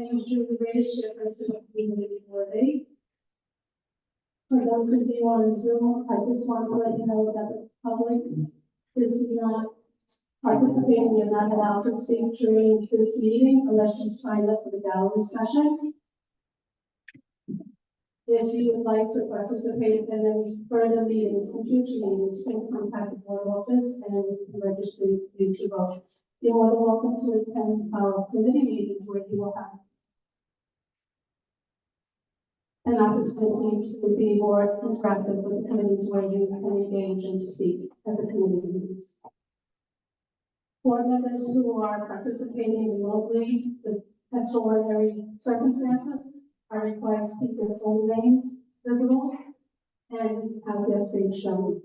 name is Julie Reyes, Chairperson of Community Board 8. For those of you on Zoom, I just want to let you know that the public is not participating. You're not allowed to speak during this meeting unless you sign up for the gallery session. If you would like to participate in any further meetings and future meetings, please contact the board office and register you to vote. You're more than welcome to attend our committee meetings where you will have an opportunity to be more interactive with the committees where you can engage and speak at the committee meetings. Board members who are participating remotely with extraordinary circumstances are required to keep their full names visible and have their face shown.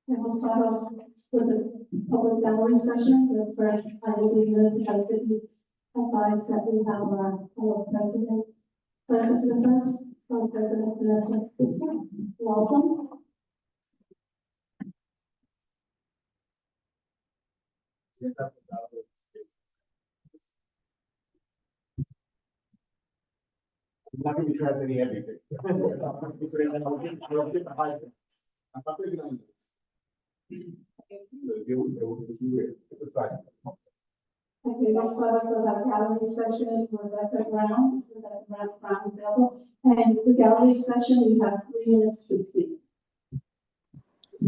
And we'll start off with the public gallery session. The first, I believe, is I didn't advise that we have our president with us, President Vanessa Gibson. Welcome. I'm not going to be translating everything. Okay, let's start off with our gallery session with Rebecca Brown. So that Brown available. And the gallery session, we have 3 minutes to speak.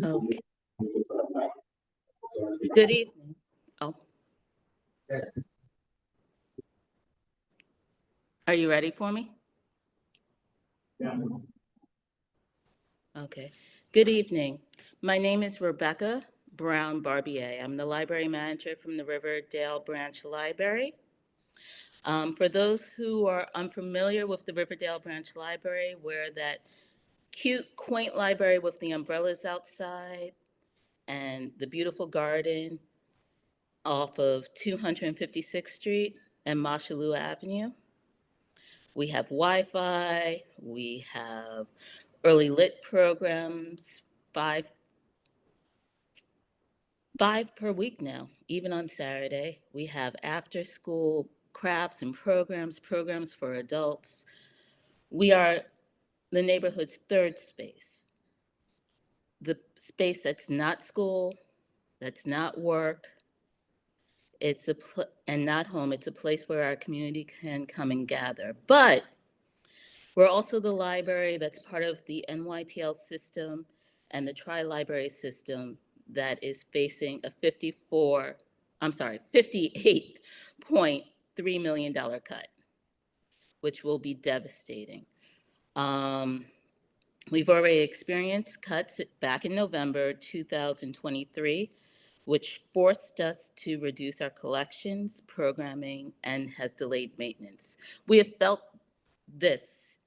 Okay. Good evening. Oh. Are you ready for me? Yeah. Okay. Good evening. My name is Rebecca Brown Barbier. I'm the library manager from the Riverdale Branch Library. For those who are unfamiliar with the Riverdale Branch Library, we're that cute, quaint library with the umbrellas outside and the beautiful garden off of 256th Street and Mosholu Avenue. We have Wi-Fi, we have early lit programs, five per week now, even on Saturday. We have after school crafts and programs for adults. We are the neighborhood's third space. The space that's not school, that's not work, and not home. It's a place where our community can come and gather. But we're also the library that's part of the NYPL system and the Tri-Library system that is facing a $58.3 million cut, which will be devastating. We've already experienced cuts back in November 2023, which forced us to reduce our collections, programming, and has delayed maintenance. We have felt this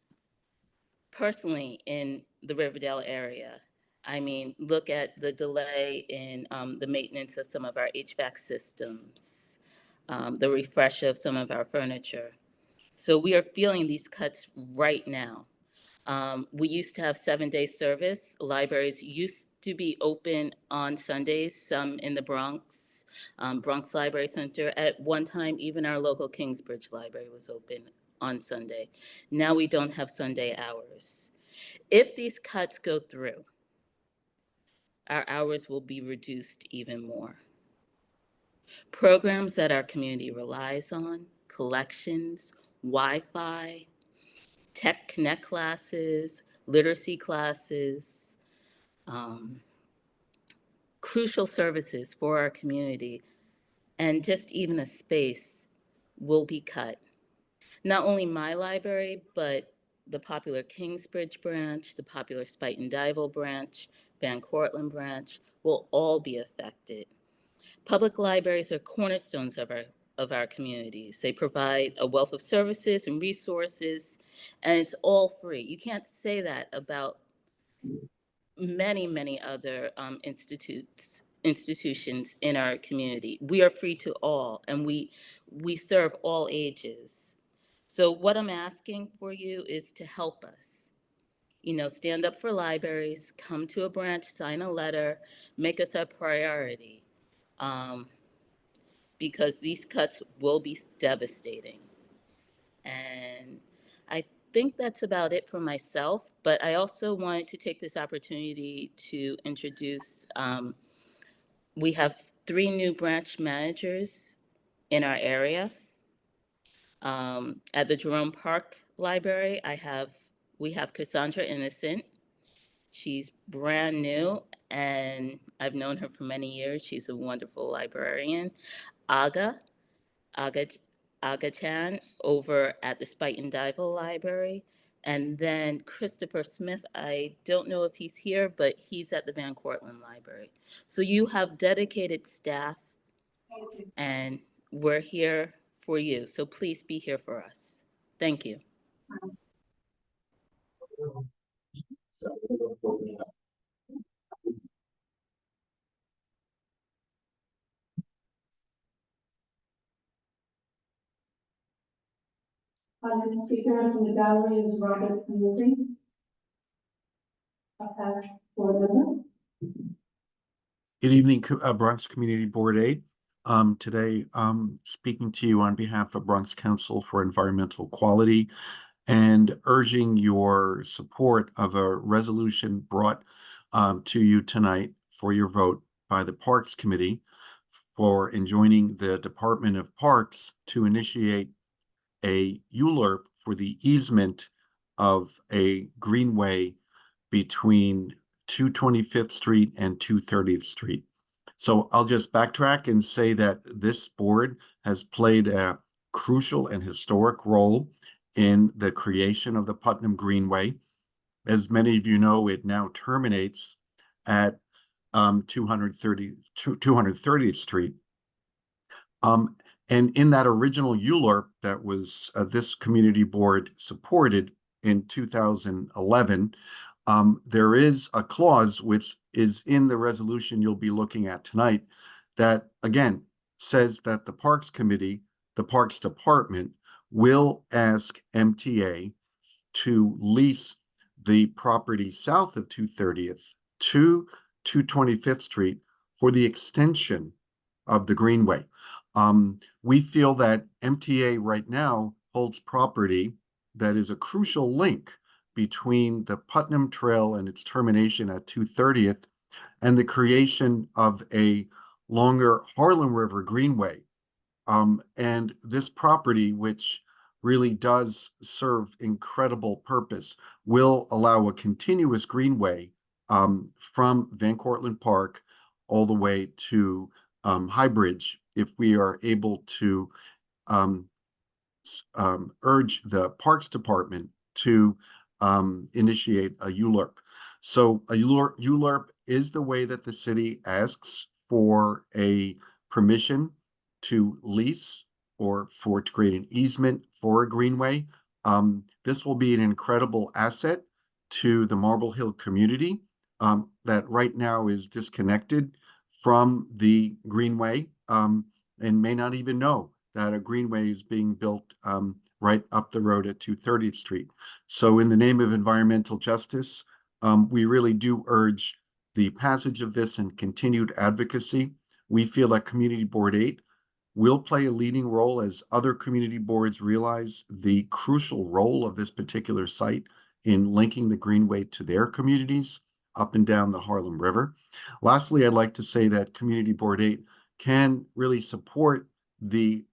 personally in the Riverdale area. I mean, look at the delay in the maintenance of some of our HVAC systems, the refresh of some of our furniture. So we are feeling these cuts right now. We used to have 7-day service. Libraries used to be open on Sundays, some in the Bronx, Bronx Library Center. At one time, even our local Kingsbridge Library was open on Sunday. Now we don't have Sunday hours. If these cuts go through, our hours will be reduced even more. Programs that our community relies on, collections, Wi-Fi, Tech Connect classes, literacy classes, crucial services for our community, and just even a space will be cut. Not only my library, but the popular Kingsbridge branch, the popular Spuyten Duyvil branch, Van Cortlandt branch will all be affected. Public libraries are cornerstones of our communities. They provide a wealth of services and resources, and it's all free. You can't say that about many other institutions in our community. We are free to all, and we serve all ages. So what I'm asking for you is to help us. stand up for libraries, come to a branch, sign a letter, make us a priority, because these cuts will be devastating. And I think that's about it for myself, but I also wanted to take this opportunity to introduce, we have 3 new branch managers in our area. At the Jerome Park Library, we have Cassandra Innocent. She's brand new, and I've known her for many years. She's a wonderful librarian. Aga, Aga, Aga Chan over at the Spuyten Duyvil Library. And then Christopher Smith, I don't know if he's here, but he's at the Van Cortlandt Library. So you have dedicated staff, and we're here for you. So please be here for us. Thank you. Our next speaker from the gallery is Robert Musi, a past board member. Good evening, Bronx Community Board 8. Today, speaking to you on behalf of Bronx Council for Environmental Quality and urging your support of a resolution brought to you tonight for your vote by the Parks Committee for enjoining the Department of Parks to initiate a ULURP for the easement of a greenway between 225th Street and 230th Street. So I'll just backtrack and say that this board has played a crucial and historic role in the creation of the Putnam Greenway. As many of you know, it now terminates at 230th Street. And in that original ULURP that was this community board supported in 2011, there is a clause which is in the resolution you'll be looking at tonight that, again, says that the Parks Committee, the Parks Department, will ask MTA to lease the property south of 230th to 225th Street for the extension of the Greenway. We feel that MTA right now holds property that is a crucial link between the Putnam Trail and its termination at 230th and the creation of a longer Harlem River Greenway. And this property, which really does serve incredible purpose, will allow a continuous greenway from Van Cortlandt Park all the way to High Bridge if we are able to urge the Parks Department to initiate a ULURP. So a ULURP is the way that the city asks for a permission to lease or to create an easement for a greenway. This will be an incredible asset to the Marble Hill community that right now is disconnected from the greenway and may not even know that a greenway is being built right up the road at 230th Street. So in the name of environmental justice, we really do urge the passage of this and continued advocacy. We feel that Community Board 8 will play a leading role as other community boards realize the crucial role of this particular site in linking the Greenway to their communities up and down the Harlem River. Lastly, I'd like to say that Community Board 8 can really support the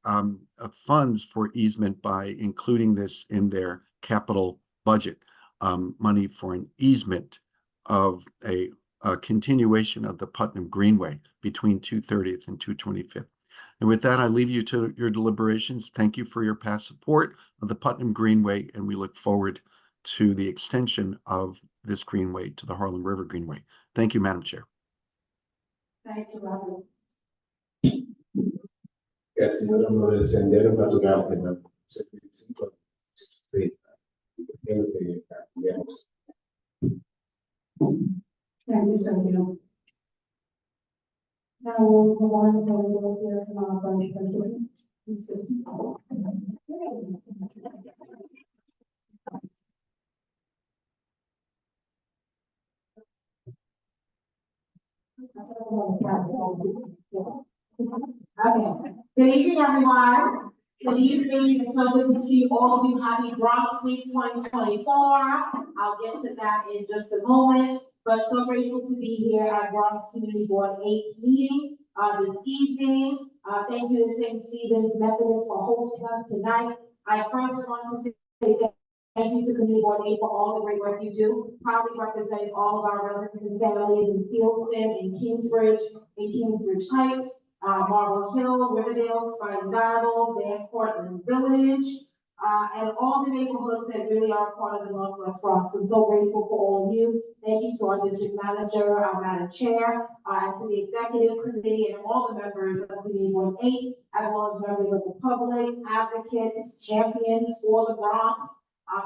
funds for easement by including this in their capital budget, money for an easement of a continuation of the Putnam Greenway between 230th and 225th. And with that, I leave you to your deliberations. Thank you for your past support of the Putnam Greenway, and we look forward to the extension of this Greenway to the Harlem River Greenway. Thank you, Madam Chair. Thank you, Robert. El símbolo del sendero natural de la 75 Street. Thank you, Sergio. Now we'll move on and we'll hear from our Vice President. Okay, good evening, everyone. Good evening, it's so good to see all of you. Happy Bronx Week 2024. I'll get to that in just a moment, but so grateful to be here at Bronx Community Board 8's meeting, this evening. Thank you to St. Stephen's Methodist for hosting us tonight. I first want to say thank you to Community Board 8 for all the great work you do, proudly representing all of our residents and families in Fieldston, in Kingsbridge Heights, Marble Hill, Riverdale, Spine Battle, Van Cortlandt Village, and all the neighborhoods that really are part of the Northwest Bronx. I'm so grateful for all of you. Thank you to our district manager, our Madam Chair, and to the executive committee and all the members of Community Board 8, as well as members of the public, advocates, champions for the Bronx,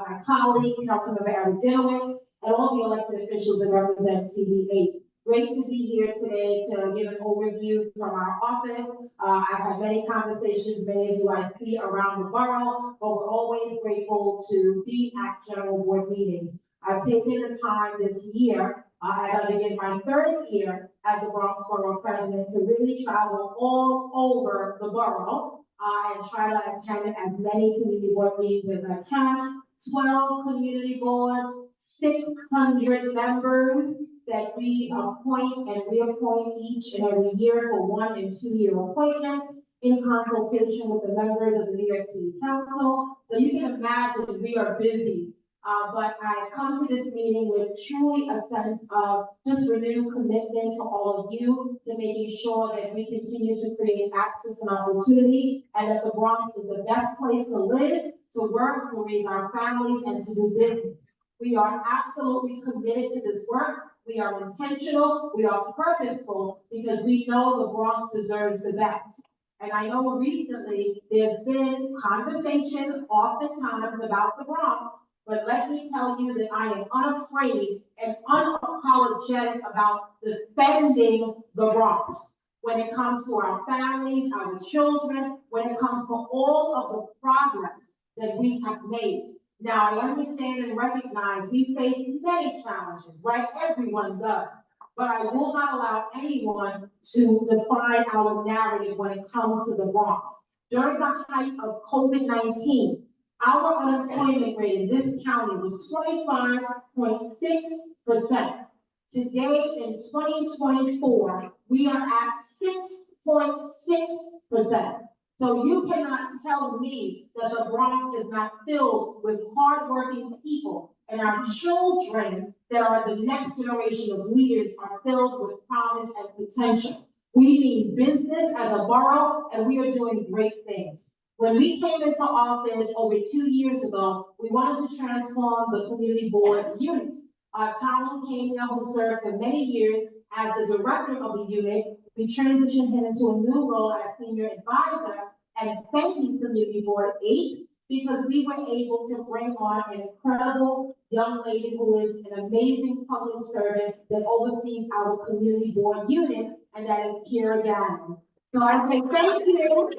my colleagues, Councilmember Eric Dinowitz, and all the elected officials that represent CB8. Great to be here today to give an overview from our office. I've had many conversations, many of you I see around the borough, but we're always grateful to be at general board meetings. I've taken the time this year, as I begin my third year as the Bronx Borough President, to really travel all over the borough and try to attend as many community board meetings as I can. 12 community boards, 600 members that we appoint and reappoint each and every year for 1- and 2-year appointments in consultation with the members of the New York City Council. So you can imagine we are busy, but I come to this meeting with truly a sense of just renewed commitment to all of you, to making sure that we continue to create access and opportunity, and that the Bronx is the best place to live, to work, to raise our families, and to do business. We are absolutely committed to this work. We are intentional, we are purposeful, because we know the Bronx deserves the best. And I know recently there's been conversation oftentimes about the Bronx, but let me tell you that I am unafraid and unapologetic about defending the Bronx. When it comes to our families, our children, when it comes to all of the progress that we have made. Now, I understand and recognize we face many challenges, right? Everyone does. But I will not allow anyone to define our narrative when it comes to the Bronx. During the height of COVID-19, our unemployment rate in this county was 25.6%. Today, in 2024, we are at 6.6%. So you cannot tell me that the Bronx is not filled with hardworking people, and our children that are the next generation of leaders are filled with promise and potential. We need business as a borough, and we are doing great things. When we came into office over 2 years ago, we wanted to transform the community board's unit. Tom Kania, who served for many years as the director of the unit, we transitioned him into a new role as senior advisor, and thanking Community Board 8 because we were able to bring on an incredible young lady who is an amazing public servant that oversees our community board unit, and that is Kira Gannon. So I say thank you.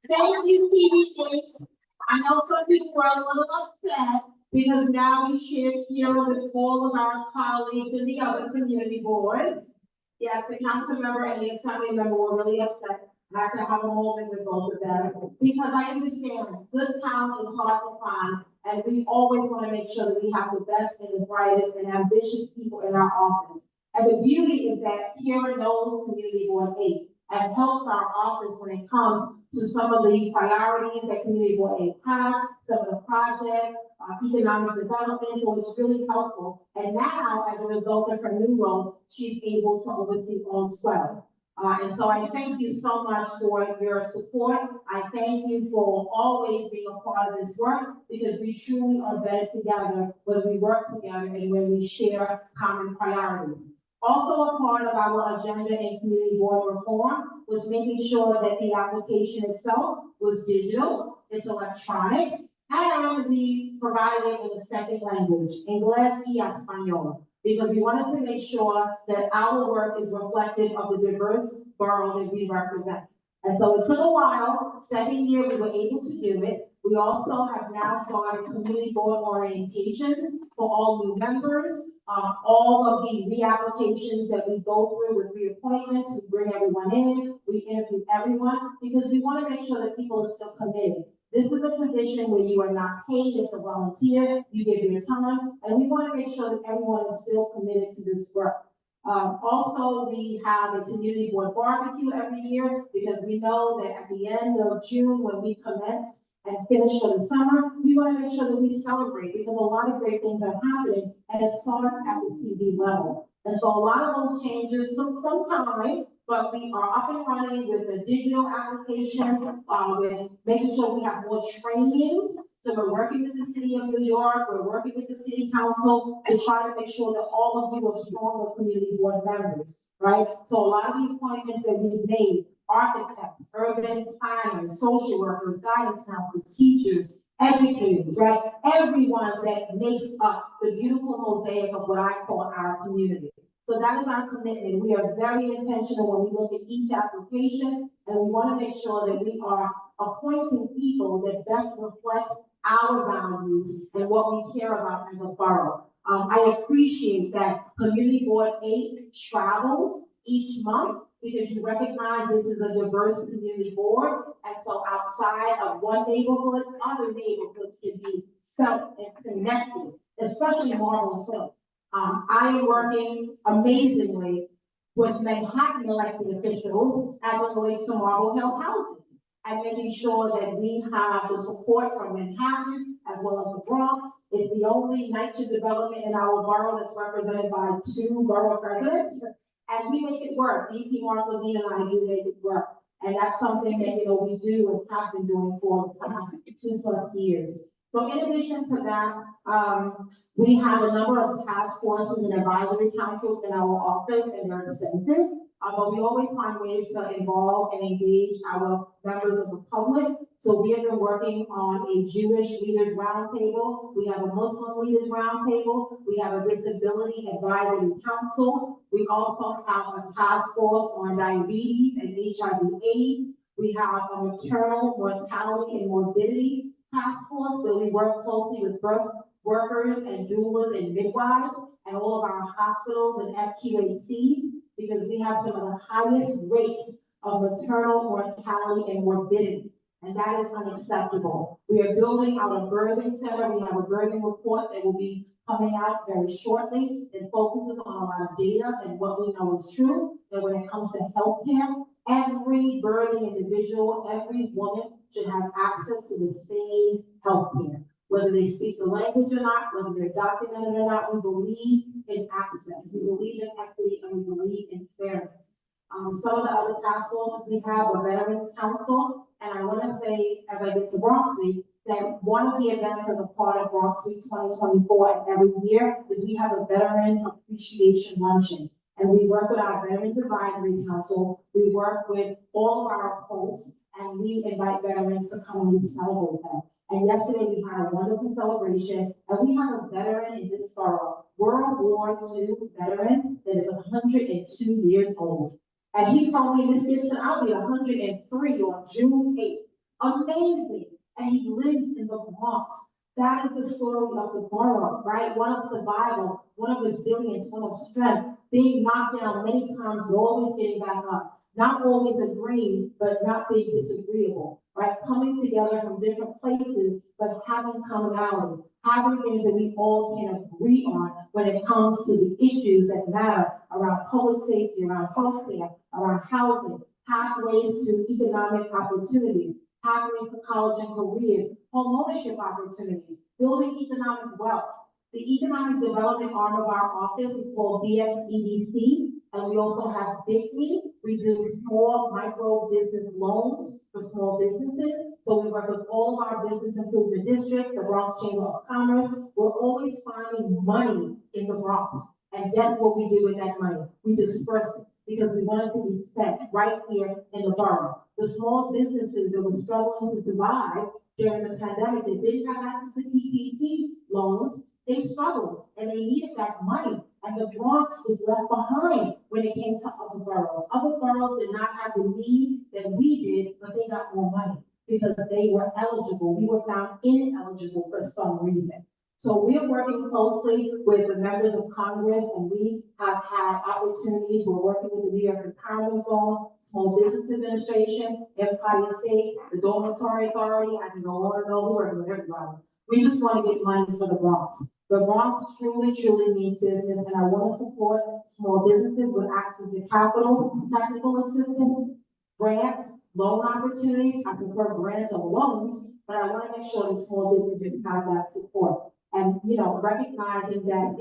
Thank you, TV8. I know some people were a little upset because now we share Kira with all of our colleagues in the other community boards. Yes, the council member and the assembly member were really upset. I had to have a moment with both of them because I understand good talent is hard to find, and we always want to make sure that we have the best and the brightest and ambitious people in our office. And the beauty is that Kira knows Community Board 8 and helps our office when it comes to some of the priorities that Community Board 8 has, some of the projects, economic development, so it's really helpful. And now, as a result of her new role, she's able to oversee all 12. And so I thank you so much for your support. I thank you for always being a part of this work, because we truly are better together when we work together and when we share common priorities. Also a part of our agenda in community board reform was making sure that the application itself was digital, it's electronic, and we provided it in a second language, Inglés y Español, because we wanted to make sure that our work is reflective of the diverse borough that we represent. And so it took a while. Second year, we were able to do it. We also have now started community board orientations for all new members. All of the reapplications that we go through with reappointments, we bring everyone in, we interview everyone, because we want to make sure that people are still committed. This is a position where you are not paid, it's a volunteer, you give your time, and we want to make sure that everyone is still committed to this work. Also, we have a community board barbecue every year, because we know that at the end of June, when we commence and finish for the summer, we want to make sure that we celebrate, because a lot of great things are happening, and it starts at the CV level. And so a lot of those changes took some time, but we are up and running with the digital application, with making sure we have more trainings. So we're working with the city of New York, we're working with the city council to try to make sure that all of you are stronger community board members, right? So a lot of the appointments that we've made, architects, urban planners, social workers, guidance counselors, teachers, educators, right? Everyone that makes up the beautiful mosaic of what I call our community. So that is our commitment. We are very intentional when we look at each application, and we want to make sure that we are appointing people that best reflect our values and what we care about as a borough. I appreciate that Community Board 8 travels each month, because you recognize this is a diverse community board, and so outside of one neighborhood, other neighborhoods can be felt and connected, especially Marble Hill. I am working amazingly with Manhattan elected officials as it relates to Marble Hill houses, and making sure that we have the support from Manhattan as well as the Bronx. It's the only NYCHA development in our borough that's represented by 2 borough presidents. And we make it work. VP Mark Levine and I do make it work. And that's something that, we do and have been doing for the past 2+ years. So in addition to that, we have a number of task forces and advisory councils in our office, and they're extensive. But we always find ways to involve and engage our members of the public. So we have been working on a Jewish leaders roundtable. We have a Muslim leaders roundtable. We have a disability advisory council. We also have a task force on diabetes and HIV/AIDS. We have a maternal mortality and morbidity task force where we work closely with birth workers and doulas and midwives and all of our hospitals and FQHCs, because we have some of the highest rates of maternal mortality and morbidity, and that is unacceptable. We are building our birthing center. We have a birthing report that will be coming out very shortly. It focuses on a lot of data and what we know is true, that when it comes to healthcare, every birthing individual, every woman should have access to the same healthcare. Whether they speak the language or not, whether they're documented or not, we believe in access, we believe in equity, and we believe in fairness. Some of the other task forces we have are Veterans Council, and I want to say, as I get to Bronx Week, that one of the events as a part of Bronx Week 2024 every year is we have a Veterans Appreciation Luncheon. And we work with our Veterans Advisory Council, we work with all of our posts, and we invite veterans to come and celebrate them. And yesterday we had a wonderful celebration, and we have a veteran in this borough, World War II veteran that is 102 years old. And he told me, Ms. Gibson, I'll be 103 on June 8th. Amazing. And he lives in the Bronx. That is the story of the borough, right? One of survival, one of resilience, one of strength, being knocked down many times, but always getting back up. Not always agreeing, but not being disagreeable, right? Coming together from different places, but having commonality, having things that we all can agree on when it comes to the issues that matter around public safety, around healthcare, around housing, pathways to economic opportunities, pathways to college and careers, home ownership opportunities, building economic wealth. The economic development arm of our office is called BXEDC, and we also have BICME. We do small micro business loans for small businesses. So we work with all of our business improvement districts, the Bronx Chamber of Commerce. We're always finding money in the Bronx. And guess what we do with that money? We disperse it because we want it to be spent right here in the borough. The small businesses that were struggling to survive during the pandemic, that didn't have access to PPP loans, they struggled and they needed that money. And the Bronx was left behind when it came to other boroughs. Other boroughs did not have the need that we did, but they got more money. because they were eligible. We were found ineligible for some reason. So we're working closely with the members of Congress, and we have had opportunities. We're working with the New York Empowerment Zone, Small Business Administration, Empire State, the Dormitory Authority. I can go on and on. We're working with everybody. We just want to get money for the Bronx. The Bronx truly, truly means business, and I want to support small businesses with access to capital, technical assistance, grants, loan opportunities. I prefer grants or loans, but I want to make sure that small businesses have that support. And, recognizing that,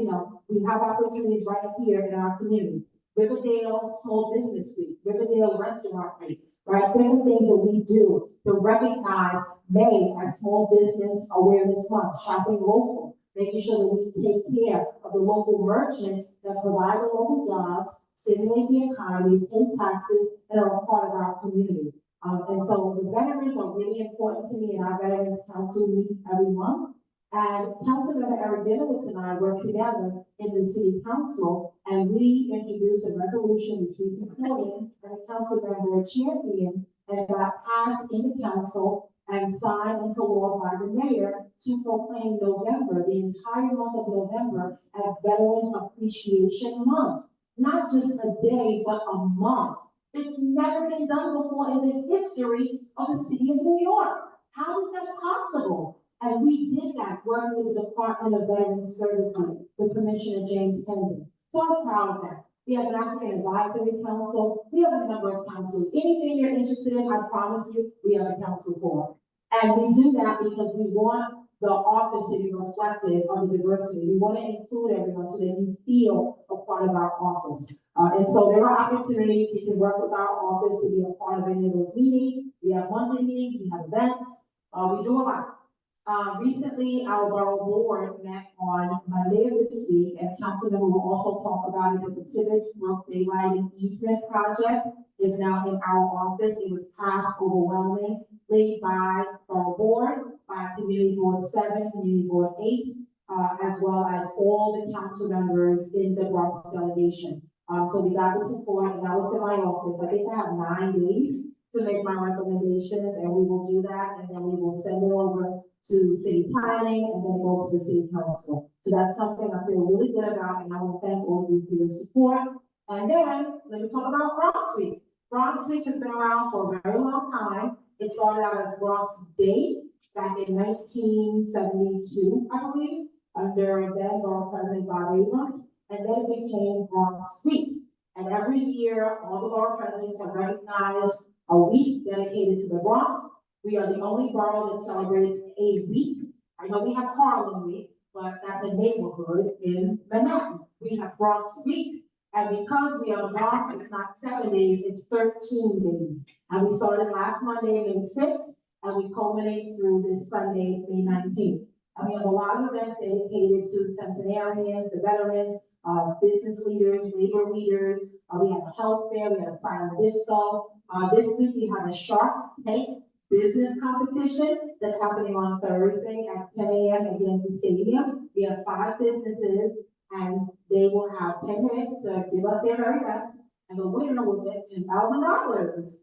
we have opportunities right here in our community. Riverdale Small Business Week, Riverdale Restaurant Week, right? Different things that we do to recognize May as Small Business Awareness Month, shopping local, making sure that we take care of the local merchants that provide the local jobs, stimulate the economy, pay taxes, and are a part of our community. And so the veterans are really important to me, and our Veterans Council meets every month. And Councilmember Eric Dinowitz and I work together in the city council, and we introduced a resolution which we supported, and a council member championed, and got passed in the council and signed into law by the mayor to proclaim November, the entire month of November, as Veterans Appreciation Month. Not just a day, but a month. It's never been done before in the history of the city of New York. How is that possible? And we did that working with the Department of Veterans Services, with Commissioner James Kennedy. So I'm proud of that. We have an African Advisory Council. We have a number of councils. Anything you're interested in, I promise you, we have a council for. And we do that because we want the office to be reflective of the diversity. We want to include everyone so that you feel a part of our office. And so there are opportunities. You can work with our office to be a part of any of those meetings. We have monthly meetings, we have events, we do a lot. Recently, our borough board met on Monday of this week, and Councilmember will also talk about it, but the Tibbetts Brook Daylighting Easement Project is now in our office. It was passed overwhelmingly by borough board, by Community Board 7, Community Board 8, as well as all the council members in the Bronx delegation. So we got the support, and now it's in my office. I think I have 9 days to make my recommendations, and we will do that, and then we will send it over to city planning, and then it goes to the city council. So that's something I feel really good about, and I want to thank all of you for your support. And then, let me talk about Bronx Week. Bronx Week has been around for a very long time. It started out as Bronx Day back in 1972, I believe, under then Borough President Bob Abrams, and then it became Bronx Week. And every year, all the borough presidents have recognized a week dedicated to the Bronx. We are the only borough that celebrates a week. I know we have Harlem Week, but that's a neighborhood in Manhattan. We have Bronx Week. And because we are the Bronx, it's not 7 days, it's 13 days. And we started last Monday, May 6th, and we culminate through this Sunday, May 19th. And we have a lot of events dedicated to centenarians, the veterans, business leaders, labor leaders. We have a health fair, we have a silent disco. This week we have a Shark Tank business competition that's happening on Thursday at 10 a.m. again in the stadium. We have 5 businesses, and they will have 10 minutes to give us their very best, and the winner will get $10,000.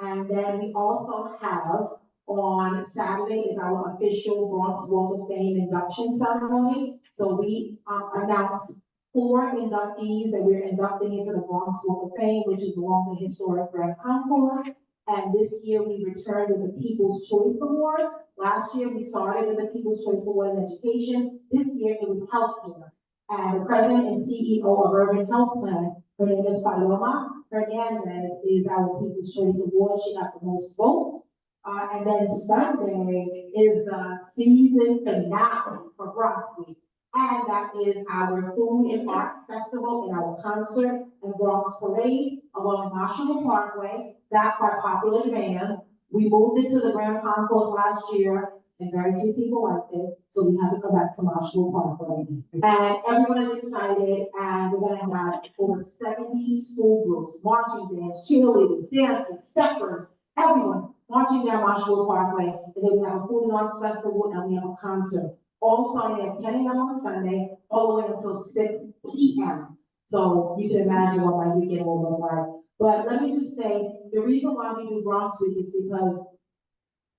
And then we also have on Saturday is our official Bronx Walk of Fame induction ceremony. So we announced 4 inductees that we're inducting into the Bronx Walk of Fame, which is along the historic Grand Concourse. And this year we returned with the People's Choice Award. Last year we started with the People's Choice Award in education. This year it was healthcare. And the president and CEO of Urban Health Plan, her name is Paloma Hernandez, is our People's Choice Award. She got the most votes. And then Sunday is the season finale for Bronx Week. And that is our Food and Arts Festival and our concert and Bronx Parade along Marshall Parkway, backed by popular demand. We moved it to the Grand Concourse last year, and very few people liked it, so we had to come back to Marshall Parkway. And everyone is excited, and we're gonna have over 70 school groups, marching bands, cheerleaders, dancers, steppers, everyone marching down Marshall Parkway. And then we have a Food and Arts Festival, and we have a concert, all starting at 10 a.m. on Sunday, all the way until 6 p.m. So you can imagine what my weekend will look like. But let me just say, the reason why we do Bronx Week is because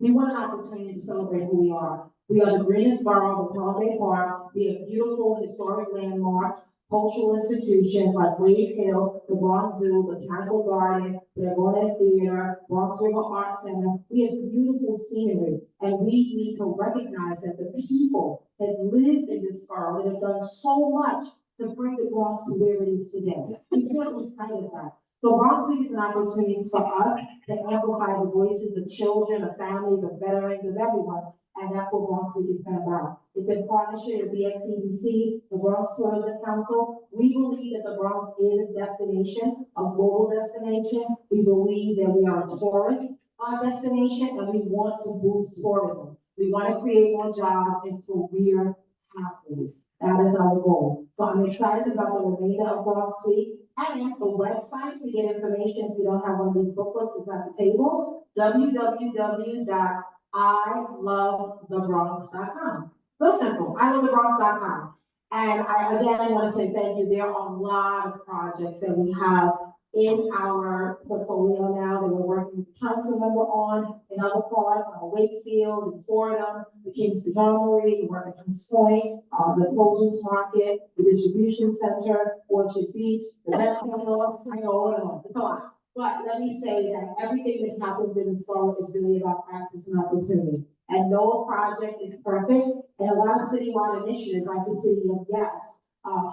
We want an opportunity to celebrate who we are. We are the greenest borough of Holiday Park. We have beautiful historic landmarks, cultural institutions like Wave Hill, the Bronx Zoo, Botanical Garden, the Dragones Theater, Bronx River Art Center. We have beautiful scenery, and we need to recognize that the people that live in this borough that have done so much to bring the Bronx to where it is today. We can't lose sight of that. So Bronx Week is an opportunity for us to amplify the voices of children, of families, of veterans, of everyone. And that's what Bronx Week is about. It's in partnership with BXCDC, the Bronx Tourism Council. We believe that the Bronx is a destination, a global destination. We believe that we are a tourist destination, and we want to boost tourism. We want to create more jobs and career pathways. That is our goal. So I'm excited about the remainder of Bronx Week. And the website to get information, if you don't have one of these booklets, it's at the table, www.ilovethebronx.com. Real simple, ilovethebronx.com. And I again want to say thank you. There are a lot of projects that we have in our portfolio now that we're working with the council member on in other parts, Wakefield, in Florida, the King's Armory, we're working at Kings Point, the produce market, the distribution center, Orchard Beach, the vet terminal, I go on and on, it's a lot. But let me say that everything that happens in this borough is really about access and opportunity. And no project is perfect, and a lot of citywide initiatives, like the City of Yes,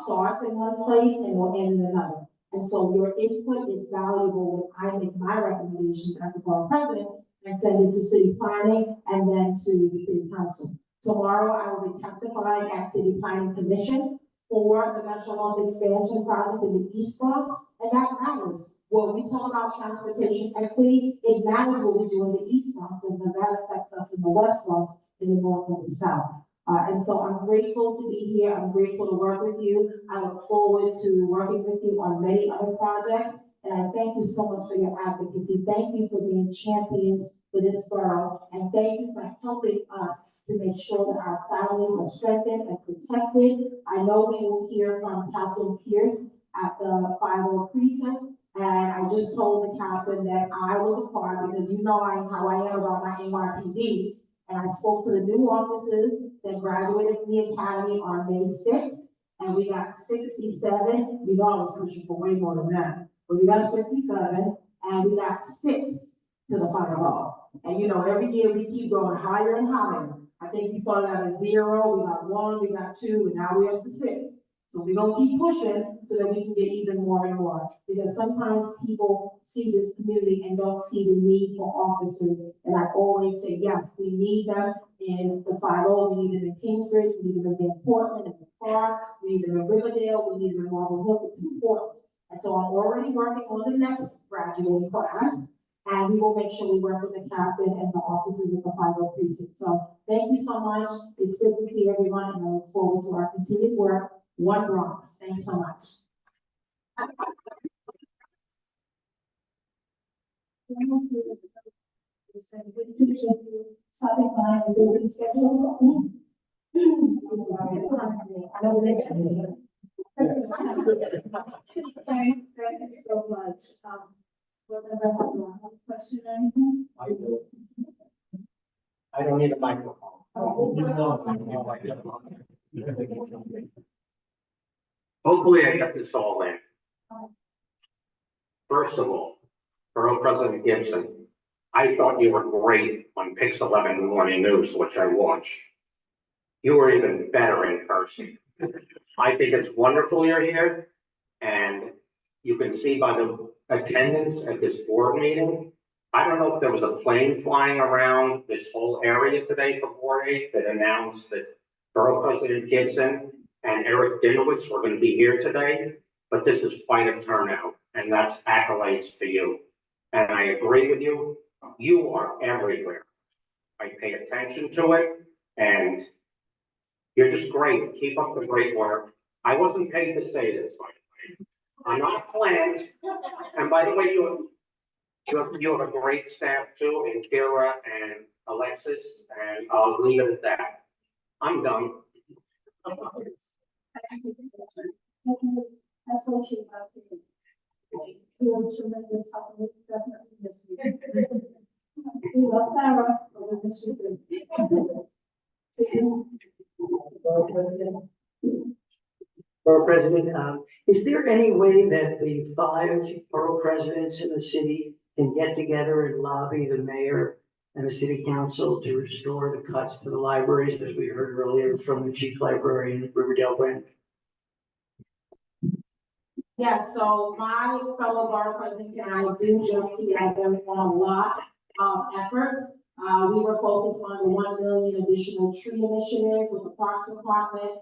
starts in one place and will end in another. And so your input is valuable when I make my recommendation as a borough president and send it to city planning and then to the city council. Tomorrow, I will be testifying at City Planning Commission for the Metro North expansion project in the East Bronx, and that matters. When we talk about transportation equity, it matters what we do in the East Bronx because that affects us in the West Bronx, in the North and the South. And so I'm grateful to be here. I'm grateful to work with you. I look forward to working with you on many other projects. And I thank you so much for your advocacy. Thank you for being champions for this borough. And thank you for helping us to make sure that our families are strengthened and protected. I know we will hear from Captain Pierce at the 50 precinct. And I just told the captain that I was a part because you know how I am about my NYPD. And I spoke to the new officers that graduated from the academy on May 6th, and we got 67. We know I was pushing for way more than that, but we got 67, and we got 6 to the final. And you know, every year we keep going higher and higher. I think we started at a 0, we got 1, we got 2, and now we're up to 6. So we're gonna keep pushing so that we can get even more and more. Because sometimes people see this community and don't see the need for officers. And I always say, yes, we need them in the 50, we need them in Kingsbridge, we need them in Portland, in the Park, we need them in Riverdale, we need them in Marble Hill. It's important. And so I'm already working on the next graduating class. And we will make sure we work with the captain and the officers of the 50 precinct. So thank you so much. It's good to see everyone, and I look forward to our continued work. One Bronx. Thanks so much. Stopping by a busy schedule. Thank you so much. Whatever, have a question or anything? I do. I don't need a microphone. Hopefully I got this all in. First of all, Borough President Gibson, I thought you were great on Pix 11 Morning News, which I watch. You were even better in person. I think it's wonderful you're here, and you can see by the attendance at this board meeting. I don't know if there was a plane flying around this whole area today for Board 8 that announced that Borough President Gibson and Eric Dinowitz were going to be here today, but this is quite a turnout, and that's accolades to you. And I agree with you. You are everywhere. I pay attention to it, and you're just great. Keep up the great work. I wasn't paid to say this, by the way. I'm not planned. And by the way, you have a great staff too, in Kira and Alexis, and I'll leave it at that. I'm done. That's all she has to do. You have tremendous help, definitely miss you. We love Sarah. but we miss you too. See you. Borough President, is there any way that the 5 borough presidents in the city can get together and lobby the mayor and the city council to restore the cuts to the libraries, as we heard earlier from the chief librarian at Riverdale Brand? Yes, so my fellow borough presidents and I do join together on a lot of efforts. We were focused on the 1 million additional tree initiative with the Parks Department.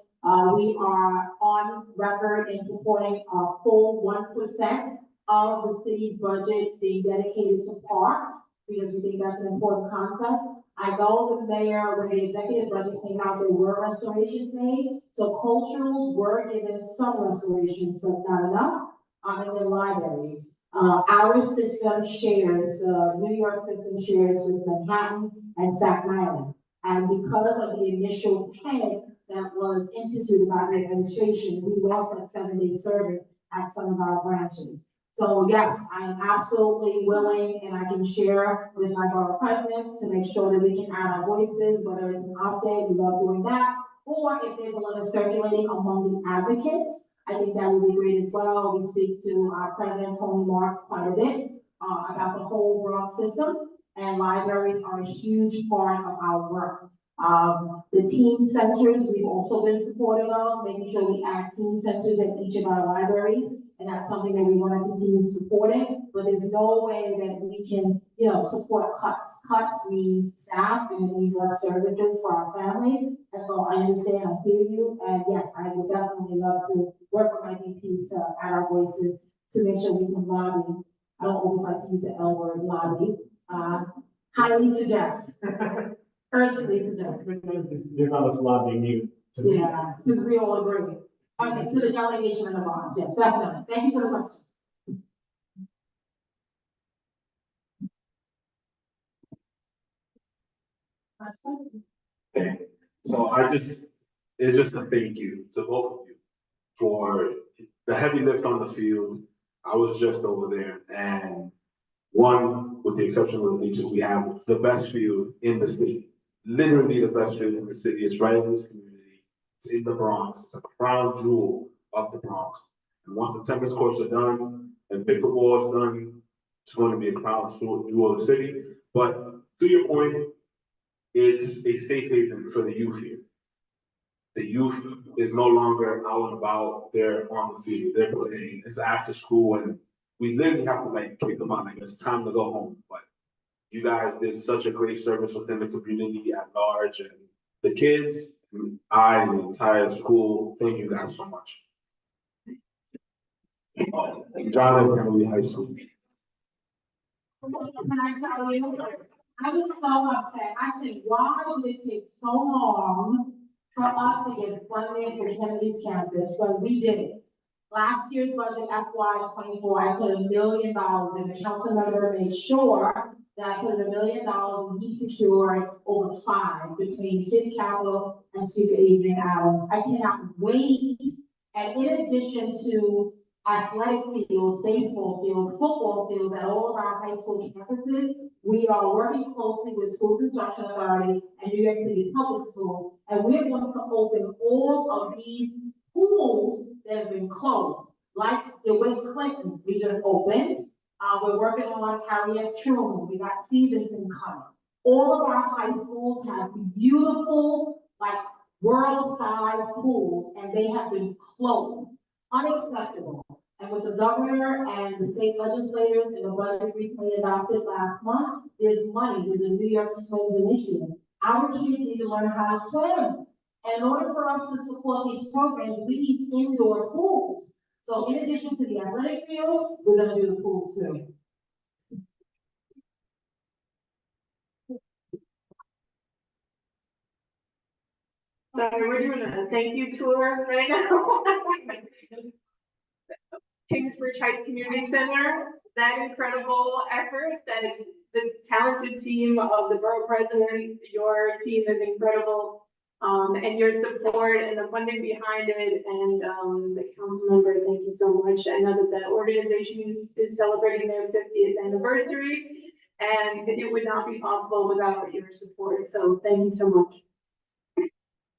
We are on record in supporting a full 1% of the city's budget being dedicated to parks, because we think that's an important concept. I know the mayor, when the executive budget came out, there were restorations made, so culturals were given some restorations, but not enough, in the libraries. Our system shares, the New York system shares with Manhattan and Staten Island. And because of the initial peg that was instituted by the administration, we lost that 7-day service at some of our branches. So yes, I am absolutely willing, and I can share with my borough presidents to make sure that we can add our voices, whether it's an update, we love doing that, or if there's a letter circulating among the advocates, I think that would be great as well. We speak to our president, Tony Marks, quite a bit, about the whole Bronx system, and libraries are a huge part of our work. The teen centers, we've also been supportive of, making sure we add teen centers at each of our libraries. And that's something that we want to continue supporting, but there's no way that we can, support cuts. Cuts means staff and it means less services for our families. And so I understand, I hear you, and yes, I would definitely love to work with my VPs to add our voices to make sure we can lobby. I don't always like to use the L word, lobby. Highly suggest, urgently suggest. You're not lobbying you. Yeah, because we all agree. Okay, to the delegation of the bonds, yes, definitely. Thank you for the question. Okay, so it's just a thank you to both of you for the heavy lift on the field. I was just over there, and one, with the exception of the Legion, we have the best field in the city. Literally the best field in the city. It's right in this community. It's in the Bronx. It's a crown jewel of the Bronx. And once the tennis courts are done and pickleball is done, it's going to be a crown jewel of the city. But to your point, it's a safe haven for the youth here. The youth is no longer out and about, they're on the field, they're playing, it's after school, and we literally have to kick them out, it's time to go home. But you guys did such a great service within the community at large, and the kids, and the entire school, thank you guys so much. John and Emily High School. Can I tell you, I was so upset. I said, why did it take so long for us to get funding for Kennedy's campus when we did it? Last year's budget, FY 24, I put $1 million in. The council member made sure that I put $1 million and he secured over 5 between his capital and Speaker Adrian Adams. I cannot wait. And in addition to athletic fields, baseball fields, football fields at all of our high school campuses, we are working closely with School Construction Authority and New York City Public Schools, and we're going to open all of these pools that have been closed, like the West Clinton, we just opened. We're working on Harry S. Truman, we got Stevenson coming. All of our high schools have beautiful, world-sized pools, and they have been closed. Unacceptable. And with the governor and the state legislators and the budget recently adopted last month, there's money, there's a New York Swims initiative. Our kids need to learn how to swim. And in order for us to support these programs, we need indoor pools. So in addition to the athletic fields, we're gonna do the pools too. So we're doing a thank you tour right now. Kingsbridge Heights Community Center, that incredible effort, that the talented team of the borough president, your team is incredible. And your support and the funding behind it, and the council member, thank you so much. I know that the organization is celebrating their 50th anniversary, And it would not be possible without your support, so thank you so much. Okay,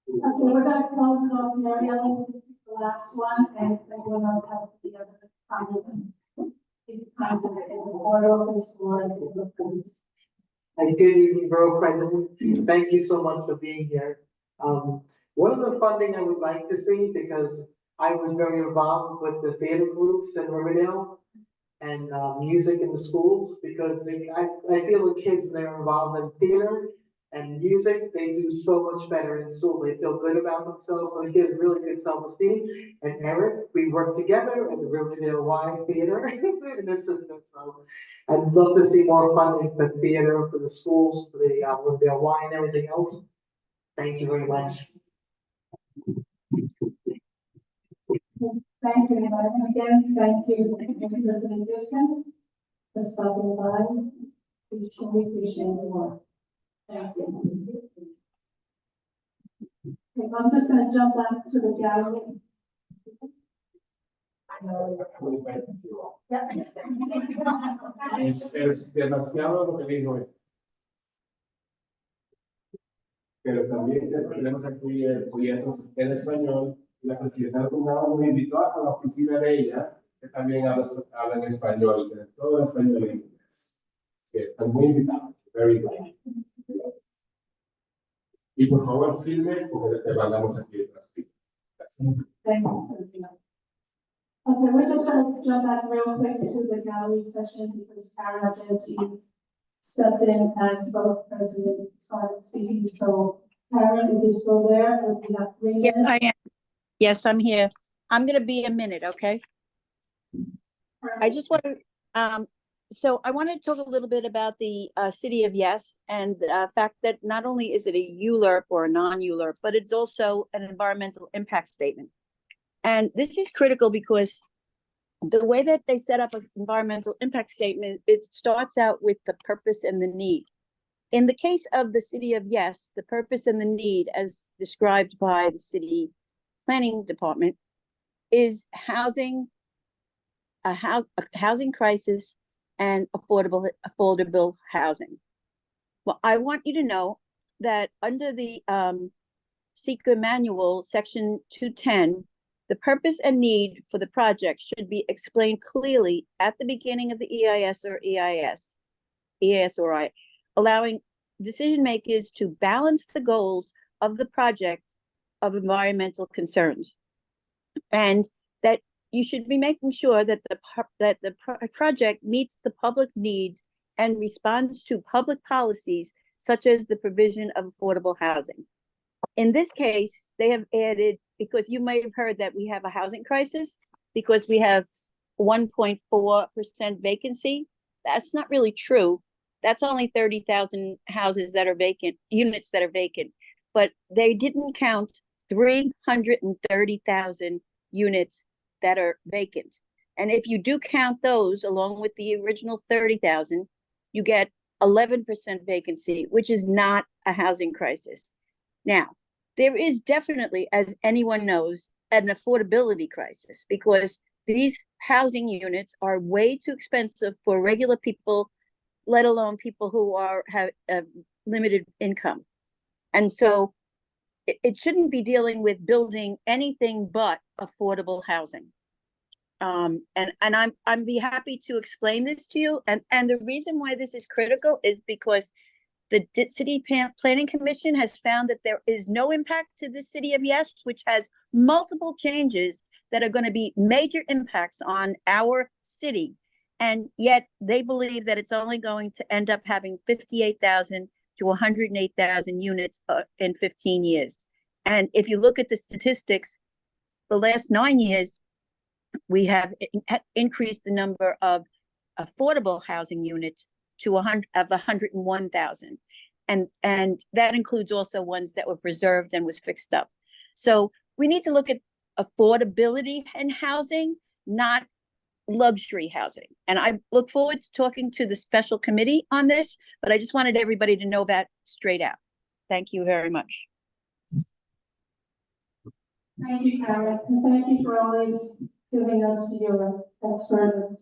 we're gonna close it off, Mary Ellen, the last one, and if anyone else has the other comments. Please comment in the order of this one. Good evening, Borough President. Thank you so much for being here. One of the funding I would like to see, because I was very involved with the theater groups in Riverdale and music in the schools, because I feel the kids, when they're involved in theater and music, they do so much better in school. They feel good about themselves, so it gives really good self-esteem. And Eric, we work together at the Riverdale Y Theater in this system, so I'd love to see more funding for theater, for the schools, for the Riverdale Y and everything else. Thank you very much. Thank you, and again, thank you, President Gibson, for stopping by. We truly appreciate the work. Thank you. Okay, I'm just gonna jump back to the gallery. Es demasiado lo que dijo él. Pero también tenemos aquí folletos en español. La presidenta del condado nos invitó a la oficina de ella, que también habla en español, todo en español y inglés. Que están muy invitados. Very glad. Y por favor, firme, porque te mandamos aquí detrás. Gracias. Thank you, Sophia. Okay, we're just gonna jump back real quick to the gallery session because Karen Genty stepped in as both president started speaking. So Karen, if you're still there, we have 3 Yes, minutes. I am. Yes, I'm here. I'm gonna be a minute, okay? I just want to, so I want to talk a little bit about the city of Yes and the fact that not only is it a ULURP or a non-ULURP, but it's also an environmental impact statement. And this is critical because the way that they set up an environmental impact statement, it starts out with the purpose and the need. In the case of the city of Yes, the purpose and the need, as described by the city planning department, is housing, a housing crisis and affordable housing. Well, I want you to know that under the Seeker Manual, section 210, the purpose and need for the project should be explained clearly at the beginning of the EIS or I, allowing decision makers to balance the goals of the project of environmental concerns. And that you should be making sure that the project meets the public needs and responds to public policies such as the provision of affordable housing. In this case, they have added, because you might have heard that we have a housing crisis because we have 1.4% vacancy. That's not really true. That's only 30,000 houses that are vacant, units that are vacant, but they didn't count 330,000 units that are vacant. And if you do count those along with the original 30,000, you get 11% vacancy, which is not a housing crisis. Now, there is definitely, as anyone knows, an affordability crisis because these housing units are way too expensive for regular people, let alone people who have a limited income. And so it shouldn't be dealing with building anything but affordable housing. And I'm be happy to explain this to you. And the reason why this is critical is because the City Planning Commission has found that there is no impact to the city of Yes, which has multiple changes that are going to be major impacts on our city. And yet they believe that it's only going to end up having 58,000 to 108,000 units in 15 years. And if you look at the statistics, the last 9 years, we have increased the number of affordable housing units to 101,000. And that includes also ones that were preserved and was fixed up. So we need to look at affordability in housing, not luxury housing. And I look forward to talking to the special committee on this, but I just wanted everybody to know that straight out. Thank you very much. Thank you, Karen, and thank you for always giving us your expert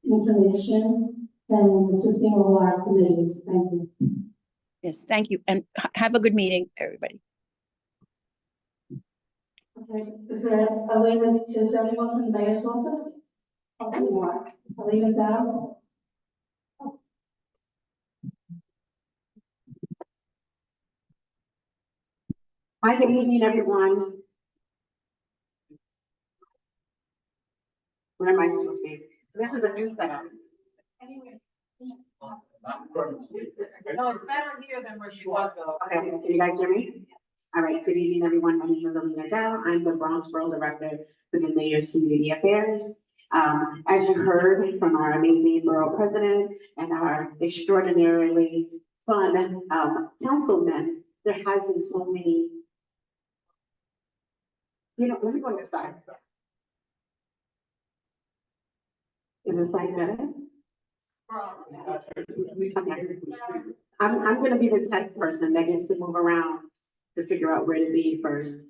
information. and assisting all our committees. Thank you. Yes, thank you, and have a good meeting, everybody. Okay, is there anyone from the mayor's office? Okay, Mark, I'll leave it down. Hi, good evening, everyone. Where am I supposed to be? This is a new setup. No, it's better here than where she was though. Okay, can you guys hear me? All right, good evening, everyone. My name is Alina Dow. I'm the Bronx Borough Director for the Mayor's Community Affairs. As you heard from our amazing borough president and our extraordinarily fun, councilmen, there has been so many. Let me go on this side. Is this side better? Okay. I'm gonna be the test person that gets to move around to figure out where to be first.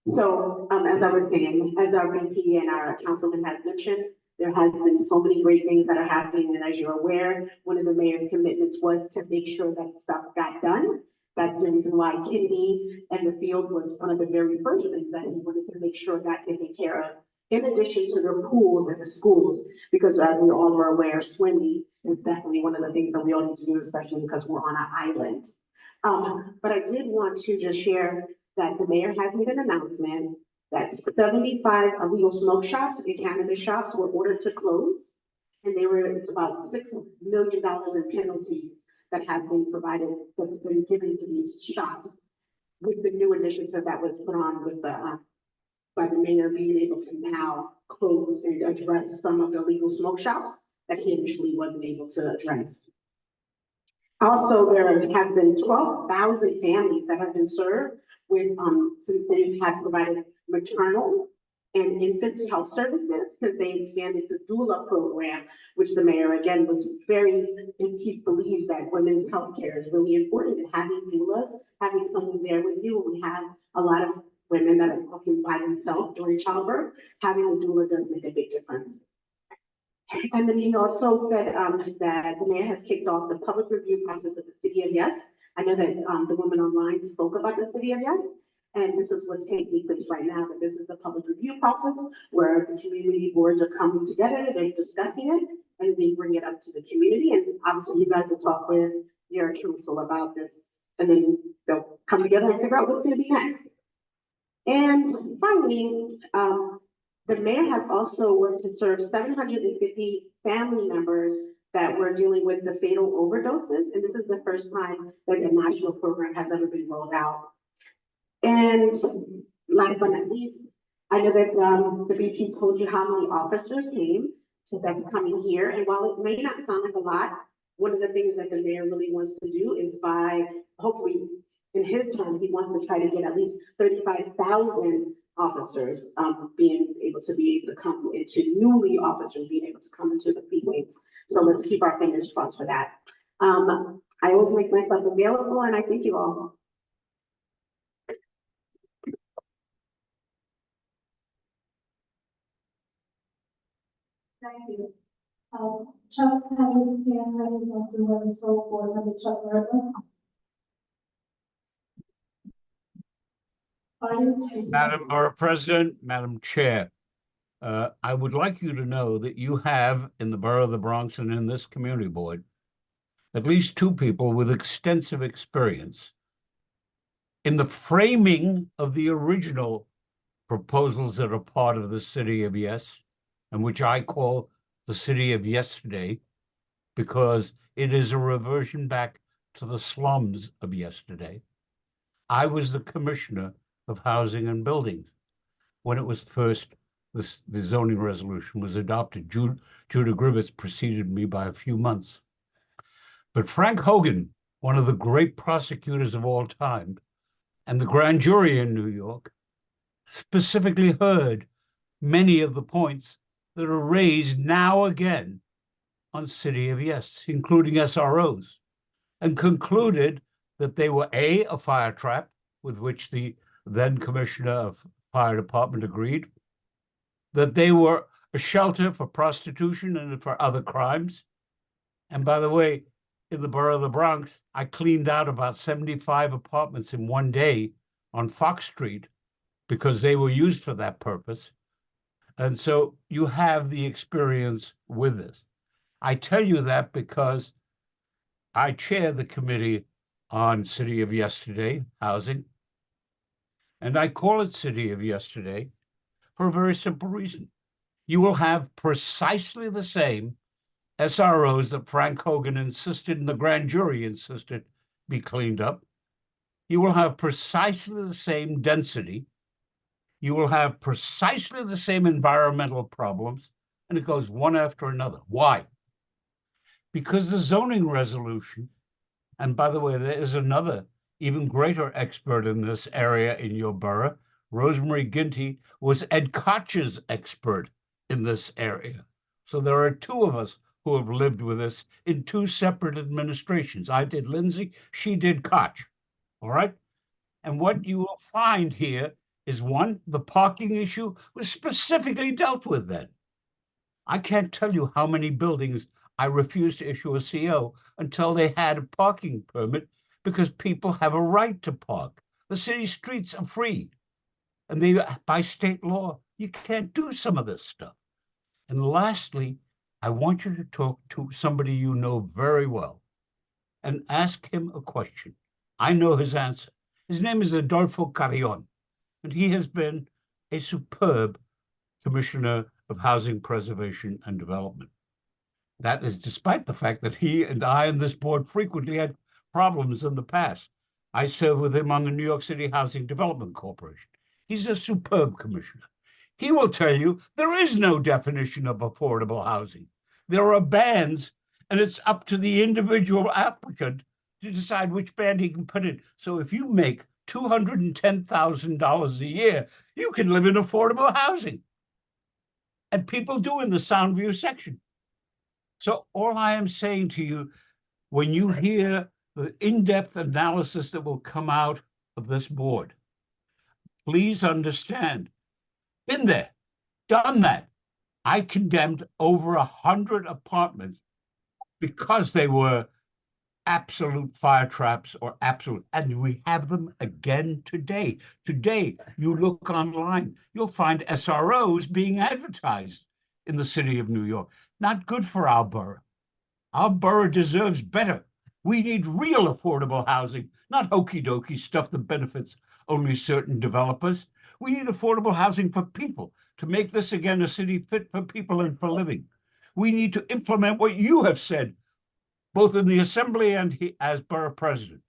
So, as I was saying, as our VP and our councilman has mentioned, there has been so many great things that are happening, and as you're aware, one of the mayor's commitments was to make sure that stuff got done. That's the reason why Kennedy and the field was one of the very first things that he wanted to make sure got taken care of, in addition to the pools and the schools, because as we all are aware, swimming is definitely one of the things that we all need to do, especially because we're on an island. But I did want to just share that the mayor has made an announcement that 75 illegal smoke shops and cannabis shops were ordered to close. And it's about $6 million in penalties that have been provided, that have been given to these shops with the new initiative that was put on with by the mayor being able to now close and address some of the illegal smoke shops that he initially wasn't able to address. Also, there has been 12,000 families that have been served with, since they have provided maternal and infant health services, because they expanded the doula program, which the mayor again was and he believes that women's health care is really important, and having doulas, having someone there with you. We have a lot of women that are often by themselves during childbirth. Having a doula does make a big difference. And then he also said that the mayor has kicked off the public review process of the City of Yes. I know that the woman online spoke about the City of Yes, and this is what's taking place right now, that this is the public review process where the community boards are coming together, they're discussing it, and they bring it up to the community. And obviously you guys will talk with your council about this, and then they'll come together and figure out what's gonna be next. And finally, the mayor has also worked to serve 750 family members that were dealing with the fatal overdoses. And this is the first time that a national program has ever been rolled out. And last but not least, I know that the VP told you how many officers came to that's coming here. And while it may not sound like a lot, one of the things that the mayor really wants to do is by, hopefully in his term, he wants to try to get at least 35,000 officers being able to come into newly officers being able to come into the precincts. So let's keep our fingers crossed for that. I always make myself available, and I thank you all. Thank you. Chuck has his hand raised up to where the soul board member Chuck Berger. Madam Borough President, Madam Chair, I would like you to know that you have in the Borough of the Bronx and in this community board at least two people with extensive experience in the framing of the original proposals that are part of the City of Yes, and which I call the City of Yesterday, because it is a reversion back to the slums of yesterday. I was the commissioner of housing and buildings when it was first, the zoning resolution was adopted. Judah Gribbets preceded me by a few months. But Frank Hogan, one of the great prosecutors of all time, and the grand jury in New York, specifically heard many of the points that are raised now again on City of Yes, including SROs, and concluded that they were a fire trap, with which the then Commissioner of Fire Department agreed, that they were a shelter for prostitution and for other crimes, And by the way, in the borough of the Bronx, I cleaned out about 75 apartments in one day on Fox Street because they were used for that purpose. And so you have the experience with this. I tell you that because I chair the committee on City of Yesterday housing. And I call it City of Yesterday for a very simple reason. You will have precisely the same SROs that Frank Hogan insisted and the grand jury insisted be cleaned up. You will have precisely the same density. You will have precisely the same environmental problems, and it goes one after another. Why? Because the zoning resolution, and by the way, there is another even greater expert in this area in your borough, Rosemary Ginty was Ed Koch's expert in this area. So there are two of us who have lived with this in two separate administrations. I did Lindsay, she did Koch, all right? And what you will find here is one, the parking issue was specifically dealt with then. I can't tell you how many buildings I refused to issue a CO until they had a parking permit because people have a right to park. The city streets are free. And they, by state law, you can't do some of this stuff. And lastly, I want you to talk to somebody you know very well and ask him a question. I know his answer. His name is Adolfo Carrion, and he has been a superb Commissioner of Housing Preservation and Development. That is despite the fact that he and I and this board frequently had problems in the past. I served with him on the New York City Housing Development Corporation. He's a superb commissioner. He will tell you there is no definition of affordable housing. There are bands, and it's up to the individual applicant to decide which band he can put in. So if you make $210,000 a year, you can live in affordable housing. And people do in the Soundview section. So all I am saying to you, when you hear the in-depth analysis that will come out of this board, please understand, been there, done that. I condemned over 100 apartments because they were absolute fire traps or absolute, and we have them again today. Today, you look online, you'll find SROs being advertised in the city of New York. Not good for our borough. Our borough deserves better. We need real affordable housing, not hokey-dokey stuff that benefits only certain developers. We need affordable housing for people to make this again a city fit for people and for living. We need to implement what you have said, both in the assembly and as borough president.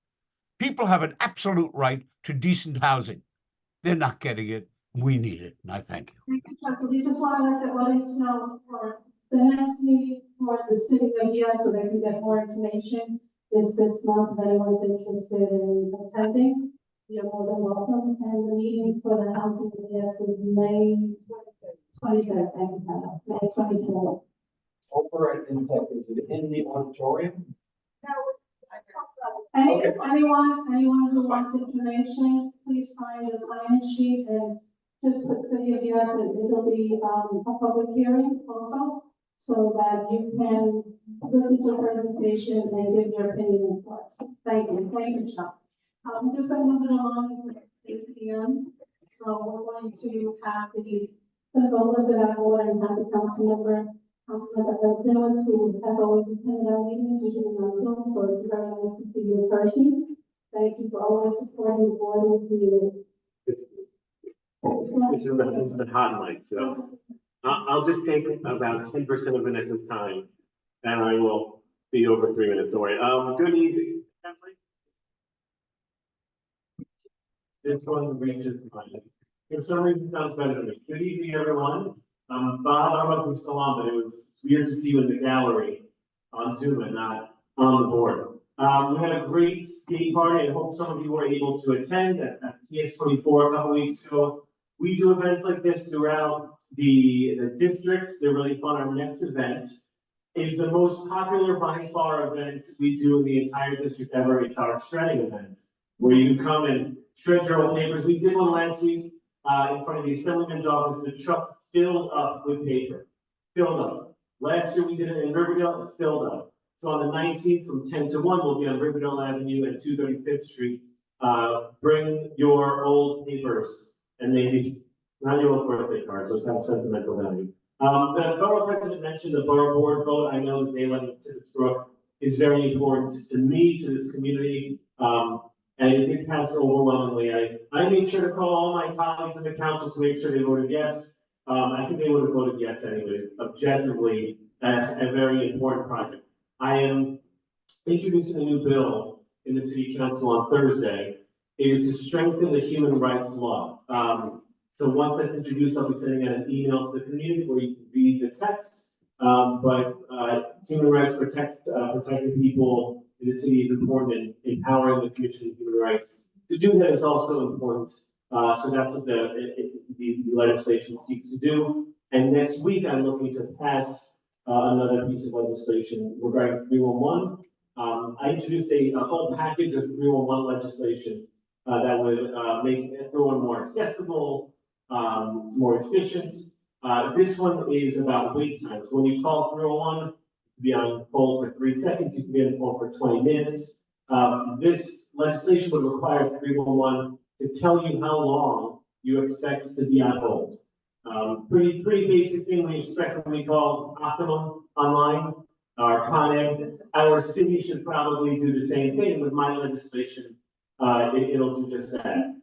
People have an absolute right to decent housing. They're not getting it. We need it, and I thank you. Thank you, Chuck. We just want to let the audience know for the next meeting for the city of Yes, so they can get more information, is this month. If anyone's interested in attending, you're more than welcome. And the meeting for the housing of Yes is May 23rd. Thank you, Hannah. May 23rd. Over at Intech, is it in the auditorium? Anyone who wants information, please sign your sign-in sheet and just put City of Yes, and it'll be a public hearing also, so that you can listen to a presentation and give your opinion for us. Thank you, Chuck. Just a little bit along at 8 p.m. So we're going to have go a little bit out of order and have the Councilmember Dillon, who has always attended our meetings, you're doing on Zoom, so it's very nice to see you in person. Thank you for always supporting the board and the community. This is the hot mic, so I'll just take about 10% of Vanessa's time, and I will be over 3 minutes. Don't worry. Good evening. This one reaches mine. For some reason, it sounds better to me. Good evening, everyone. Bob, I don't know if you're still on, but it was weird to see you in the gallery on Zoom and not on the board. We had a great skate party. I hope some of you were able to attend at PS24 a couple weeks ago. We do events like this throughout the district. They're really fun. Our next event is the most popular by far event we do in the entire district ever. It's our shredding event, where you can come and shred your old papers. We did one last week in front of the Assemblyman's office. The truck filled up with paper, filled up. Last year we did it in Riverdale, it filled up. So on the 19th from 10 to 1, we'll be on Riverdale Avenue and 235th Street. Bring your old papers and maybe not your old birthday card, so it's have sentimental value. The borough president mentioned the borough board vote. I know the daylight in Tippecanoe is very important to me, to this community. And it did pass overwhelmingly. I made sure to call all my colleagues in the council to make sure they voted yes. I think they would have voted yes anyway. It's objectively a very important project. I am introducing a new bill in the city council on Thursday. It is to strengthen the human rights law. So once that's introduced, I'll be sending out an email to the community where you can read the text. But human rights protecting people in the city is important, and empowering the Commission on Human Rights to do that is also important. So that's what the legislation seeks to do. And next week, I'm looking to pass another piece of legislation regarding 311. I introduced a whole package of 311 legislation that would make 311 more accessible, more efficient. This one is about wait times. When you call 311, be on hold for 3 seconds, you can be on hold for 20 minutes. This legislation would require 311 to tell you how long you expect to be on hold. Pretty basic thing we expect when we call Optimum online or Con Ed. Our city should probably do the same thing with my legislation. It'll do just that.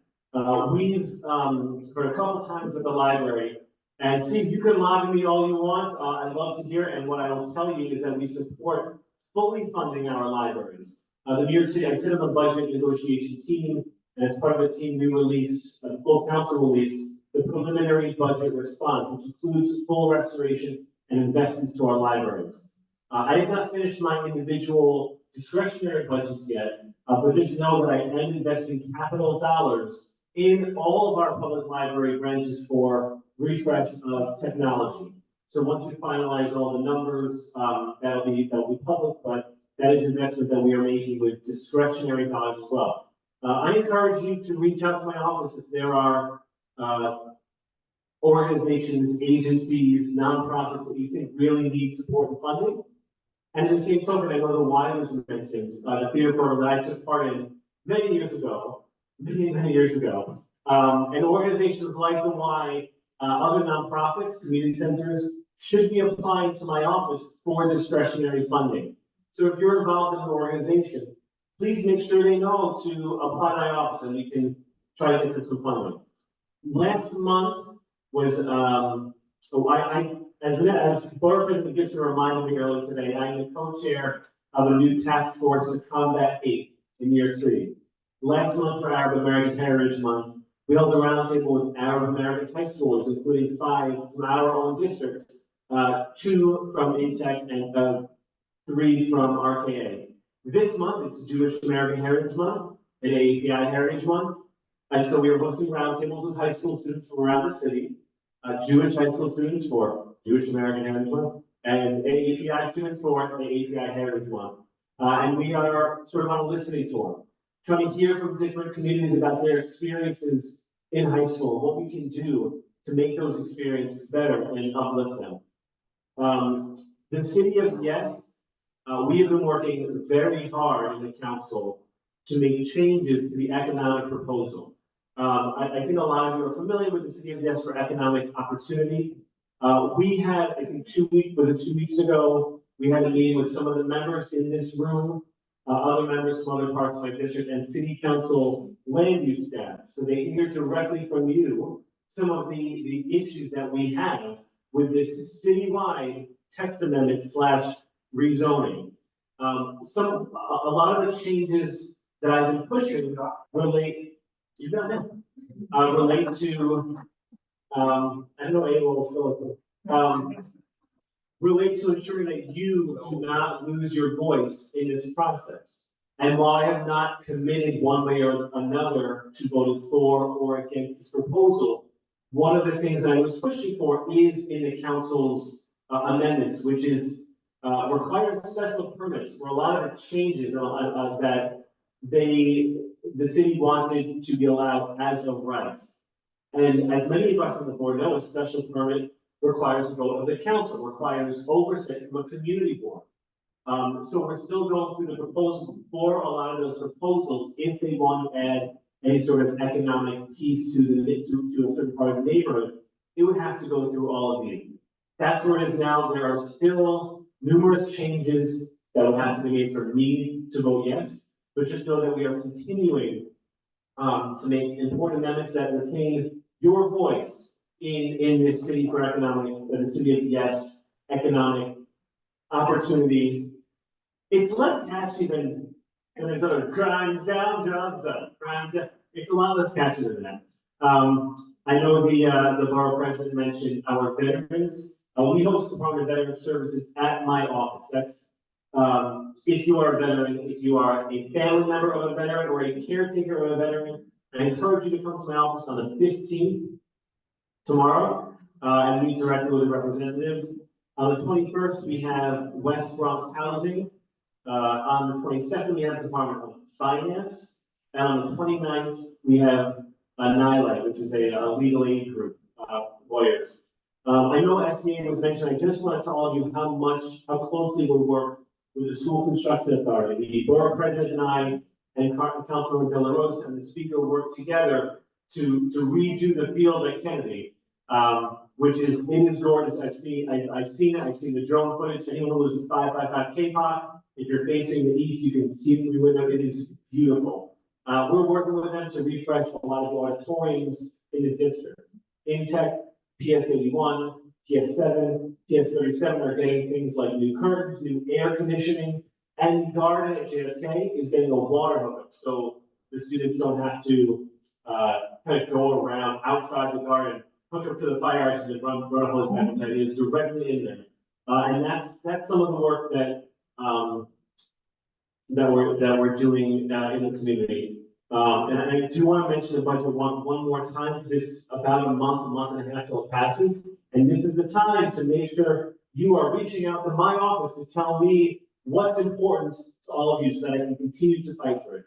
We've heard a couple times at the library. And Steve, you can lobby me all you want. I'd love to hear it. And what I will tell you is that we support fully funding our libraries. The New York City, I sit on the budget negotiation team, and as part of the team, we released, the full council released the preliminary budget response, which includes full restoration and investments to our libraries. I have not finished my individual discretionary budgets yet, but just know that I am investing capital dollars in all of our public library branches for refresh of technology. So once we finalize all the numbers, that'll be public, but that is investment that we are making with discretionary dollars as well. I encourage you to reach out to my office if there are organizations, agencies, nonprofits that you think really need support and funding. And in the same token, I know the Y was mentioned, the theater program that I took part in many years ago, and organizations like the Y, other nonprofits, community centers, should be applying to my office for discretionary funding. So if you're involved in an organization, please make sure they know to apply to my office and we can try to get them some funding. Last month was, as Borough President Gibson reminded me earlier today, I am the co-chair of a new task force to combat hate in New York City. Last month for Arab American Heritage Month, we held a roundtable with Arab American high schoolers, including 5 from our own district, 2 from INTEC and 3 from RKA. This month, it's Jewish American Heritage Month and AAPI Heritage Month. And so we were hosting roundtables with high school students from around the city, Jewish high school students for Jewish American Heritage Month, and AAPI students for the AAPI Heritage Month. And we are sort of on a listening tour, trying to hear from different communities about their experiences in high school, what we can do to make those experiences better and uplift them. The city of Yes, we have been working very hard in the council to make changes to the economic proposal. I think a lot of you are familiar with the city of Yes for economic opportunity. We had, I think 2 weeks ago, we had a meeting with some of the members in this room, other members from other parts of my district, and city council land use staff. So they hear directly from you some of the issues that we have with this citywide text amendment / rezoning. A lot of the changes that I've been pushing relate to, I don't know, relate to ensuring that you do not lose your voice in this process. And while I have not committed one way or another to voting for or against this proposal, one of the things I was pushing for is in the council's amendments, which is requiring special permits for a lot of the changes that the city wanted to be allowed as of right. And as many of us on the board know, a special permit requires a vote of the council, requires oversight from a community board. So we're still going through the proposals for a lot of those proposals, if they want to add any sort of economic piece to to a certain part of the neighborhood, it would have to go through all of you. That's where it is now. There are still numerous changes that will have to be made for me to vote yes, but just know that we are continuing to make important amendments that retain your voice in this city for economic, the city of yes, economic opportunity. It's less catchy than sort of crimes down, jobs up, crimes down. It's a lot less catchy than that. I know the borough president mentioned our veterans. We host Department of Veteran Services at my office. That's if you are a veteran, if you are a family member of a veteran or a caretaker of a veteran, I encourage you to come to my office on the 15th tomorrow and meet directly with a representative. On the 21st, we have West Bronx Housing. On the 22nd, we have Department of Finance. And on the 29th, we have NILAG, which is a legal aid group, lawyers. I know SCA was mentioned. I just want to tell all of you how closely we work with the School Construction Authority. The borough president and I and Councilor De La Rosa and the speaker work together to redo the field at Kennedy, which is gorgeous. I've seen it. I've seen the drone footage. Anyone who lives at 555 K-Pop, if you're facing the east, you can see through the window. It is beautiful. We're working with them to refresh a lot of the auditoriums in the district. Intech, PS 81, PS 7, PS 37 are getting things like new curtains, new air conditioning, and the garden at JFK is getting a water hookup. So the students don't have to kind of go around outside the garden, hook up to the fire hydrant and run a hose back inside. It is directly in there. And that's some of the work that we're doing in the community. And I do want to mention the budget one more time, because it's about a month and a half till it passes. And this is the time to make sure you are reaching out to my office to tell me what's important to all of you so that I can continue to fight for it.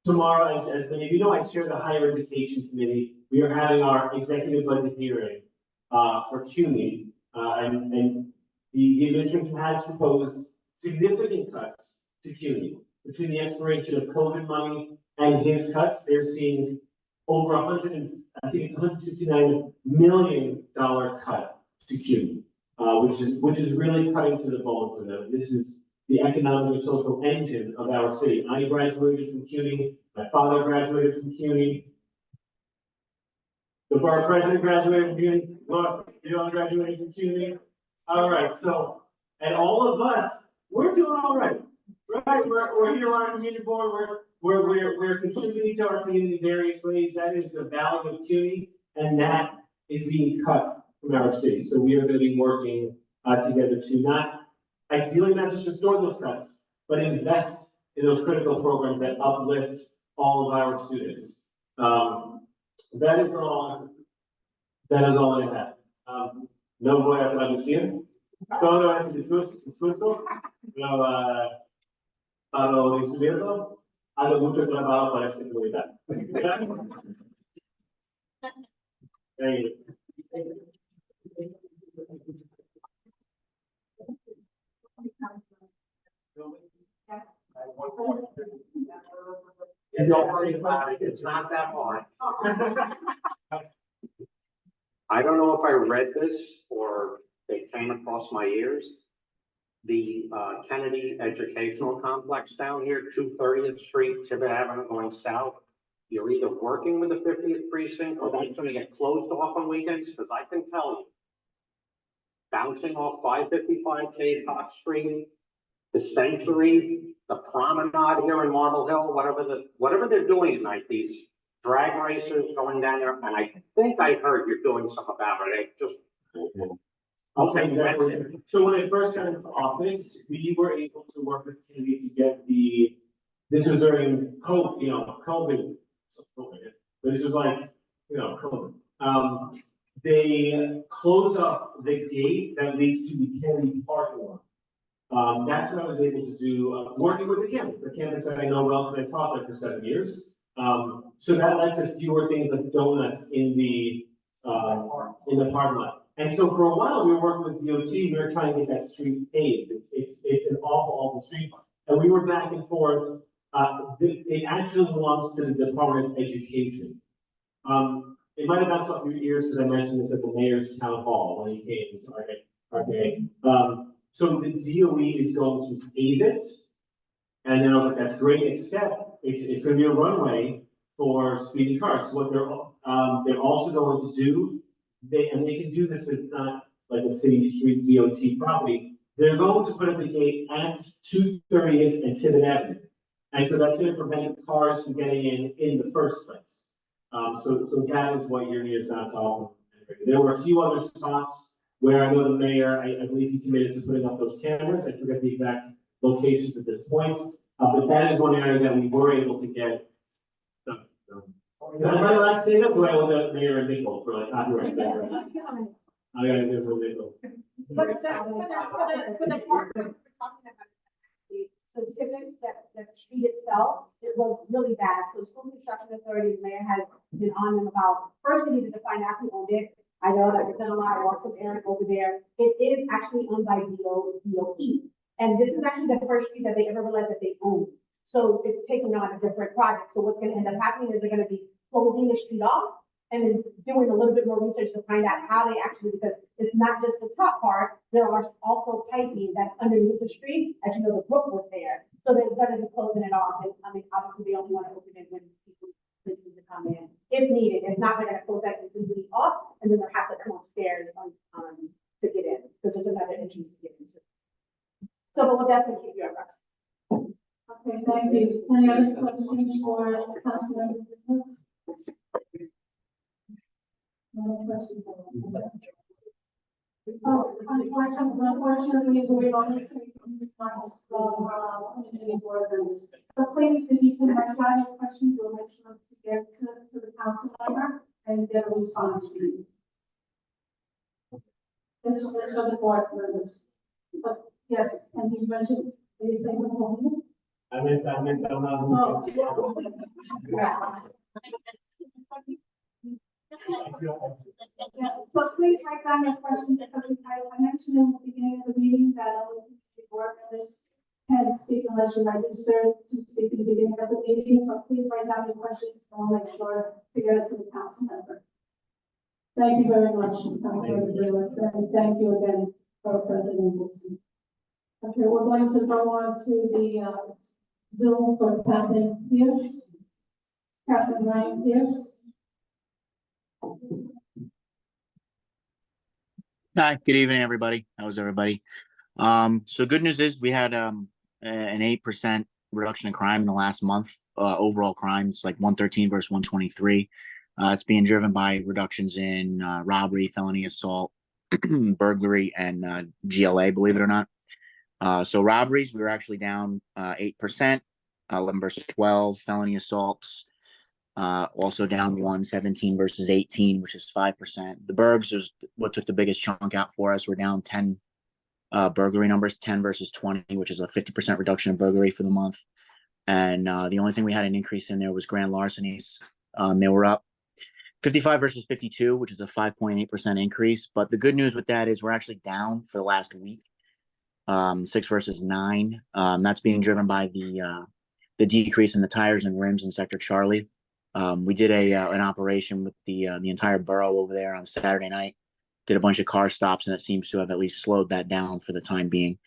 Tomorrow, as many of you know, I chair the Higher Education Committee. We are having our executive budget hearing for CUNY. And the administration has proposed significant cuts to CUNY. Between the expiration of COVID money and his cuts, they're seeing over $169 million cut to CUNY, which is really cutting to the bone for them. This is the economic and social engine of our city. I graduated from CUNY. My father graduated from CUNY. The borough president graduated from CUNY. Look, you all graduated from CUNY. All right, so, and all of us, we're doing all right. Right, we're here on our community board. We're contributing to our community in various ways. That is the value of CUNY, and that is being cut from our city. So we are going to be working together to ideally not just restore those cuts, but invest in those critical programs that uplift all of our students. That is all I have. No voy a traducir. Todo es discurso. Para lo descubierto, hago mucho trabajo para esta comunidad. And don't worry about it, it's not that hard. I don't know if I read this or it came across my ears. The Kennedy Educational Complex down here, 230th Street, Tibet Avenue going south. You're either working with the 50th precinct or that's going to get closed off on weekends, because I can tell you, bouncing off 555 K-Pop Street, the Century, the Promenade here in Marble Hill, whatever they're doing at night, these drag racers going down there, and I think I heard you're doing something about it. Okay, exactly. So when I first got into office, we were able to work with Kennedy to get this was during COVID, but this was like, COVID. They closed up the gate that leads to the Kennedy parking lot. That's what I was able to do, working with the campus that I know well, because I taught there for 7 years. So that led to fewer things like donuts in the parking lot. And so for a while, we were working with DOT, we were trying to get that street paved. It's an awful street. And we were back and forth. It actually belongs to the Department of Education. It might have bounced off your ears because I mentioned this at the mayor's town hall when he came. Okay. So the DOE is going to pave it. And then I was like, that's great, except it's gonna be a runway for speeding cars. So what they're also going to do, they can do this, it's not like a city street DOT property. They're going to put up a gate at 230th and Tibbet Avenue. And so that's gonna prevent cars from getting in the first place. So that is what your nearest not off. There were a few other spots where I know the mayor, I believe he committed to putting up those cameras. I forget the exact locations at this point. But that is one area that we were able to get. Am I allowed to say that? Do I owe the mayor a nickel for like copyright? I gotta give him a nickel. But for the park, we're talking about. So Tibbetts, that street itself, it was really bad. So school construction authority, the mayor has been on them about, first we needed to find out who owned it. I know that we've done a lot of work with Eric over there. It is actually owned by DOE. And this is actually the first street that they ever realized that they own. So it's taking on a different project. So what's gonna end up happening is they're gonna be closing the street off and then doing a little bit more research to find out how they actually, because it's not just the top part, there are also piping that's underneath the street. As you know, the brook was there. So they're gonna be closing it off. And I mean, obviously they only want to open it when people to come in, if needed. If not, they're gonna close that completely off and then they'll have to come upstairs to get in, because there's another entrance to get into. So we'll definitely keep you abreast. Okay, thank you. Any other questions for Councilmember Nichols? No questions. Unfortunately, we're only taking funds from community board members. But please, if you can write down your questions, we'll make sure to get to the council member and get a response to you. This will let other board members. But yes, and he mentioned, anything before you? I meant, I'm not. Oh. Yeah, so please write down your questions, because I mentioned in the beginning of the meeting that only the board members can speak unless you're registered to speak in the beginning of the meeting. So please write down your questions, and we'll make sure to get it to the council member. Thank you very much, Councilor Felix, and thank you again for President Wilson. Okay, we're going to go on to the Zoom for Captain Pierce. Captain Ryan Pierce. Hi, good evening, everybody. How's everybody? So good news is we had an 8% reduction in crime in the last month. Overall crime, it's like 113 versus 123. It's being driven by reductions in robbery, felony assault, burglary, and GLA, believe it or not. So robberies, we were actually down 8%, 11 versus 12. Felony assaults, also down 1, 17 versus 18, which is 5%. The burgs is what took the biggest chunk out for us. We're down 10 burglary numbers, 10 versus 20, which is a 50% reduction in burglary for the month. And the only thing we had an increase in there was grand larcenies. They were up 55 versus 52, which is a 5.8% increase. But the good news with that is we're actually down for the last week, 6 versus 9. That's being driven by the decrease in the tires and rims in Sector Charlie. We did an operation with the entire borough over there on Saturday night. Did a bunch of car stops, and it seems to have at least slowed that down for the time being.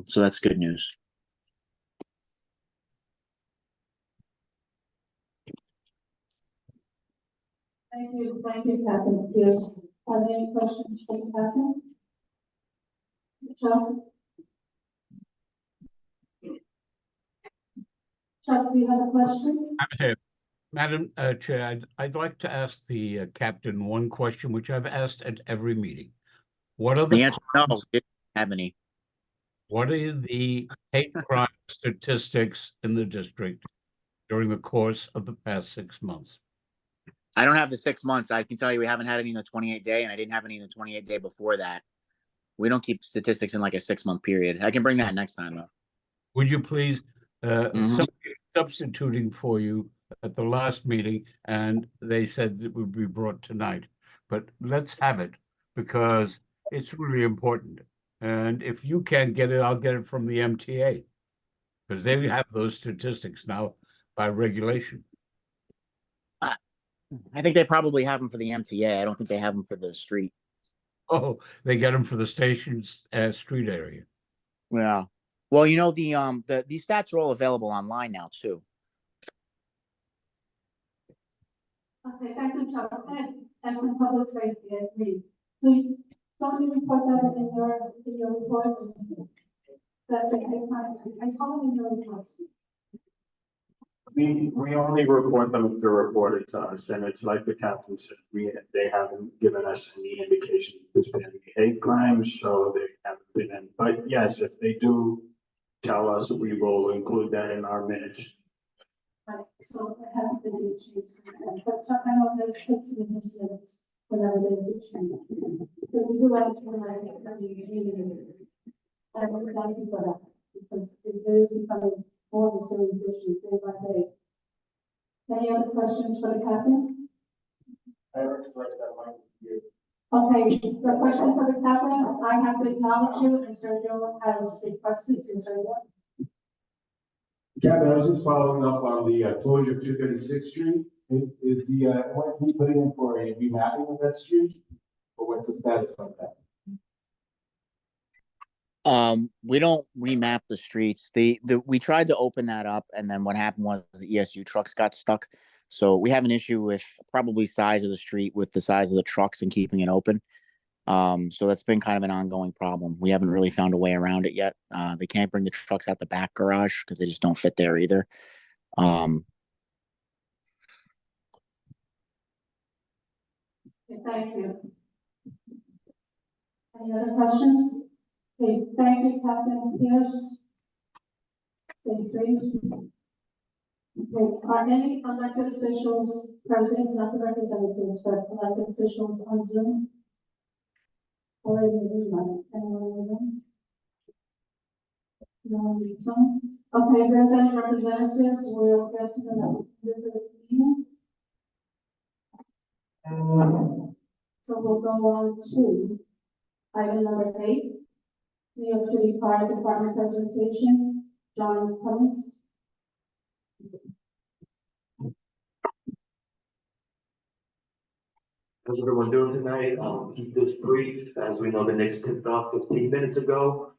So that's good news. Thank you, Captain Pierce. Are there any questions for the Captain? Chuck, do you have a question? Madam Chair, I'd like to ask the captain one question, which I've asked at every meeting. What are the answer? No, didn't have any. What are the hate crime statistics in the district during the course of the past 6 months? I don't have the 6 months. I can tell you we haven't had any in the 28-day, and I didn't have any in the 28-day before that. We don't keep statistics in like a 6-month period. I can bring that next time, though. Would you please, substituting for you at the last meeting, and they said it would be brought tonight, but let's have it because it's really important. And if you can't get it, I'll get it from the MTA. Because they have those statistics now by regulation. I think they probably have them for the MTA. I don't think they have them for the street. Oh, they get them for the station's street area. Yeah. Well, you know, these stats are all available online now too. Okay, thank you, Chuck. And from public safety, I agree. So don't you report that in your reports? That the hate crimes, I saw it in your reports. We only report them if they're reported to us, and it's like the captain said, they haven't given us any indication there's been any hate crimes, so they haven't been in. But yes, if they do tell us, we will include that in our minutes. Right, so it has been a change since then, but Chuck, I know that it's in his minutes whenever there's a change. But we do ask for like, I want to thank you for that, because it is becoming more of a serious issue day by day. Any other questions for the captain? Okay, the question for the captain, I have to acknowledge you, and Sergio has requested to Sergio. Captain, I was just following up on the closure of 236th Street. Is the, what we putting in for a remapping of that street? Or what's the status of that? We don't remap the streets. We tried to open that up, and then what happened was the ESU trucks got stuck. So we have an issue with probably size of the street with the size of the trucks and keeping it open. So that's been kind of an ongoing problem. We haven't really found a way around it yet. They can't bring the trucks out the back garage because they just don't fit there either. Okay, thank you. Any other questions? Okay, thank you, Captain Pierce. Stay safe. Okay, are any elected officials present, not the representatives, but elected officials on Zoom? Or in the room, anyone in the room? No one in Zoom? Okay, if there's any representatives, we'll get to the meeting. So we'll go on to item number 8, New York City Fire Department presentation, John Cummings. How's everyone doing tonight? I'll keep this brief. As we know, the Knicks tipped off 15 minutes ago.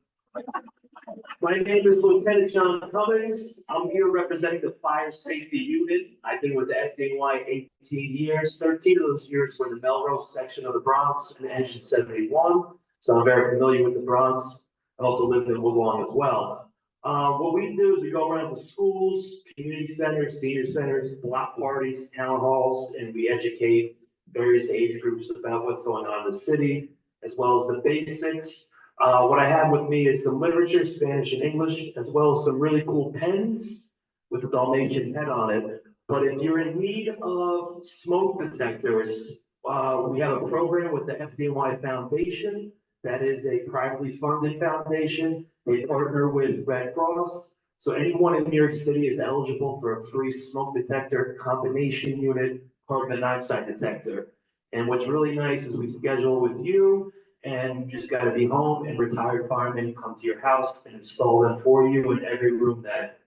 My name is Lieutenant John Cummings. I'm here representing the Fire Safety Unit. I've been with the FDNY 18 years. 13 of those years were in the Melrose section of the Bronx and Engine 71. So I'm very familiar with the Bronx. I also lived in Woodlawn as well. What we do is we go around to schools, community centers, senior centers, block parties, town halls, and we educate various age groups about what's going on in the city, as well as the basics. What I have with me is some literature, Spanish and English, as well as some really cool pens with the Dalmatian head on it. But if you're in need of smoke detectors, we have a program with the FDNY Foundation. That is a privately funded foundation. They partner with Red Cross. So anyone in New York City is eligible for a free smoke detector combination unit, carbon monoxide detector. And what's really nice is we schedule with you, and you just gotta be home, and retired firemen come to your house and install them for you in every room that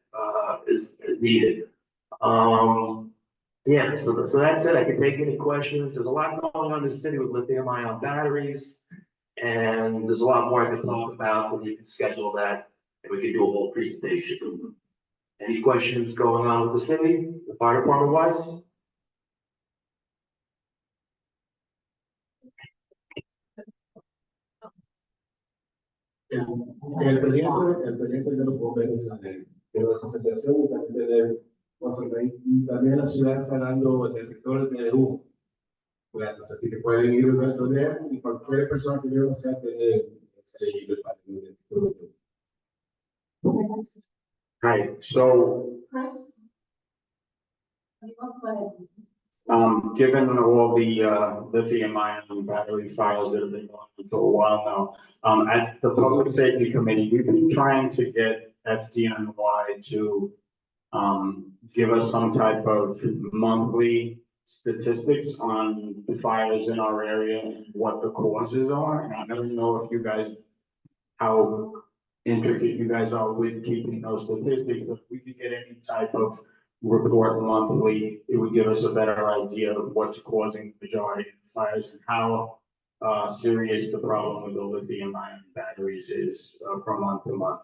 is needed. Yeah, so that's it. I can take any questions. There's a lot going on in the city with lithium-ion batteries, and there's a lot more I can talk about, but you can schedule that, and we can do a whole presentation. Any questions going on with the city, the fire department wise? El pendiente de los bomberos de la concentración y también de cosas ahí. Y también la ciudad está dando detectores de humo. Así que pueden ir a tener y cualquier persona que yo sea tener libre para tener detector. Hi, so, Chris? Given all the lithium-ion battery files that have been going on for a while now, at the Public Safety Committee, we've been trying to get FDNY to give us some type of monthly statistics on the fires in our area and what the causes are, and I don't know if you guys, how intricate you guys are with keeping those statistics. If we could get any type of report monthly, it would give us a better idea of what's causing the majority of fires and how serious the problem with the lithium-ion batteries is from month to month.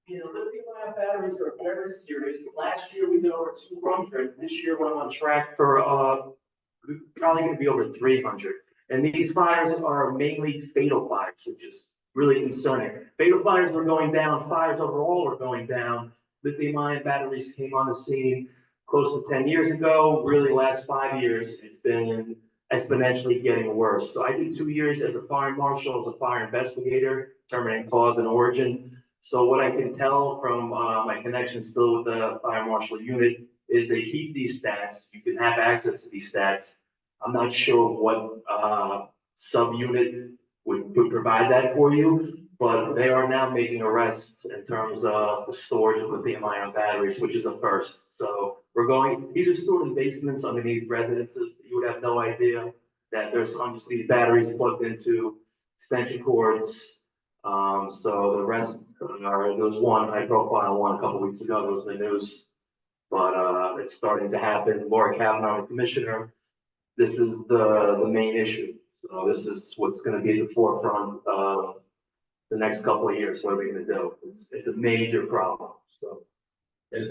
You know, lithium-ion batteries are very serious. Last year we did over 200. This year we're on track for, Probably gonna be over 300. And these fires are mainly fatal fires, which is really concerning. Fatal fires were going down, fires overall were going down. Lithium-ion batteries came on the scene close to 10 years ago. Really, last 5 years, it's been exponentially getting worse. So I did 2 years as a fire marshal, as a fire investigator, determining cause and origin. So what I can tell from my connection still with the fire marshal unit is they keep these stats. You can have access to these stats. I'm not sure what subunit would provide that for you, but they are now making arrests in terms of the storage of lithium-ion batteries, which is a first. So these are stored in basements underneath residences. You would have no idea that there's hundreds of these batteries plugged into extension cords. So the rest there was one high-profile one a couple weeks ago that was in the news, but it's starting to happen. Laura Kavanaugh, the commissioner, this is the main issue. So this is what's going to be at the forefront of the next couple of years. What are we going to do? It's a major problem. So you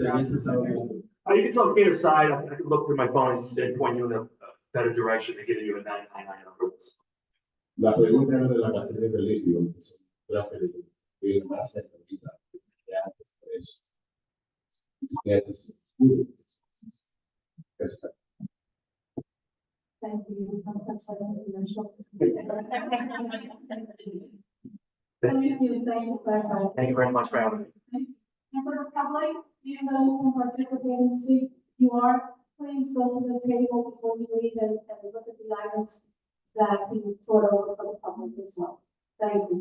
can talk to me aside. I can look through my phone and point you in a better direction and give you a 999 number. La pregunta era de la batería de litio, que más se permita, ya, eso. Thank you. Thank you very much for having me. Member of the public, even though you can participate and speak, please go to the table before you leave and look at the items that you brought over for the public as well. Thank you.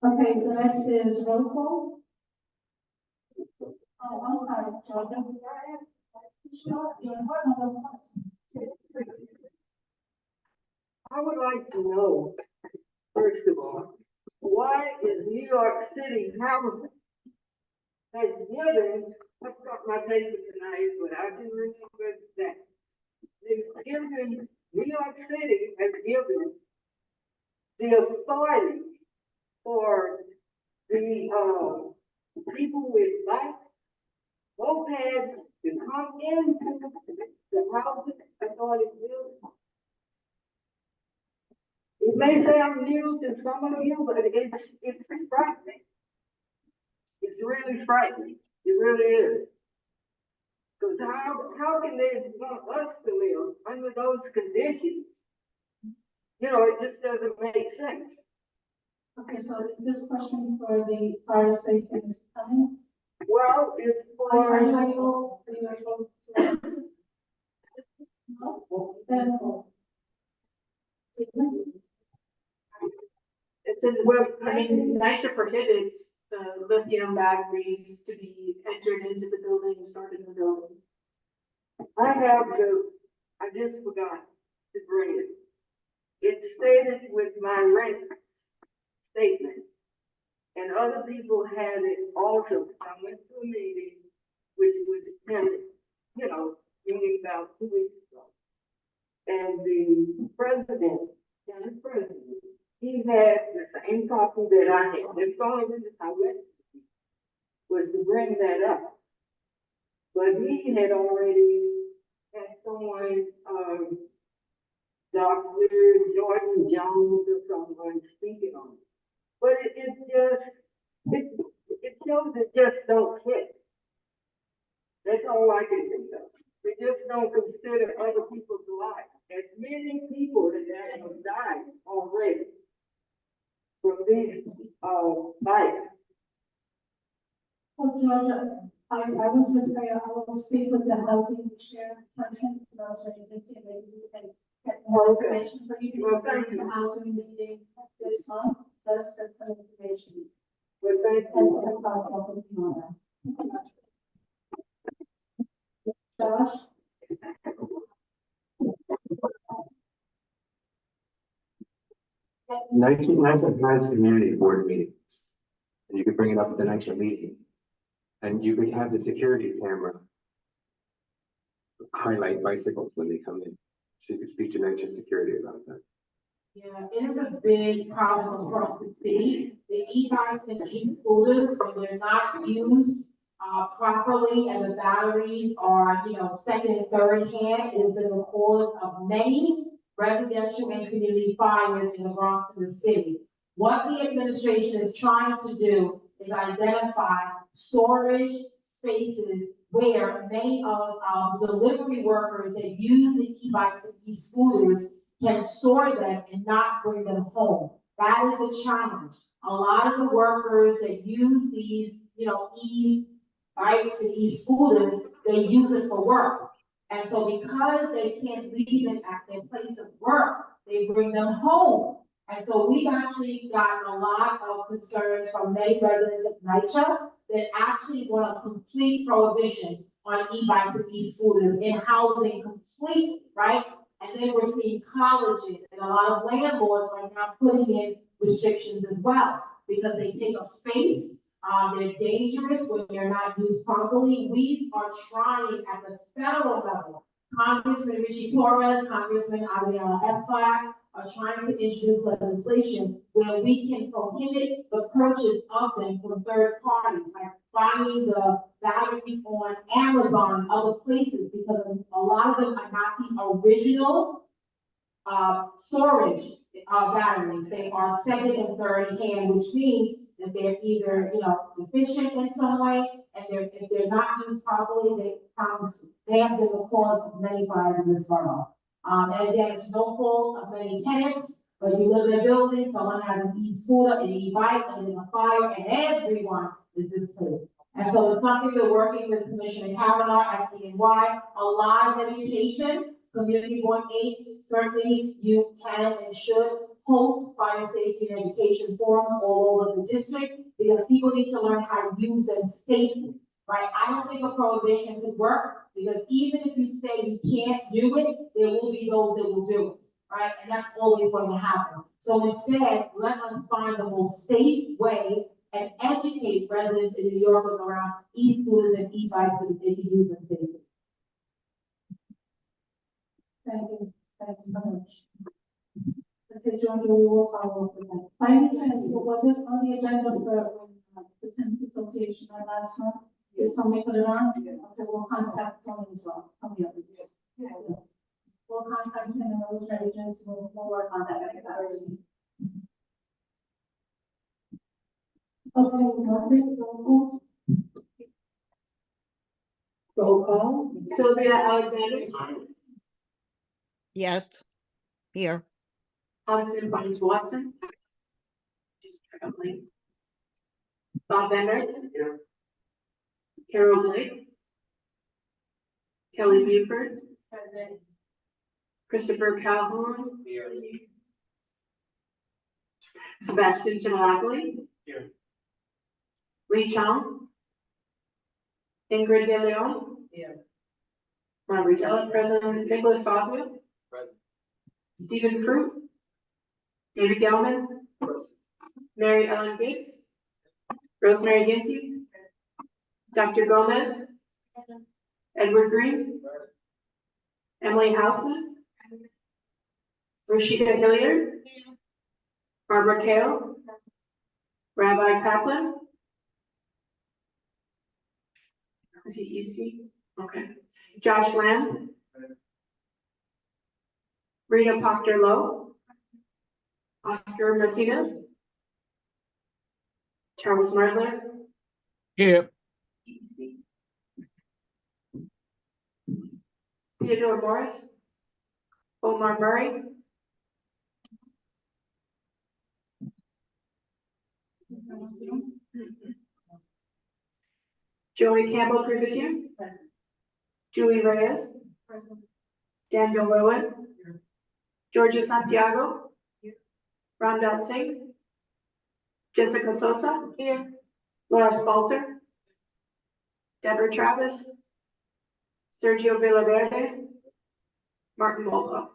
Okay, the next is roll call. Oh, I'm sorry, Georgia. I would like to know, first of all, why is New York City Housing has given, I've got my paper tonight, but I do remember that they've given, New York City has given the authority for the people with bikes, mopeds to come into the housing authority building. It may sound new to some of you, but it's frightening. It's really frightening. It really is. Because how can they want us to live under those conditions? You know, it just doesn't make sense. Okay, so is this question for the fire safety comments? Well, it's for. Are you able to? No? Then. It's in, well, I mean, NYCHA prohibits lithium batteries to be entered into the building and stored in the building. I just forgot to bring it. It's stated with my rent statement. And other people had it also. I went to a meeting, which was meeting about 2 weeks ago. And the president, he had the same copy that I had. The only reason I went was to bring that up. But he had already had someone, Dr. Jordan Jones or someone speaking on it. But it shows it just don't hit. That's all I can think of. They just don't consider other people's lives. As many people that have died already from these fires. Well, Georgia, I would just say I will speak with the housing share person, so you can see maybe we can get more information for you. We're going to the housing meeting this month. Let us get some information. Well, thank you. Josh? NYCHA has community board meetings. And you could bring it up at the NYCHA meeting. And you could have the security camera highlight bicycles when they come in. So you could speak to NYCHA security about that. Yeah, it is a big problem across the city. The e-bikes and e-scooters, when they're not used properly and the batteries are, second and third hand, is the cause of many residential and community fires in the Bronx and the city. What the administration is trying to do is identify storage spaces where many of delivery workers that use the e-bikes and e-scooters can store them and not bring them home. That is the challenge. A lot of the workers that use these, e-bikes and e-scooters, they use it for work. And so because they can't leave it at their place of work, they bring them home. And so we've actually gotten a lot of concerns from many residents of NYCHA that actually want a complete prohibition on e-bikes and e-scooters in housing completely, right? And then we're seeing colleges and a lot of landlords are now putting in restrictions as well because they take up space. They're dangerous when they're not used properly. We are trying at the federal level. Congressman Richie Torres, Congressman Adriana Esfar are trying to introduce legislation where we can prohibit the purchase of them from third parties, like buying the batteries on Amazon and other places, because a lot of them are not the original storage batteries. They are second and third hand, which means that they're either, deficient in some way, and if they're not used properly, they have been the cause of many fires in this borough. And again, it's no fault of many tenants, but you live in a building, someone has an e-scooter, an e-bike, and there's a fire, and everyone is displaced. And so it's something we're working with Commissioner Kavanaugh at DNY, a lot of education, community board aides, certainly you can and should host fire safety and education forums all over the district, because people need to learn how to use them safely, right? I don't think a prohibition could work, because even if you say you can't do it, there will be those that will do it, right? And that's always going to happen. So instead, let us find the most safe way and educate residents in New Yorkers around e-scooters and e-bikes so that they can use them safely. Thank you so much. Okay, John, we will follow up with that. By any chance, so was it on the agenda for the Tenants Association last month? Did somebody put it on? Okay, we'll contact Tony as well, Tony others. Yeah. We'll contact him and those agents, we'll work on that. Okay, Margaret, roll call. Sylvia Alexander. Yes, here. Austin Barnes Watson. She's traveling. Bob Bender. Here. Carol Blake. Kelly Buford. Present. Christopher Calhoun. Here. Sebastian Chimolacoli. Here. Lee Chong. Ingrid De Leon. Here. Robert Della, President. Nicholas Fazio. Present. Stephen Fruit. David Gelman. Present. Mary Ellen Gates. Rosemary Ginty. Dr. Gomez. Edward Green. Emily Houseman. Rashida Hilliard. Barbara Kale. Rabbi Kaplan. Is he EC? Okay. Josh Land. Rita Proctor Lowe. Oscar Martinez. Charles Martler. Here. Theodore Morris. Omar Murray. Joey Campbell Privatier. Julie Reyes. Daniel Rowan. Georgia Santiago. Ramdal Singh. Jessica Sosa. Here. Laura Spalter. Deborah Travis. Sergio Villaverde. Martin Molko.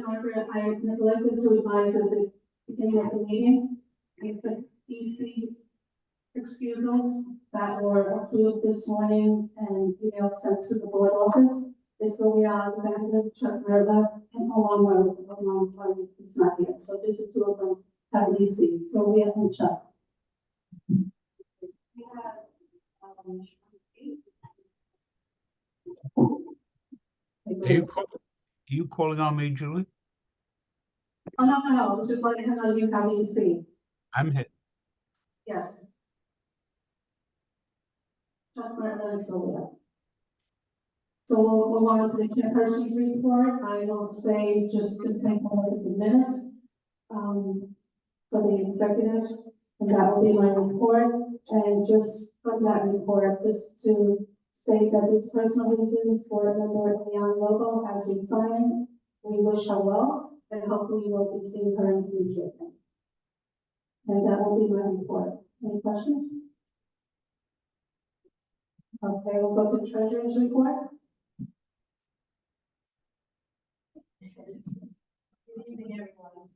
Margaret, I neglected to advise at the beginning of the meeting, if the EC excusals that were approved this morning and emailed sent to the board office. This will be Alexander, Chuck Merla, and along one is not here. So this is two of them have an EC. So we have Chuck. We have, Are you calling on me, Julie? Oh, no, just letting him know you have an EC. I'm here. Yes. Chuck Merla is over there. So we'll move on to the chairperson's report. I will say just to take a look at the minutes for the executive, and that will be my report. And just from that report, just to state that it's personal reasons for member Leon Lobo has resigned. We wish her well, and hopefully we'll be seeing her in the future. And that will be my report. Any questions? Okay, we'll go to the treasurer's report. Good evening, everyone.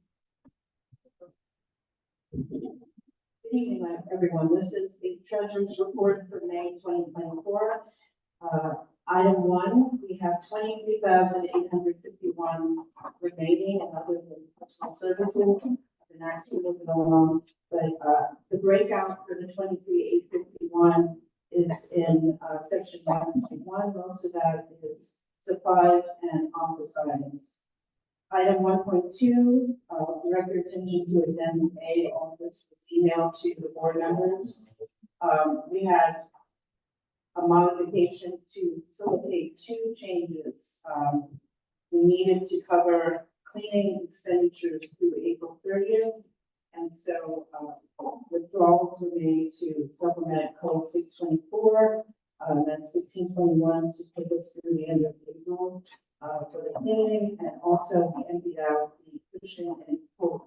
Good evening, everyone. This is the treasurer's report for May 2024. Item 1, we have 23,851 remaining and other than personal services. The next will go along, but the breakout for the 23,851 is in section 1.1. Most of that is supplies and office items. Item 1.2, direct your attention to addendum A. All this was emailed to the board members. We had a modification to facilitate 2 changes. We needed to cover cleaning expenditures through April 30th. And so withdrawals were made to supplement code 624, that's 1621 to take us through the end of April. For the cleaning, and also we emptied out the cushion and code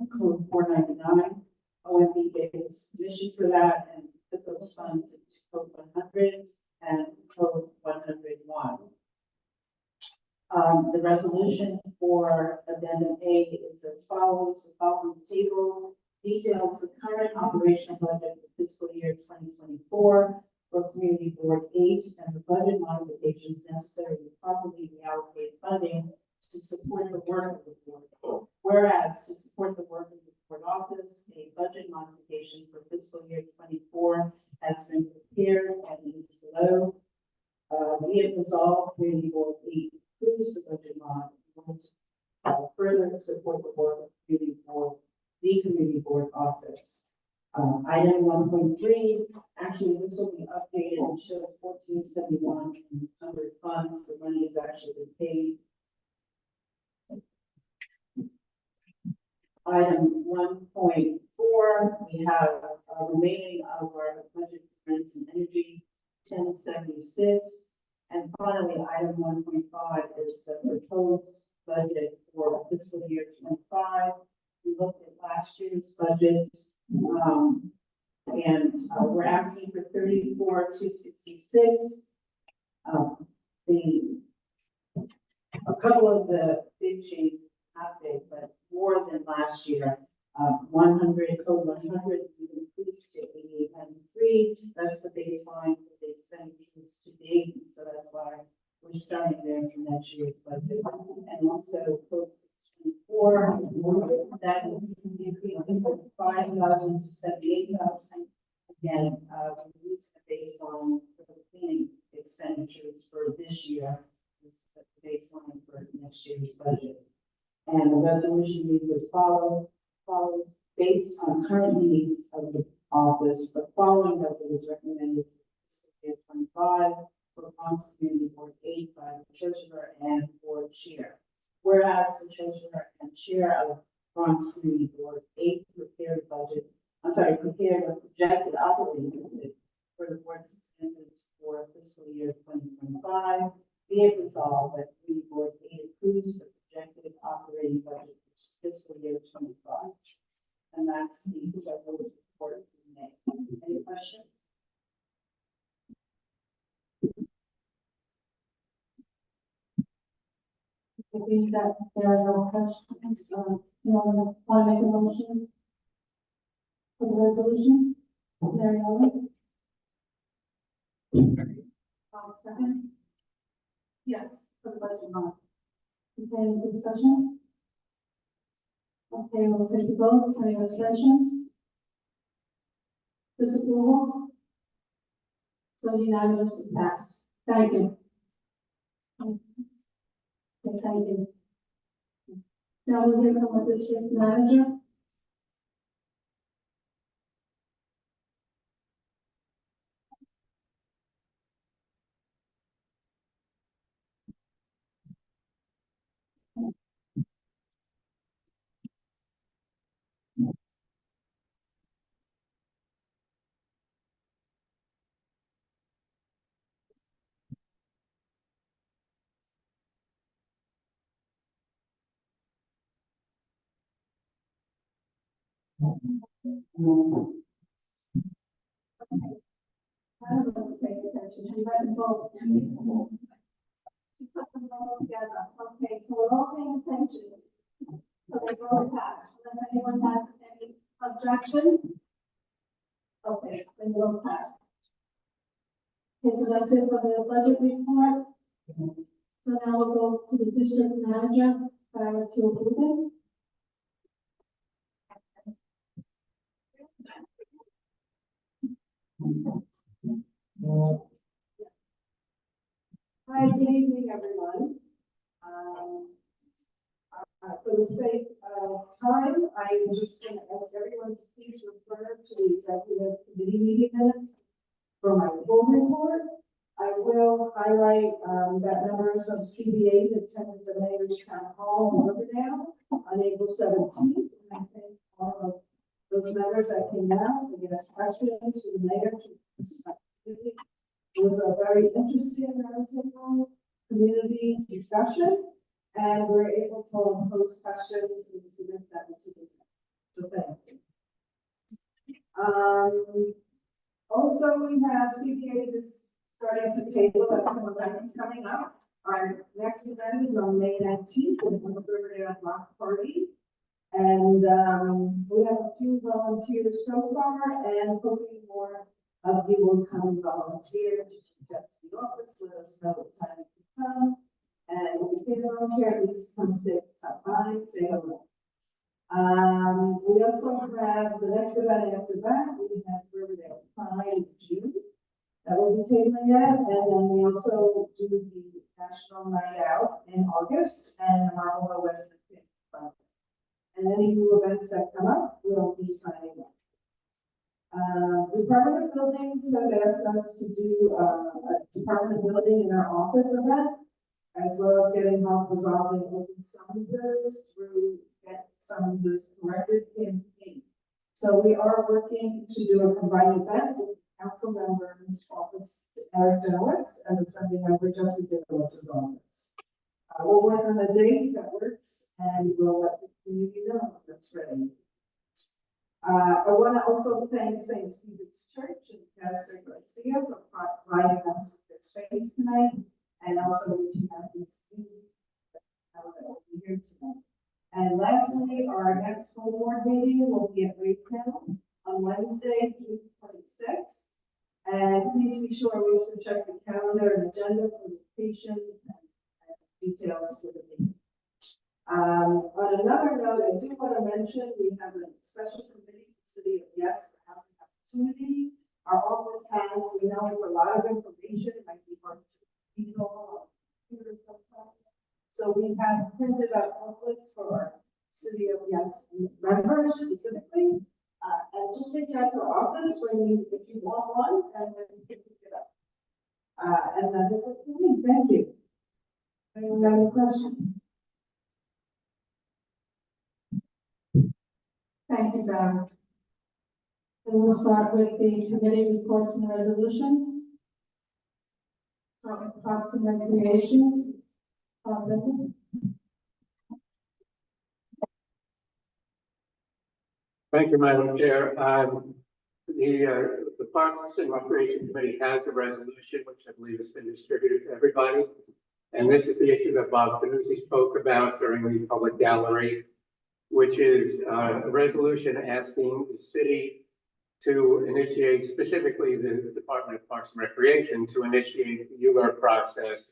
499. OMB gave us permission for that and put those funds into code 100 and code 101. The resolution for addendum A is as follows. The following table details the current operational budget for fiscal year 2024 for Community Board 8 and the budget modifications necessary to properly reallocate funding to support the work of the board. Whereas to support the work of the board office, a budget modification for fiscal year 24 has been prepared and is below. We have resolved Community Board 8 approves the budget mod further support the work of Community Board, the Community Board office. Item 1.3, actually this will be updated and shows 1471 in under funds. The money is actually been paid. Item 1.4, we have remaining of our budget for rent and energy 1076. And finally, item 1.5 is the proposed budget for fiscal year 25. We looked at last year's budget. We're asking for 34,266. A couple of the big changes, not big, but more than last year. 100, code 100, we increased to 8893. That's the baseline for the expenditures to date. So that's why we're starting there for next year's budget. And also code 624, that is increasing from 5,000 to 78,000. Again, we use the baseline for the cleaning expenditures for this year. It's the baseline for next year's budget. And the resolution reads as follows. Based on current needs of the office, the following budget is recommended for fiscal year 25 for Bronx Community Board 8 by the treasurer and board chair. Whereas the treasurer and chair of Bronx Community Board 8 prepared a projected operating budget for the board's expenses for fiscal year 2025. Be it resolved that Community Board 8 approves the projected operating budget for fiscal year 25. And that's the executive report for May. Any questions? agree that there are no questions, you want to make a motion for the resolution? Mary Ellen? Second? Yes, for the budget amount. Okay, any discussion? Okay, we'll take a vote. Any abstentions? Disapprovals? So unanimous and passed. Thank you. Okay, thank you. Now we'll hear from the district manager. Let's pay attention to that vote. Put them all together. Okay, so we're all paying attention. So they vote pass. Does anyone have any objection? Okay, then we'll pass. Okay, so that's it for the budget report. So now we'll go to the district manager, Sarah Kilbuden. Hi, good evening, everyone. For the sake of time, I'm just going to ask everyone to please refer to the executive committee meeting minutes for my full report. I will highlight that members of CBA attended the mayor's town hall in Riverdale on April 17th. And I thank all of those members that came out and asked questions to the mayor. It was a very interesting roundtable community discussion, and we're able to pose questions and submit that to the so thank you. Also, we have CPA is starting to table at some events coming up. Our next event is on May 19th with the Riverdale Block Party. And we have a few volunteers so far, and hoping more of you will come and volunteer. Just reach out to the office, let us know what time you can come. And if you can volunteer, please come stop by, say hello. We also have the next event after that. We have Riverdale Pride in June. That will be tabling that. And then we also do the National Night Out in August and the Marlboro West Fund. And any new events that come up, we'll be signing up. Department of Buildings has asked us to do a Department of Building in our office event, as well as getting help resolving open summonses through Get Summonses Corrected campaign. So we are working to do a combined event with council member's office, Eric Denowitz, and Assembly member Jeffrey Denowitz's office. We'll work on a date that works, and we'll let the community know if that's ready. I want to also thank St. Stephen's Church and Pastor Garcia for providing us with their space tonight, and also reaching out to the community that will be here tonight. And lastly, our next full board meeting will be at Wakefield on Wednesday, June 26th. And please be sure always to check the calendar and agenda for the location and details for the meeting. On another note, I do want to mention we have a special committee, the City of Yes, for Housing Opportunity. Our office has, we know it's a lot of information, it might be hard to read all. So we have printed out booklets for our City of Yes members specifically. And just reach out to our office if you want one, and then you can pick it up. And that is it for me. Thank you. Anyone have any questions? Thank you, Barry. And we'll start with the committee reports and resolutions. Start with Parks and Recreation. Thank you, Madam Chair. The Parks and Recreation Committee has a resolution, which I believe has been distributed to everybody. And this is the issue that Bob Panuzzi spoke about during the public gallery, which is a resolution asking the city to initiate, specifically the Department of Parks and Recreation, to initiate the ULURP process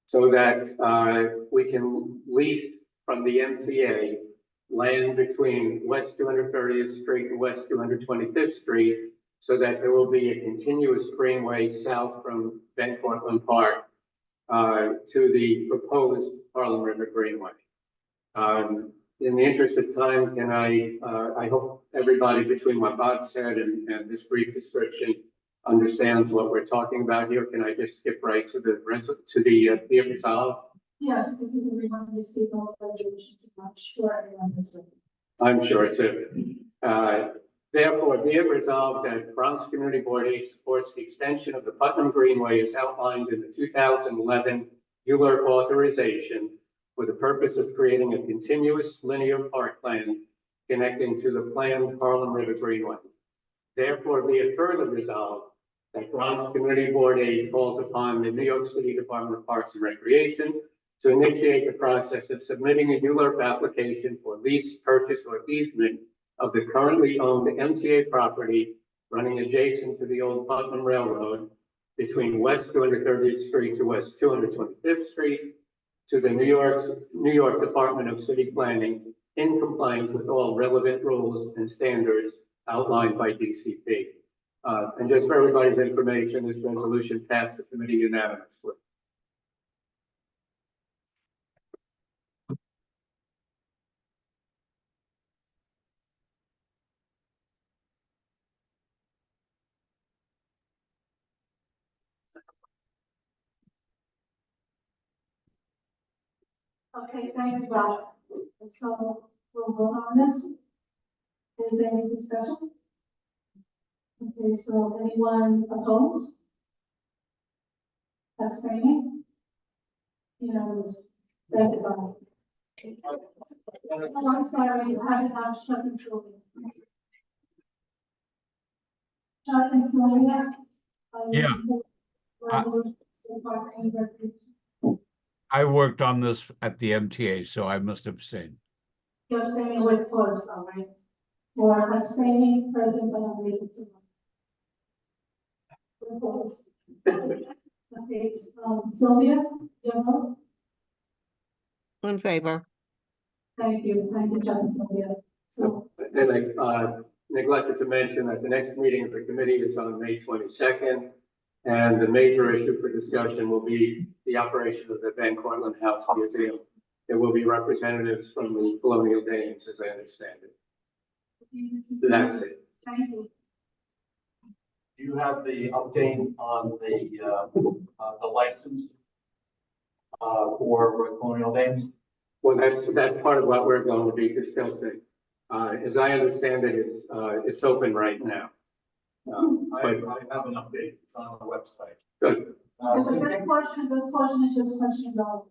so that we can lease from the MTA land between West 230th Street and West 225th Street, so that there will be a continuous greenway south from Ben Cortlandt Park to the proposed Harlem River Greenway. In the interest of time, can I hope everybody between what Bob said and this brief description understands what we're talking about here. Can I just skip right to the be it resolved? Yes, because everyone received all the resolutions, I'm sure everyone has read. I'm sure too. Therefore, be it resolved that Bronx Community Board 8 supports the extension of the Putnam Greenway as outlined in the 2011 ULURP authorization for the purpose of creating a continuous linear parkland connecting to the planned Harlem River Greenway. Therefore, be it further resolved that Bronx Community Board 8 calls upon the New York City Department of Parks and Recreation to initiate the process of submitting a ULURP application for lease, purchase, or easement of the currently owned MTA property running adjacent to the old Putnam Railroad between West 230th Street to West 225th Street to the New York Department of City Planning in compliance with all relevant rules and standards outlined by DCP. And just for everybody's information, this resolution passed the committee unanimously. Okay, thank you, Bob. So we'll vote on this. Is there any discussion? Okay, so anyone opposed? Abstaining? Unanimous. Thank you, Bob. Oh, I'm sorry, you have enough Chuck and Sylvia. Chuck and Sylvia? Yeah. I worked on this at the MTA, so I must abstain. You're abstaining with close, all right? Or abstaining, present, but not able to. Opposed. Okay, Sylvia, your vote? In favor. Thank you, Chuck and Sylvia. So, And I neglected to mention that the next meeting of the committee is on May 22nd. And the major issue for discussion will be the operation of the Van Cortlandt House Museum. There will be representatives from the Colonial Dames, as I understand it. That's it. thank you. Do you have the update on the license for Colonial Dames? Well, that's part of what we're going to be discussing. As I understand it, it's open right now. I have an update. It's on our website. Good. So this portion is just questions on,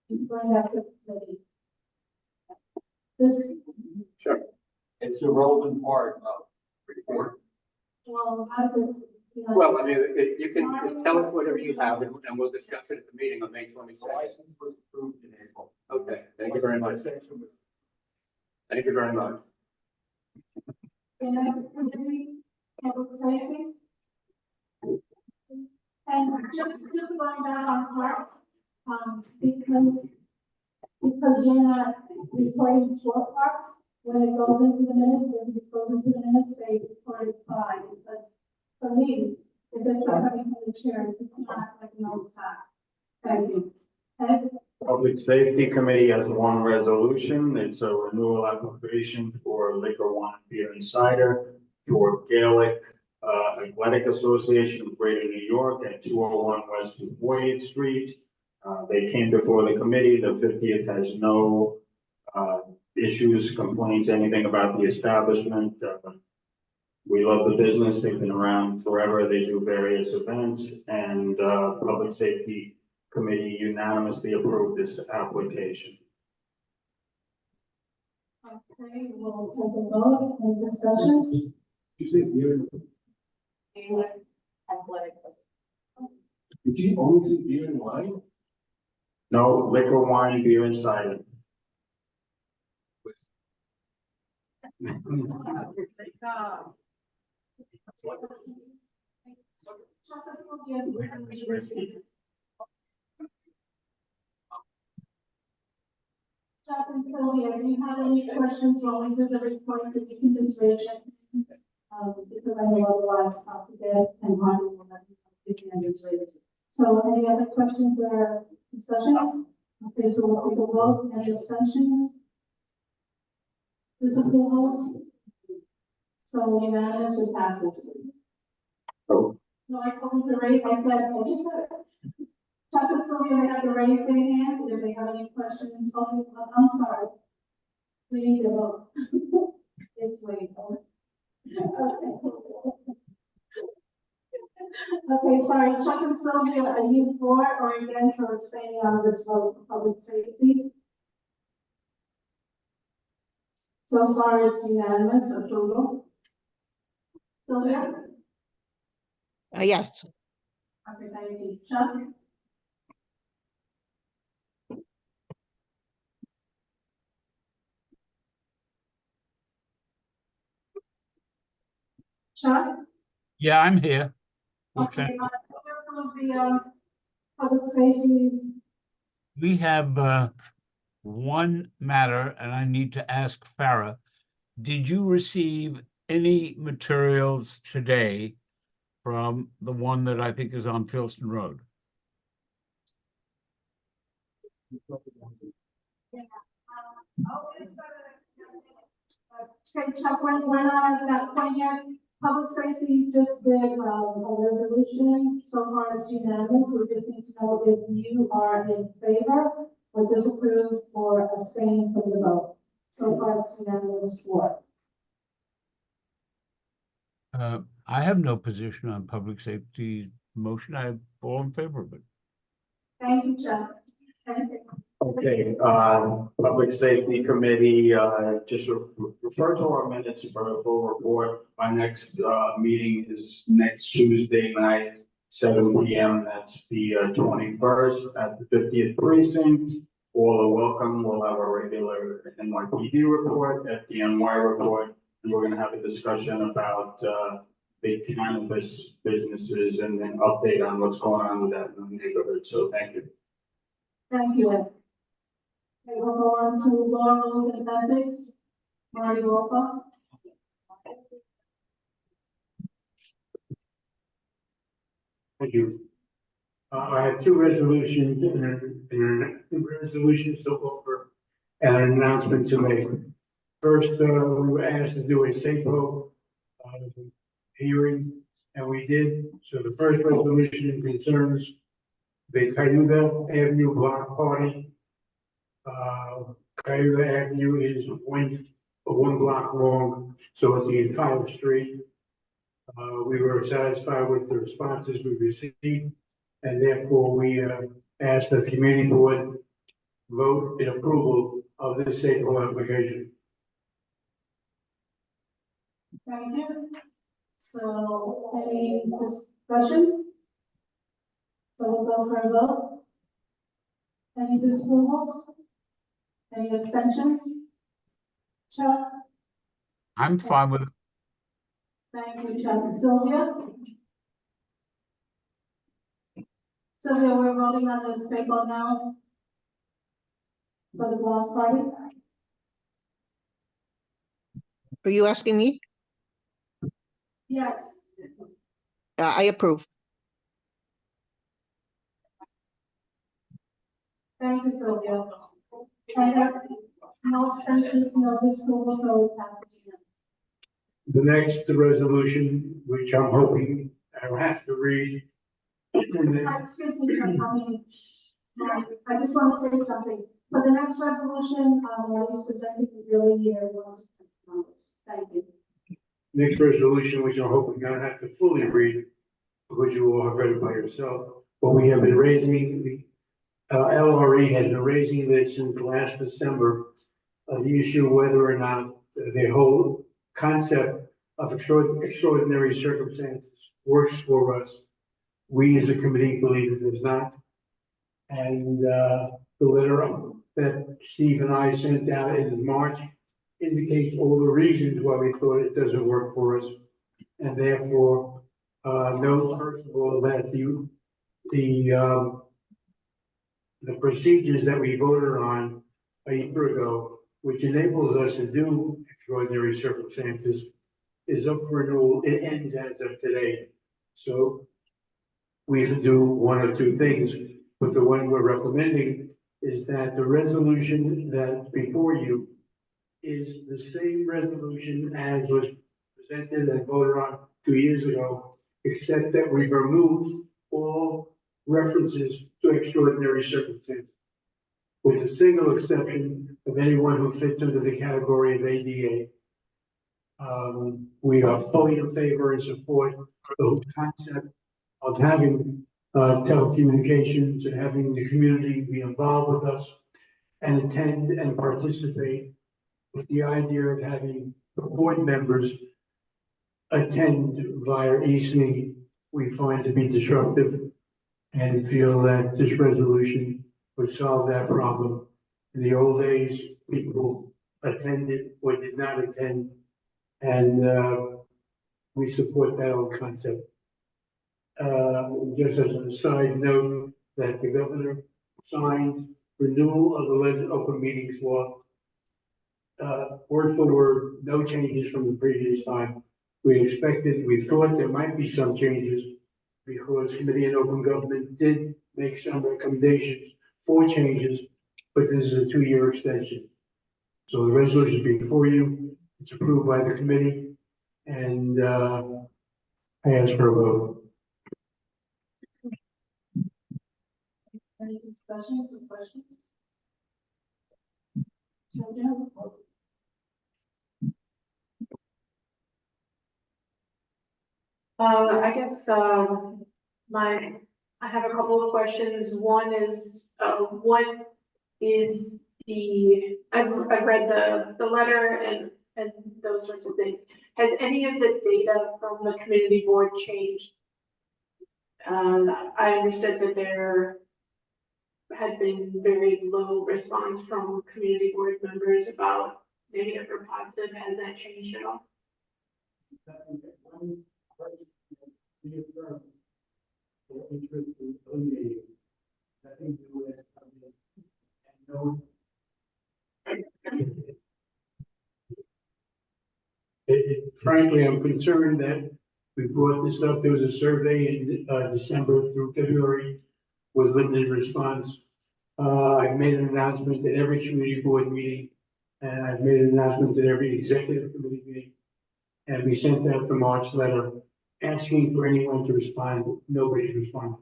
bring that to the, this, Sure. It's a relevant part of the report. well, how does, Well, I mean, you can tell us whatever you have, and we'll discuss it at the meeting on May 22nd. The license was approved in April. Okay, thank you very much. Thank you very much. Public safety. And just going back on parks, because you're not reporting for parks, when it goes into the minutes, when it goes into the minutes, say reported by, because for me, if it's not coming from the chair, it's not like an old fact. Thank you. Ed? Public Safety Committee has one resolution. It's a renewal application for liquor, wine, beer, and cider for Gaelic Athletic Association of Greater New York at 201 West 248th Street. They came before the committee. The 50th has no issues, complaints, anything about the establishment. We love the business. They've been around forever. They do various events, and Public Safety Committee unanimously approved this application. Okay, we'll take a vote and discussions. You say beer? Gaelic Athletic. Did you only say beer and wine? No liquor, wine, beer, and cider. Chuck and Sylvia, do you have any questions going to the report to be consideration? Because I know otherwise I'll forget and Martin will have to take raised. So any other questions or discussion? Okay, so we'll take a vote. Any abstentions? Disapprovals? So unanimous, it passes. Oh. No, I told them to raise, I said, I just said it. Chuck and Sylvia, they have to raise their hands if they have any questions. I'm sorry. We need to vote. It's late. Okay, sorry, Chuck and Sylvia, are you for or against or abstaining on this vote for public safety? So far, it's unanimous approval. Sylvia? Yes. Okay, thank you. Chuck? Chuck? Yeah, I'm here. Okay, Okay. approve the, public safeties. We have one matter, and I need to ask Farah. Did you receive any materials today from the one that I think is on Filston Road? Okay, Chuck, we're not at that point yet. Public safety just did a resolution. So far, it's unanimous. So we just need to know if you are in favor or disapprove or abstain from the vote. So far, it's unanimous for. I have no position on public safety motion. I have all in favor of it. Thank you, Chuck. Thank you. Okay, Public Safety Committee, just refer to our minutes for a full report. Our next, meeting is next Tuesday night, 7 p.m. That's the 21st at the 50th precinct. All are welcome. We'll have a regular NYPD report, FDNY report, and we're gonna have a discussion about, big cannabis businesses and an update on what's going on with that in the neighborhood. So thank you. Thank you. Okay, we'll go on to law, rules, and ethics. Marty Wolfa. Thank you. I have two resolutions and resolutions to offer and an announcement to make. First, we were asked to do a SAPO hearing, and we did. So the first resolution concerns the Cayuga Avenue block party. Cayuga Avenue is one block long, so it's the entire street. We were satisfied with the responses we received, and therefore we asked the community board vote in approval of this SAPO application. Thank you. So any discussion? So we'll go for a vote. Any disapprovals? Any abstentions? Chuck? I'm fine with it. Thank you, Chuck. Sylvia? Sylvia, we're voting on this table now for the block party. Are you asking me? Yes. I approve. Thank you, Sylvia. And no abstentions, no disapproval, so it passes unanimously. The next resolution, which I'm hoping I don't have to read. Excuse me, I just want to say something. For the next resolution, what is presented, we really need everyone's numbers. Thank you. Next resolution, which I'm hoping I don't have to fully read, because you all have read it by yourself. But we have been raising, the LRE has been raising this since last December, the issue of whether or not the whole concept of extraordinary circumstances works for us. We as a committee believe it does not. And, the letter that Steve and I sent out in March indicates all the reasons why we thought it doesn't work for us. And therefore, note first of all that the procedures that we voted on a year ago, which enables us to do extraordinary circumstances, is up for renewal. It ends as of today. So we should do one or two things, but the one we're recommending is that the resolution that's before you is the same resolution as was presented and voted on 2 years ago, except that we've removed all references to extraordinary circumstances, with the single exception of anyone who fits under the category of ADA. We are fully in favor and support the concept of having telecommunications and having the community be involved with us and attend and participate, with the idea of having board members attend via EC, we find to be disruptive and feel that this resolution would solve that problem. In the old days, people attended or did not attend, and we support that whole concept. Just as an aside note, that the governor signed renewal of the open meetings law. Word for word, no changes from the previous time. We thought there might be some changes because Committee on Open Government did make some recommendations for changes, but this is a 2-year extension. So the resolution is before you, it's approved by the committee, and I ask for a vote. Any discussions or questions? Sonia? I guess, I have a couple of questions. One is, what is I've read the letter and those sorts of things. Has any of the data from the community board changed? I understood that there had been very low response from community board members about negative or positive. Has that changed at all? Frankly, I'm concerned that we brought this up. There was a survey in December through February with limited response. I've made an announcement at every community board meeting, and I've made an announcement at every executive committee meeting. And we sent out the March letter asking for anyone to respond. Nobody's responded.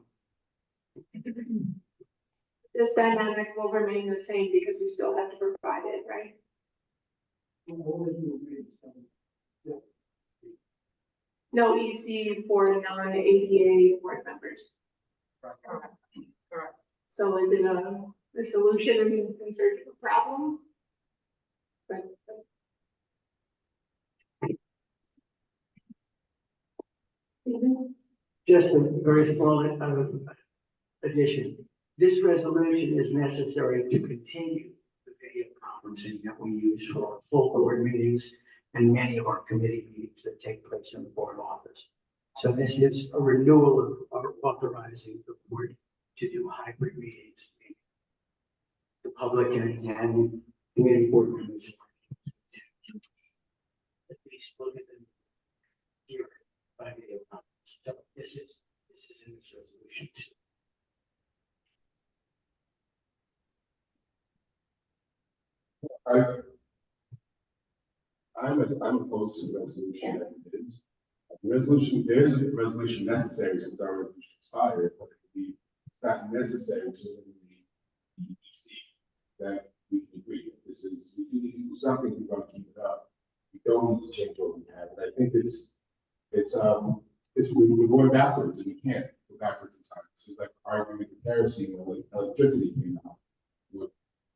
This dynamic will remain the same because we still have to provide it, right? No EC for non-ADA board members. So is it a solution in search of a problem? Just a very small addition. This resolution is necessary to continue the video conferencing that we use for full board meetings and many of our committee meetings that take place in the board office. So this is a renewal of authorizing the board to do hybrid meetings. The public and committee board members at least look at them here by video conference. So this is in this resolution too. I'm opposed to the resolution as it is. The resolution, there is a resolution necessary since our resolution expired, but it's not necessary to the EC that we can agree. This is, we need to do something, we're going to keep it up. We don't need to change what we have. And I think we're going backwards, and we can't go backwards in time. This is like arguing with kerosene when electricity came out.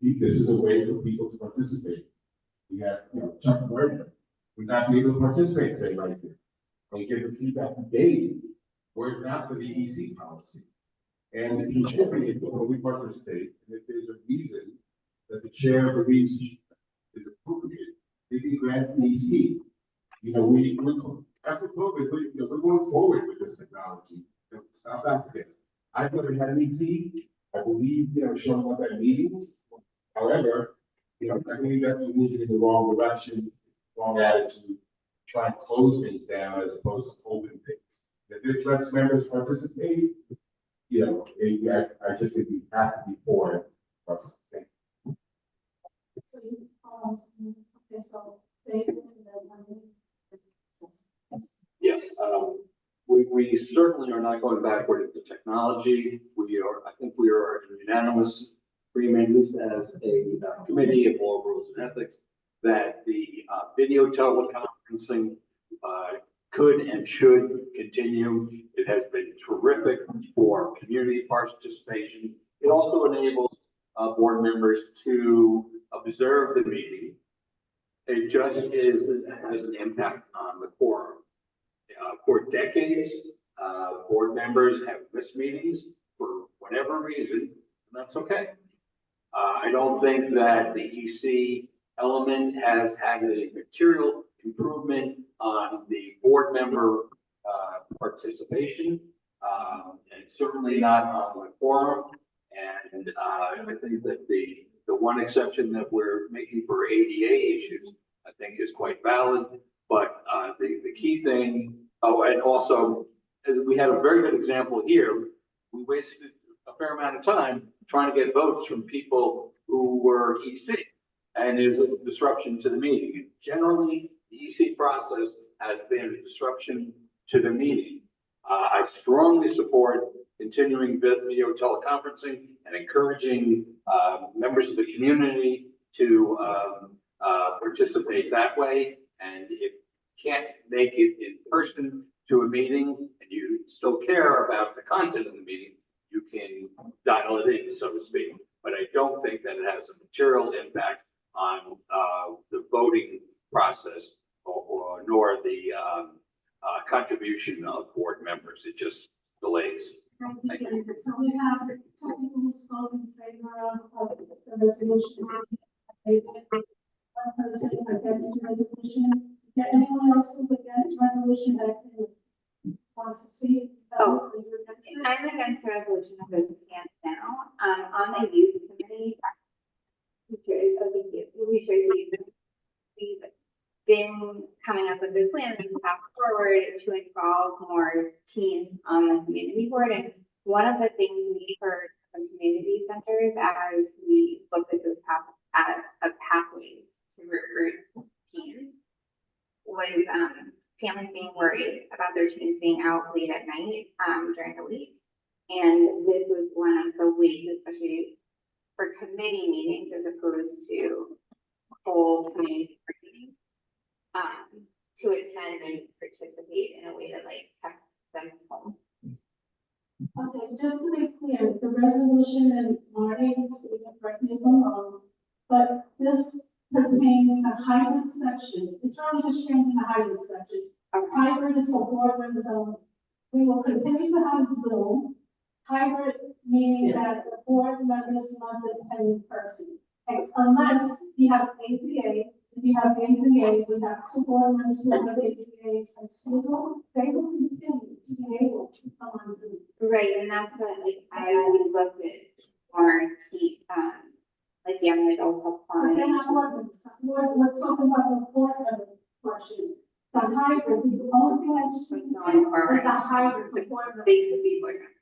This is a way for people to participate. We have, Chuck Berger. We're not able to participate today right there. And we get the feedback we gave, were it not for the EC policy. And it should be when we participate, and if there's a reason that the chair believes is appropriate, they can grant an EC. You know, after COVID, we're going forward with this technology. It's not back this. I've never had an ET. I believe, showing up at meetings. However, I believe that we're moving in the wrong direction, wrong attitude, try and close things down as opposed to open things. If this lets members participate, I just think we have to be for it. Okay, so David and then Yes, we certainly are not going backward in the technology. I think we are in unanimous agreement, at least as a committee of all rules and ethics, that the video teleconferencing could and should continue. It has been terrific for community participation. It also enables board members to observe the meeting. It just has an impact on the quorum. For decades, board members have missed meetings for whatever reason, and that's okay. I don't think that the EC element has had a material improvement on the board member participation, and certainly not on the quorum. And I think that the one exception that we're making for ADA issues, I think is quite valid. But the key thing, and also, we had a very good example here. We wasted a fair amount of time trying to get votes from people who were EC, and is a disruption to the meeting. And generally, the EC process has been a disruption to the meeting. I strongly support continuing video teleconferencing and encouraging members of the community to participate that way. And if you can't make it in person to a meeting and you still care about the content of the meeting, you can dial it in, so to speak. But I don't think that it has a material impact on the voting process nor the contribution of board members. It just delays. Thank you. So we have two people who spoke in favor of the resolution. One person against the resolution. Is there anyone else who's against the resolution that wants to speak? Oh, I'm against the resolution as it stands now. On the youth committee, we've been coming up with this plan and path forward to involve more teens on the community board. And one of the things we heard from community centers as we looked at this pathways to recruit teens was families being worried about their teens being out late at night during the week. And this was one of the ways, especially for committee meetings as opposed to full community meetings, to attend and participate in a way that kept them home. Okay, just to be clear, the resolution and Marty, correct me if I'm wrong, but this pertains to hybrid section. It's really just changing the hybrid section. Hybrid is for board members only. We will continue to have Zoom. Hybrid meaning that the board members must attend in person. Unless you have APA. If you have APA, we have two board members who have APA excusal, they will continue to be able to come on Zoom. Right, and that's what, as we looked at our young adult applying. They're not board members. We're talking about the board member portion. The hybrid, the only thing that's changing is the hybrid. The board members. They can see board members.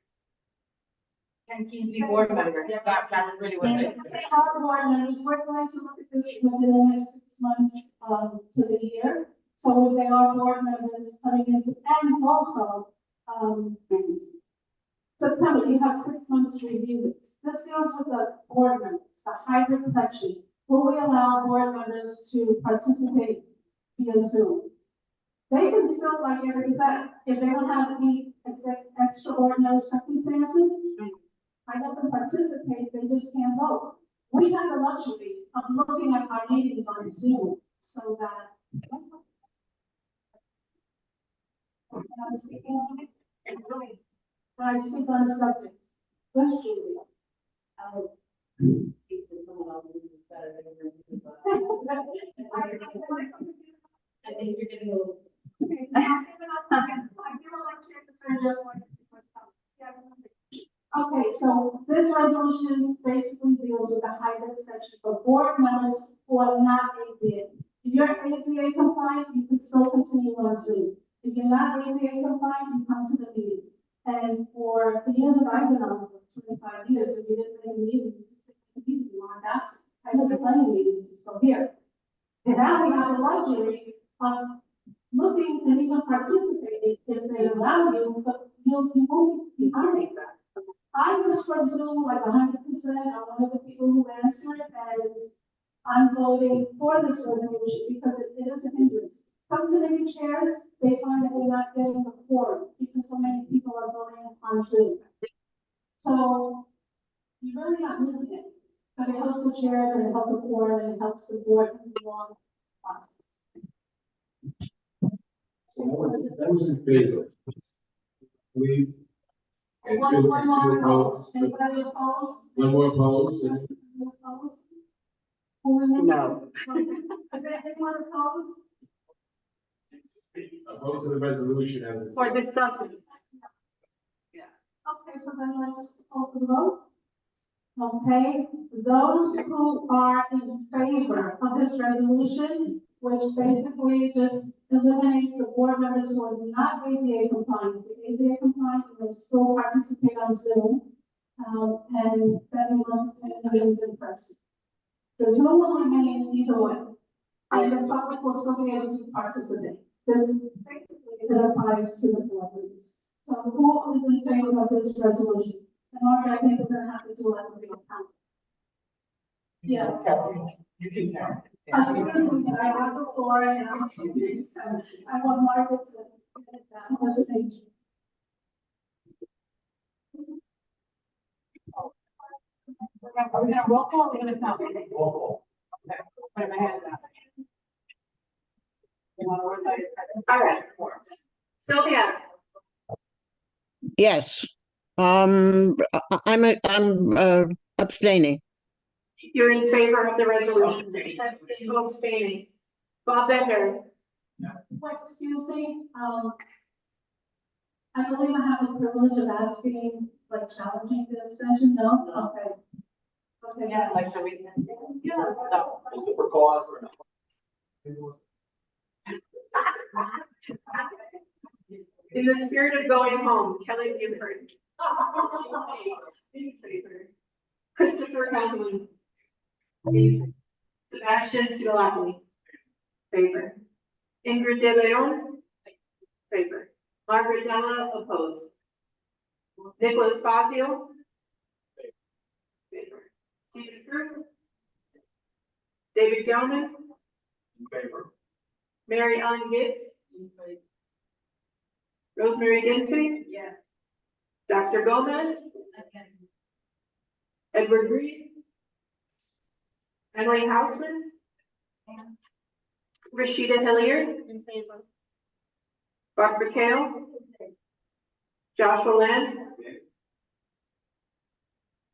And TC board members, that's really what it is. They are board members, we're going to look at this within the next 6 months to the year. So they are board members coming in, and also, September, you have 6 months to review this. This deals with the board members, the hybrid section. Will we allow board members to participate via Zoom? They can still, like Eric said, if they don't have any extraordinary circumstances, I let them participate, they just can't vote. We have the luxury of looking at our meetings on Zoom so that. I speak on the subject. Question. I'll speak to someone else who's better than you, but I think you're getting a little. Okay, so this resolution basically deals with the hybrid section for board members who are not ADA. If you're ADA compliant, you can still continue on Zoom. If you're not ADA compliant, you come to the meeting. And for the years that I've been on, for 25 years, if you didn't make a meeting, you aren't absent. I was plenty of meetings, so here. And now we have the luxury of looking and even participating if they allow you, but you won't be behind that. I was from Zoom like 100%. I'm one of the people who answered, and I'm voting for this resolution because it is a hindrance. Some committee chairs, they find that they're not getting the quorum because so many people are voting on Zoom. So you're really not missing it, but it helps the chairs and it helps the quorum and it helps the board move along the process. So that was in favor. We. And two opposed. Anybody opposed? One more opposed. Opposed? No. Is there anyone opposed? Opposed to the resolution as. For discussion. Okay, so then let's open the vote. Okay, those who are in favor of this resolution, which basically just eliminates the board members who are not ADA compliant. If you're ADA compliant, you may still participate on Zoom, and then we must attend meetings in person. The Zoom will remain either way, and the public will still be able to participate. This basically applies to the board members. So who is in favor of this resolution? And Margaret, I think we're gonna have to do like a big count. Yeah. You can count. Excuse me, I have the floor and I want Margaret to get that presentation. Are we gonna roll call or are we gonna count? Roll call. Okay, put my hand down. You wanna work on it? All right. Sylvia, Yes, I'm abstaining. you're in favor of the resolution. Abstaining. Bob Bender, Wait, excuse me, I believe I have the privilege of asking, like, challenging the abstention, no? Okay. Okay. Yeah, like, so we can. Yeah. No. For cause or not? in the spirit of going home, Kelly Buford. In favor. Christopher Conlon. Sebastian Pilati. Favor. Ingrid De Leon. Favor. Margaret Della, opposed. Nicholas Fazio. Favor. Stephen Fruit. David Gelman. In favor. Mary Ellen Gibbs. Rosemary Dinty. Yes. Dr. Gomez. Edward Reed. Emily Houseman. Rashida Hilliard. In favor. Barbara Kale. Joshua Land.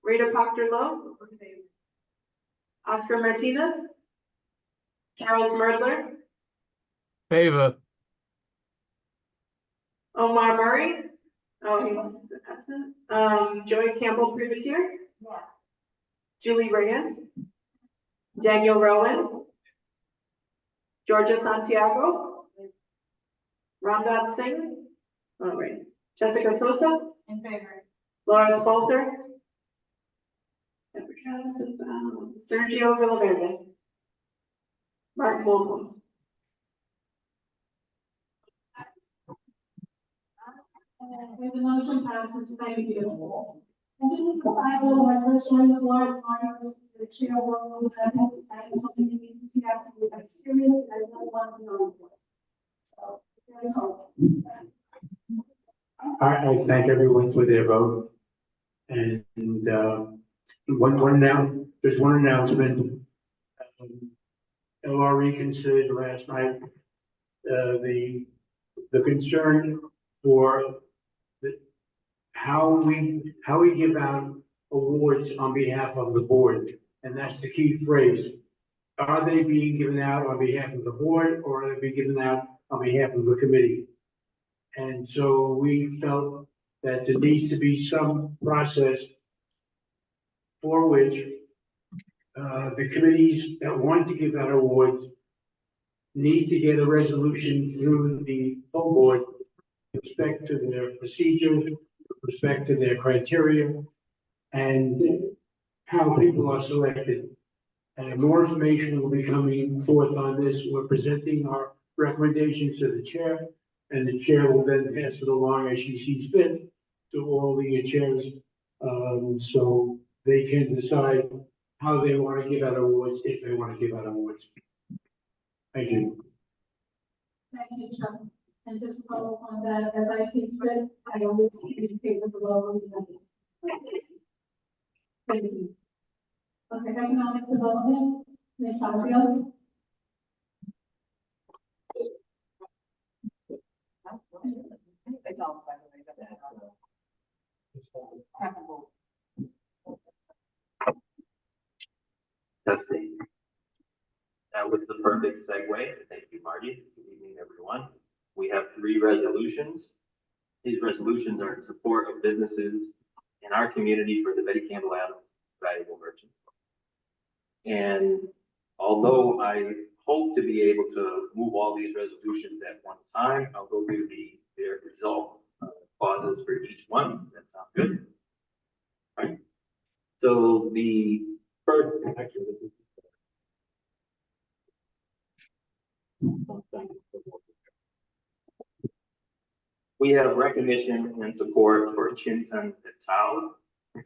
Rita Proctor Lowe. Oscar Martinez. Charles Murdler. Favor. Omar Murray. Oh, he's absent. Joy Campbell Privateer. Yes. Julie Reyes. Daniel Rowan. Georgia Santiago. Ramdat Singh. Oh, right. Jessica Sosa. In favor. Laura Spalter. Sergio Villaverde. Martin Wolcomb. The motion passes, thank you. And this is the final one, first one, the board, the chair will ethics, and something you need to see that with experience, and I don't want to know. So, there's hope. I thank everyone for their vote. And, there's one announcement. LRE considered last night, the concern for how we give out awards on behalf of the board, and that's the key phrase. Are they being given out on behalf of the board, or are they being given out on behalf of the committee? And so we felt that there needs to be some process for which the committees that want to give out awards need to get a resolution through the full board with respect to their procedures, with respect to their criteria, and how people are selected. And more information will be coming forth on this. We're presenting our recommendations to the chair, and the chair will then pass it along as she sees fit to all the chairs, so they can decide how they want to give out awards, if they want to give out awards. Thank you. Thank you, Chuck. And just follow on that, as I see fit, I always communicate with the logos and thank you. Okay, economic development, Ms. Fazio. Testing. That was the perfect segue. Thank you, Marty. Good evening, everyone. We have 3 resolutions. These resolutions are in support of businesses in our community for the Betty Campbell Adams Valuable Merchant. And although I hope to be able to move all these resolutions at one time, I'll go through their result clauses for each one. That sounds good. All right. So the first, actually, this is we have recognition and support for Chintan Patel.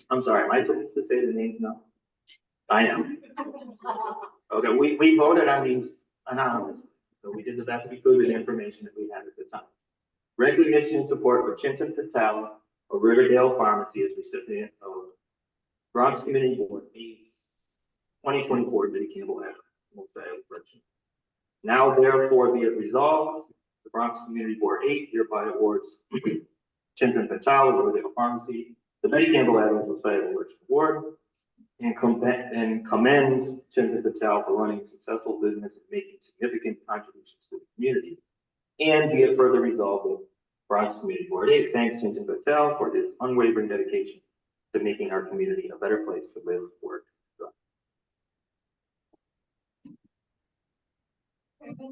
I'm sorry, am I supposed to say the names now? I am. Okay, we voted on these anonymously, so we did the best we could with the information that we had at the time. Recognition and support for Chintan Patel of Riverdale Pharmacy as recipient of Bronx Community Board 8's 2024 Betty Campbell Adams Most Valuable Merchant. Now therefore be it resolved, the Bronx Community Board 8 hereby awards Chintan Patel of Riverdale Pharmacy the Betty Campbell Adams Most Valuable Merchant Award and commends Chintan Patel for running a successful business and making significant contributions to the community. And be it further resolved that Bronx Community Board 8 thanks Chintan Patel for his unwavering dedication to making our community a better place to live, work, and thrive.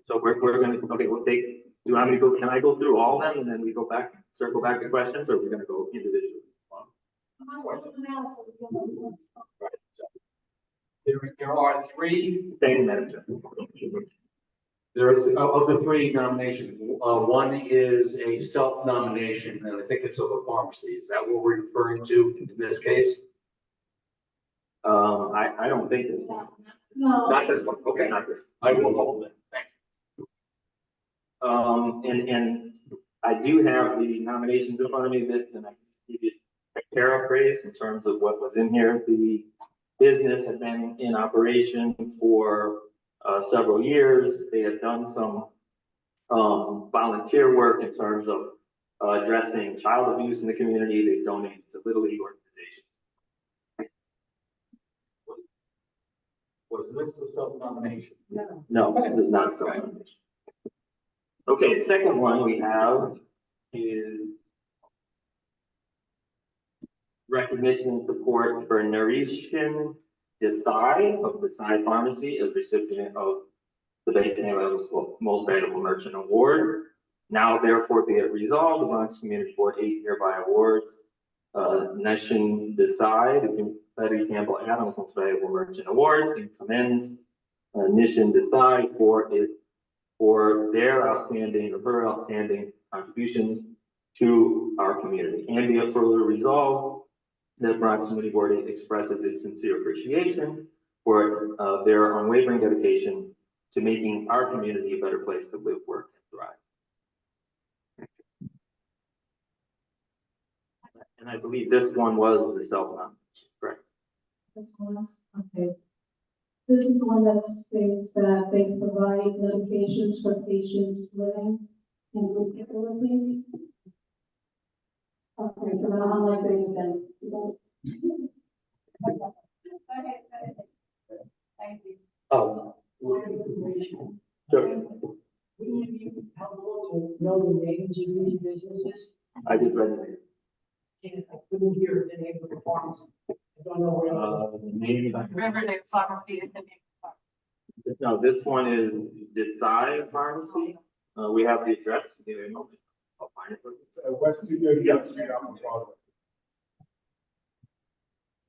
So we're gonna, okay, we'll take, do you want me to go, can I go through all of them and then we go back, circle back to questions, or we're gonna go individually? There are 3. Thank you, Madam Chair. There is, of the 3 nominations, one is a self-nomination, and I think it's of a pharmacy. Is that what we're referring to in this case? I don't think this one. No. Not this one. Okay, not this. I will hold it. Thank you. And I do have the nominations in front of me that, and I can give you a paraphrase in terms of what was in here. The business had been in operation for several years. They have done some volunteer work in terms of addressing child abuse in the community. They've donated to Little League organizations. Was this a self-nomination? No, it is not self-nomination. Okay, the second one we have is recognition and support for Narishin Desai of Desai Pharmacy as recipient of the Betty Campbell Most Valuable Merchant Award. Now therefore be it resolved, the Bronx Community Board 8 hereby awards Narishin Desai the Betty Campbell Adams Most Valuable Merchant Award and commends Nishin Desai for their outstanding or her outstanding contributions to our community. And be it further resolved that Bronx Community Board 8 expresses its sincere appreciation for their unwavering dedication to making our community a better place to live, work, and thrive. And I believe this one was the self-nomination, correct? This one's, okay. This is one that states that they provide medications for patients living in group facilities. Okay, so then unlike things then. Thank you. Sure. Wouldn't it be helpful to know the names of these businesses? I just read it. I couldn't hear the name of the farms. I don't know where. The name. Riverdale Pharmacy is the name. No, this one is Decide Pharmacy. We have the address. Give me a moment. I'll find it for you. West 230 Street on Broadway.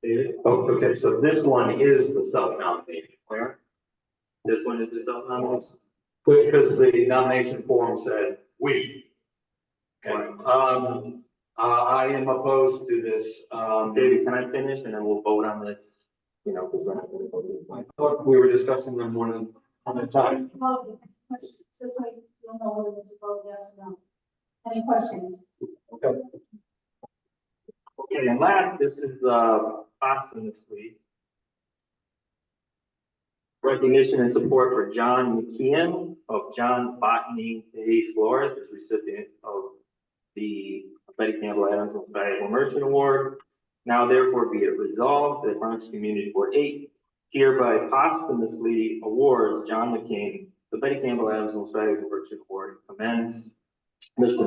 David? Oh, okay, so this one is the self-nominated. Where? This one is the self-nomination? Because the nomination form said, we. Okay, I am opposed to this, David, can I finish and then we'll vote on this? You know, because we're not going to vote this one. I thought we were discussing them one at a time. Well, just like, you don't know whether it's a vote yes or no. Any questions? Okay. Okay, and last, this is posthumously recognition and support for John McKeon of John's Botany Day Florist as recipient of the Betty Campbell Adams Most Valuable Merchant Award. Now therefore be it resolved that Bronx Community Board 8 hereby posthumously awards John McCain the Betty Campbell Adams Most Valuable Merchant Award and commends Mr.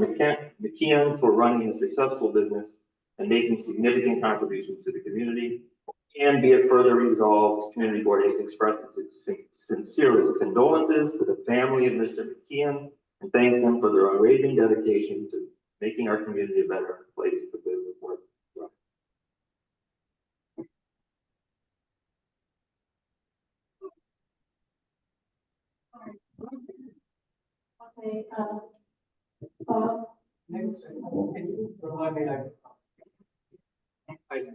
McKeon for running a successful business and making significant contributions to the community. And be it further resolved, Community Board 8 expresses its sincerest condolences to the family of Mr. McKeon and thanks them for their unwavering dedication to making our community a better place to live and work. Okay,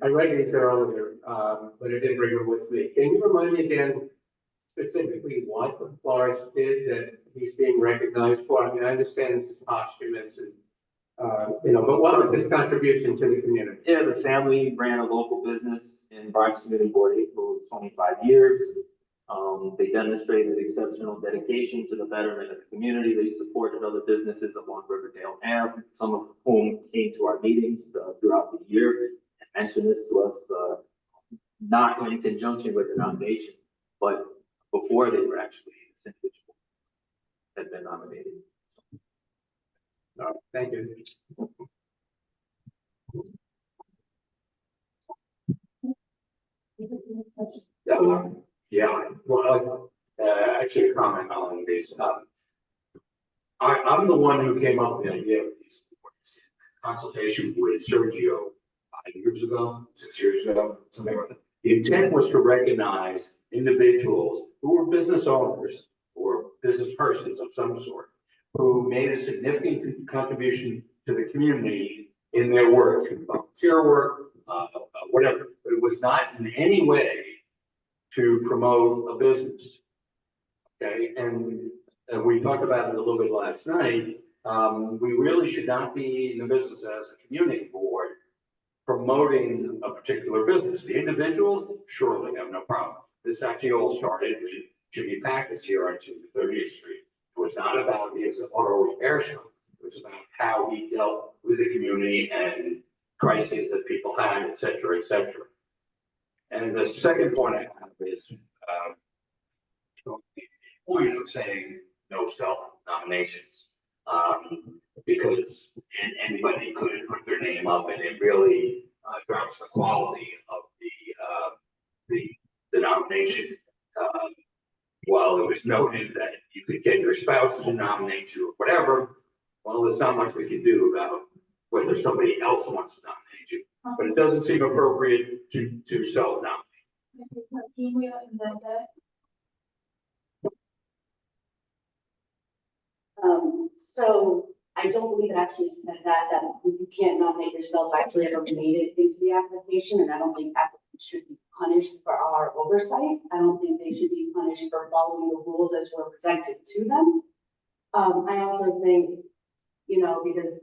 I read these earlier, but I didn't bring them with me. Can you remind me again specifically what the florist did that he's being recognized for? I mean, I understand this is posthumous and, but what was his contribution to the community? Yeah, the family ran a local business in Bronx Community Board 8 for 25 years. They demonstrated exceptional dedication to the betterment of the community. They supported other businesses along Riverdale Ave, some of whom came to our meetings throughout the year and mentioned this to us, not in conjunction with the nomination, but before they were actually this individual had been nominated. Thank you. Yeah, well, actually a comment on this. I'm the one who came up with the idea of these awards in consultation with Sergio 6 years ago, something like that. The intent was to recognize individuals who were business owners or business persons of some sort who made a significant contribution to the community in their work, in volunteer work, whatever. But it was not in any way to promote a business. Okay, and we talked about it a little bit last night. We really should not be in the business as a community board promoting a particular business. The individuals surely have no problem. This actually all started with Jimmy Packus here on 230th Street. It was not about his auto repair shop. It was about how he dealt with the community and crises that people had, et cetera, et cetera. And the second point I have is the point of saying no self-nominations, because anybody could put their name up, and it really drops the quality of the nomination. While it was noted that you could get your spouse to nominate you or whatever, well, there's not much we can do about whether somebody else wants to nominate you. But it doesn't seem appropriate to self-nominate. So I don't believe it actually said that you can't nominate yourself. I actually never made it into the application, and I don't think applicants should be punished for our oversight. I don't think they should be punished for following the rules as were presented to them. I also think, because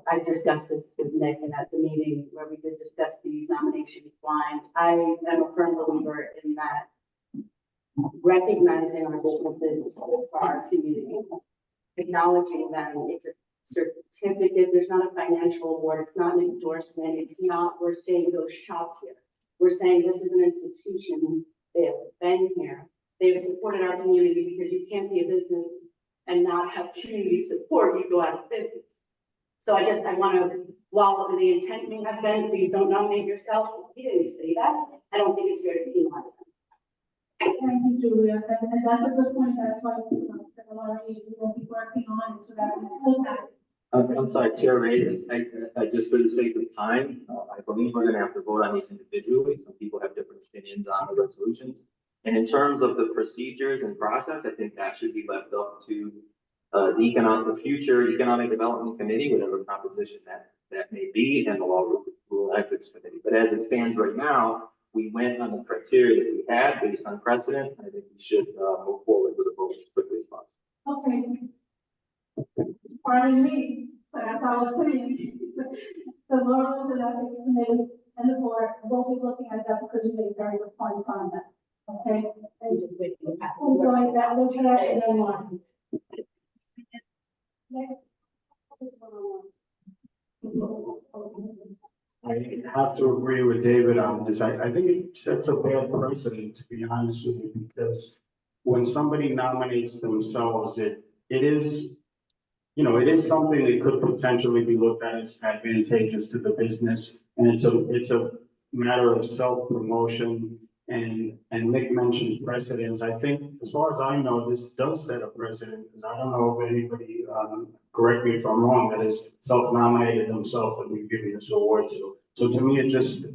I discussed this with Nick and at the meeting where we did discuss these nominations blind, I am a firm believer in that recognizing our businesses for our community, acknowledging them, it's certificate, there's not a financial award, it's not an endorsement, it's not, we're saying go shop here. We're saying this is an institution, they have been here, they've supported our community, because you can't be a business and not have community support, you go out of business. So I want to, while the intent may have been, please don't nominate yourself, he didn't say that, I don't think it's fair to penalize them. Thank you, Julia, and that's a good point, that's why we will be working on it, so that we will have. I'm sorry, Chair Ray, I just for the sake of time, I believe we're gonna have to vote on these individually. Some people have different opinions on the resolutions. And in terms of the procedures and process, I think that should be left up to the future Economic Development Committee, whatever composition that may be, and the Law Rule and Ethics Committee. But as it stands right now, we went on the criteria that we had based on precedent. I think we should move forward with a vote as quickly as possible. Okay. Pardon me, but as I was saying, the Law Rules and Ethics Committee and the board will be looking at that because you made very good points on that. Okay? And just wait for that. So that was that and then one. I have to agree with David on this. I think it sets a bad precedent, to be honest with you, because when somebody nominates themselves, it is, it is something that could potentially be looked at as advantageous to the business. And it's a matter of self-promotion. And Nick mentioned precedents. I think, as far as I know, this does set a precedent, because I don't know if anybody, correct me if I'm wrong, that has self-nominated themselves that we've given this award to. So to me, it just,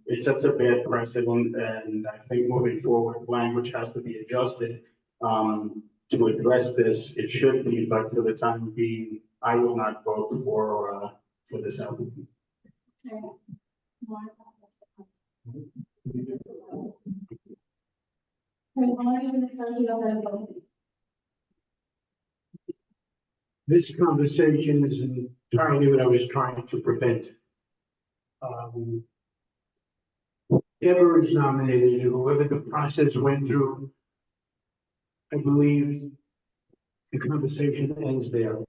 it sets a bad precedent, and I think moving forward, language has to be adjusted to address this. It should be, but for the time being, I will not vote for this applicant. Okay. This conversation is entirely what I was trying to prevent. Whoever is nominated, whoever the process went through, I believe the conversation ends there.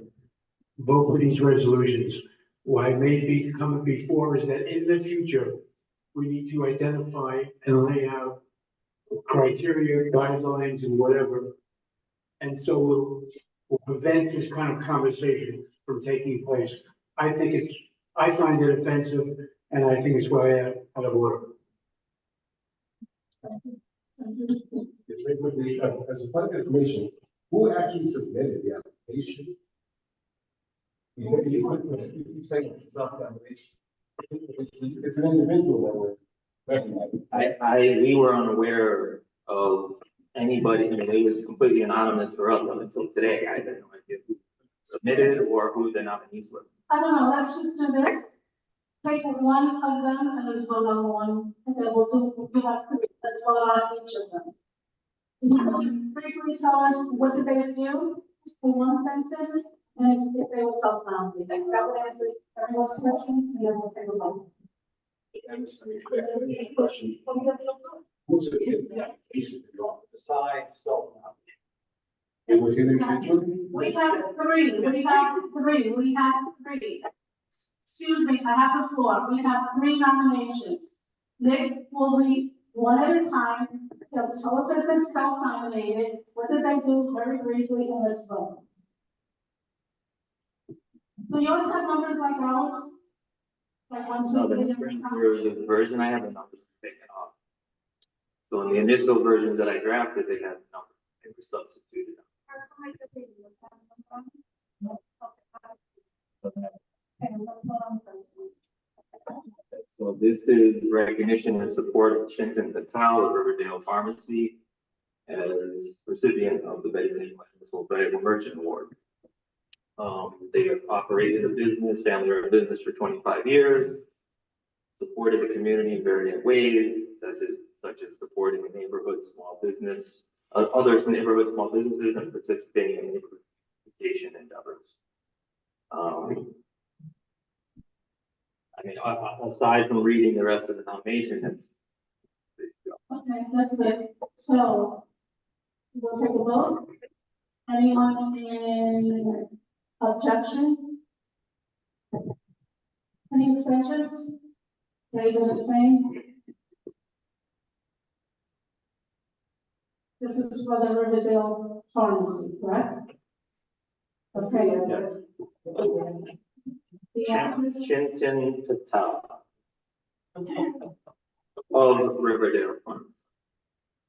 Both of these resolutions. What may be coming before is that in the future, we need to identify and lay out criteria, guidelines, and whatever. And so we'll prevent this kind of conversation from taking place. I find it offensive, and I think it's way out of order. As a part of information, who actually submitted the application? He said he keep saying it's self-nomination. It's an individual that we're recognizing. We were unaware of anybody, I mean, it was completely anonymous for us up until today. I had no idea who submitted or who the nominees were. I don't know, let's just do this. Take one of them and let's vote on one, and then we have three, let's vote on each of them. Can you briefly tell us what did they do in one sentence, and if they were self-nominated? That would answer everyone's question, and then we'll take a vote. Question. Who's the application to go? Decide self-nominated. It was individual? We have three. Excuse me, I have the floor. We have three nominations. Nick will read one at a time. He'll tell us if they're self-nominated. What did they do very briefly, and let's vote. Do yours have numbers like ours? Like 1, 2, No, 3, the version I have, the numbers taken off. So in the initial versions that I drafted, they had numbers. They were substituted. So this is recognition and support of Chintan Patel of Riverdale Pharmacy as recipient of the Betty Municipal Valuable Merchant Award. They have operated a business, family-run business for 25 years, supported the community in various ways, such as supporting the neighborhood small business, others neighborhood small businesses, and participating in neighborhood education endeavors. I mean, aside from reading the rest of the nomination, it's. Okay, that's good. So we'll take a vote. Anyone in Objection? Any abstentions? David abstains. This is for the Riverdale Pharmacy, correct? Okay. The address? Chintan Patel. Of Riverdale Farms.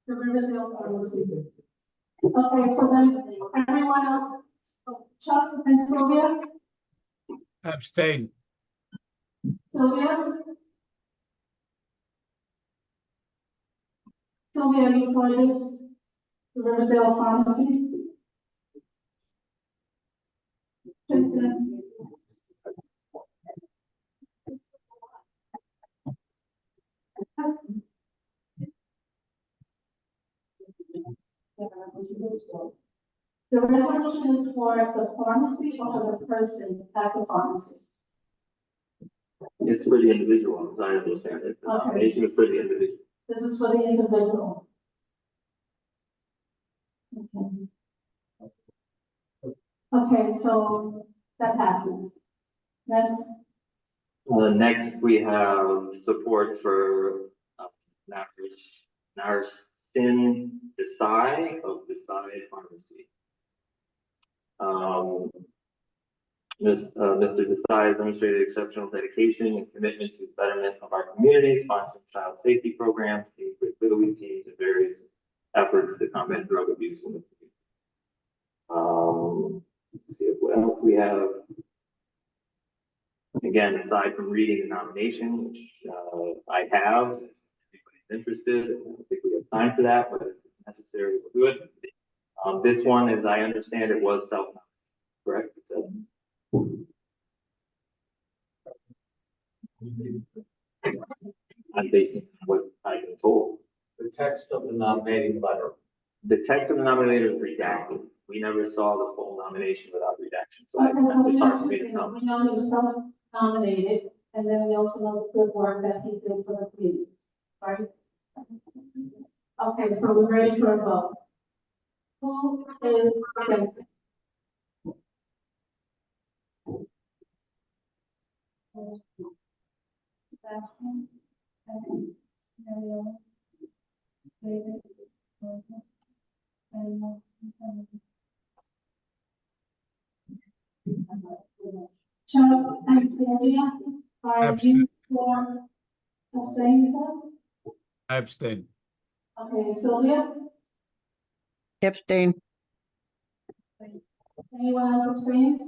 The Riverdale Pharmacy. Okay, so then everyone else, Chuck and Sylvia? Abstain. Sylvia? Sylvia, are you for this? The Riverdale Pharmacy? Chintan? The resolution is for the pharmacy or for the person at the pharmacy? It's for the individual, as I understand it. The nomination is for the individual. This is for the individual. Okay, so that passes. Next, Next, we have support for Narsin Desai of Desai Pharmacy. Mr. Desai has demonstrated exceptional dedication and commitment to the betterment of our community, sponsoring child safety programs, with Little League teams, and various efforts to combat drug abuse in the community. Let's see what else we have. Again, aside from reading the nomination, which I have, if anybody's interested, I don't think we have time for that, but if it's necessary, we'll do it. This one, as I understand it, was self-nominated, correct? I'm basing what I've been told. The text of the nominating letter. The text of the nominator is redacted. We never saw the full nomination without redaction, so it's hard for me to tell. we know he was self-nominated, and then we also know the good work that he did for the community, right? Okay, so we're ready for a vote. Who is against? Sebastian, and Mariella, David, and Chuck and Sylvia, are you for abstaining? I abstain. Okay, Sylvia? Abstain. Anyone else abstains?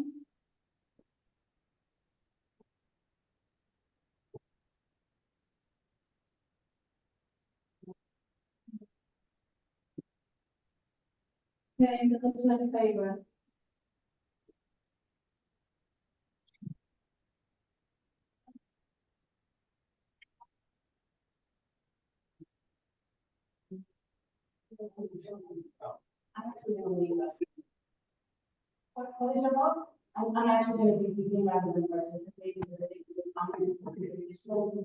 Okay, those in favor? I'm actually gonna leave that. What is your vote? I'm actually gonna be leaving rather than participating because I think the conference.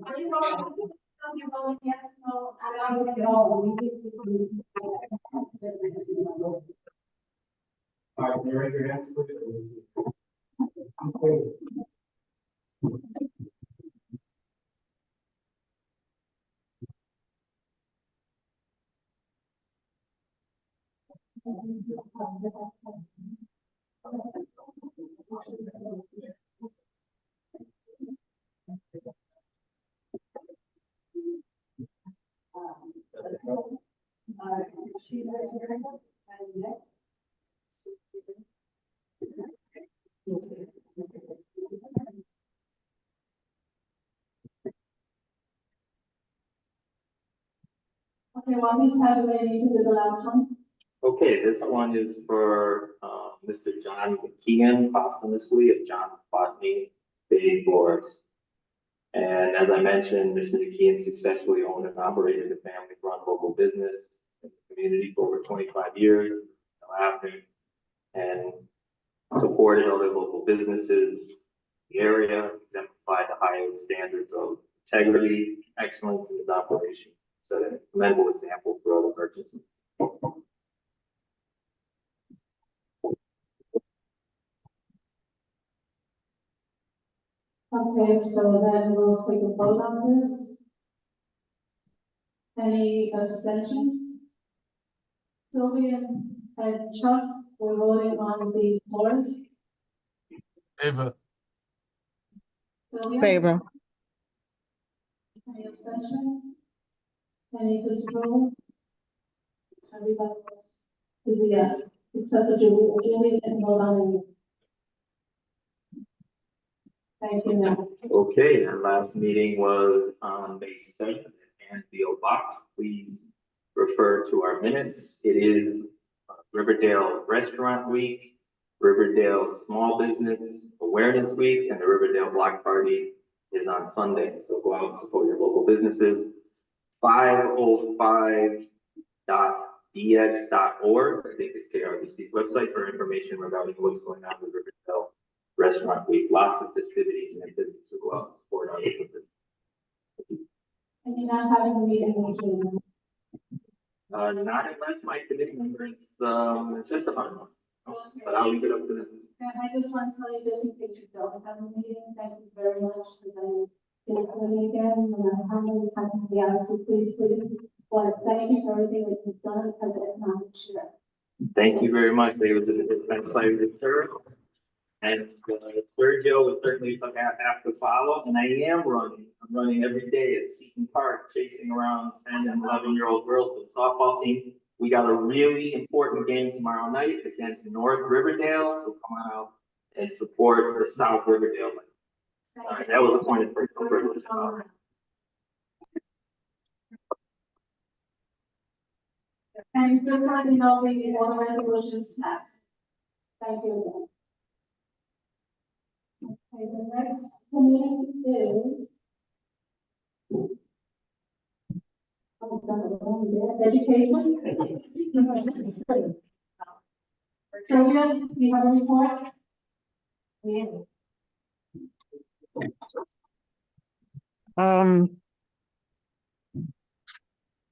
Are you voting? You're voting yes, no, I'm not voting at all. All right, can you raise your hands, please? Okay, well, he's having a, you can do the last one. Okay, this one is for Mr. John McKeon, posthumously of John Botany Bay Forest. And as I mentioned, Mr. McKeon successfully owned and operated a family-run local business in the community for over 25 years, and supported other local businesses in the area, exemplified the highest standards of integrity, excellence in his operation, set a commendable example for other merchants. Okay, so then we'll take a vote on this. Any abstentions? Sylvia and Chuck, we're voting on the floors. Favor. Sylvia? Favor. Any abstentions? Any disapproval? Everybody else is a yes, except for Julie and vote on it. Thank you, ma'am. Okay, our last meeting was on May 7th and P.O. Box. Please refer to our minutes. It is Riverdale Restaurant Week, Riverdale Small Business Awareness Week, and the Riverdale Block Party is on Sunday. So go out and support your local businesses. 505.dx.org, I think is KRBC's website for information regarding what's going on with Riverdale Restaurant Week. Lots of festivities and activities to go out and support our local business. And you're not having a meeting in June. Not unless my committee members insist upon one. But I'll leave it up to them. And I just want to tell you, just in case you don't have a meeting, thank you very much, because I didn't come in again, no matter how many times we asked you, please. But thank you for everything that you've done as an economic chair. Thank you very much. It was a pleasure to serve. And Sergio will certainly have to follow, and I am running. I'm running every day at Seton Park, chasing around 10 and 11-year-old girls for the softball team. We got a really important game tomorrow night against North Riverdale, so come on out and support the South Riverdale. That was a point of personal privilege. And just let me know the all the resolutions passed. Thank you again. Okay, the next committee is. Education. Sylvia, do you have a report?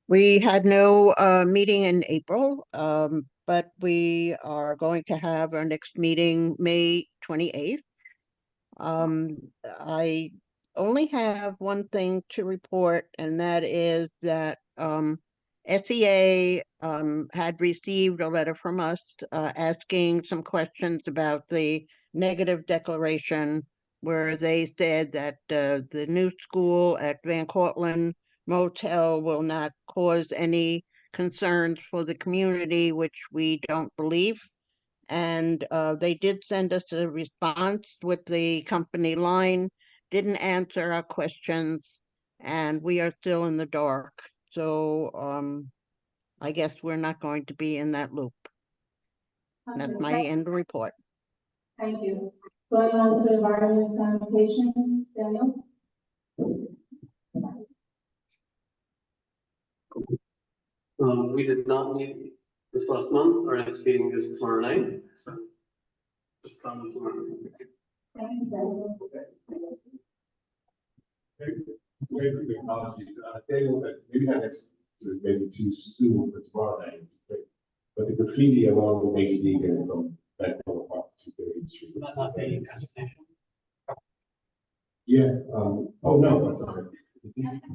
We had no meeting in April, but we are going to have our next meeting May 28th. I only have one thing to report, and that is that SEA had received a letter from us asking some questions about the negative declaration, where they said that the new school at Van Cortlandt Motel will not cause any concerns for the community, which we don't believe. And they did send us a response with the company line, didn't answer our questions, and we are still in the dark. So I guess we're not going to be in that loop. That's my end report. Thank you. Going on to environment and sanitation, Daniel. We did not meet this last month. Our next meeting is tomorrow night. So just come tomorrow. Thank you, Daniel. Maybe apologies. Daniel, maybe not next, maybe too soon for tomorrow night. But the graffiti along the Main Beacon from that Park to 30th Street. Yeah. Oh no, I'm sorry.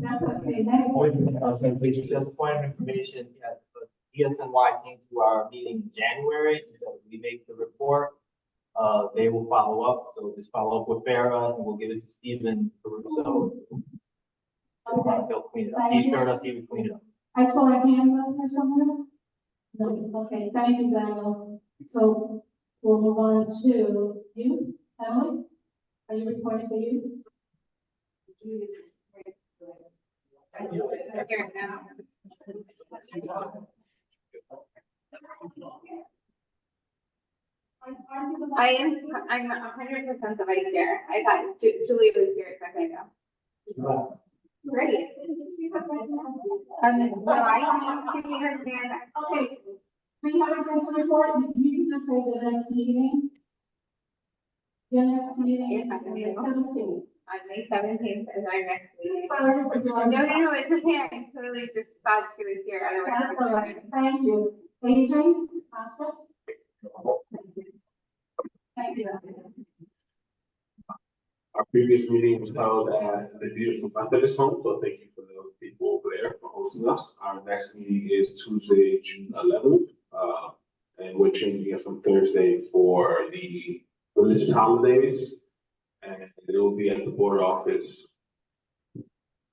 That's okay. Just point of information, DSNY came to our meeting in January, and so we make the report. They will follow up, so just follow up with Farah, and we'll give it to Stephen Caruso. They'll clean it up. He's sure us even clean it up. I saw a hand up there somewhere. No, okay, thank you, Daniel. So we'll move on to you, Emily. Are you reporting for you? I'm 100% the vice chair. I thought Julie was here a second ago. Great. No, I can't see her there. Okay. Do you have anything to report? You can just say the next meeting. Your next meeting is May 17th. On May 17th is our next meeting. Sorry for doing No, it's okay. I totally just thought she was here. Otherwise, that's all right. Thank you. Adrian, Costa? Thank you. Our previous meeting was held at the beautiful Methodist home, so thank you for the people over there for hosting us. Our next meeting is Tuesday, June 11th, and we're changing it from Thursday for the religious holidays, and it will be at the board office.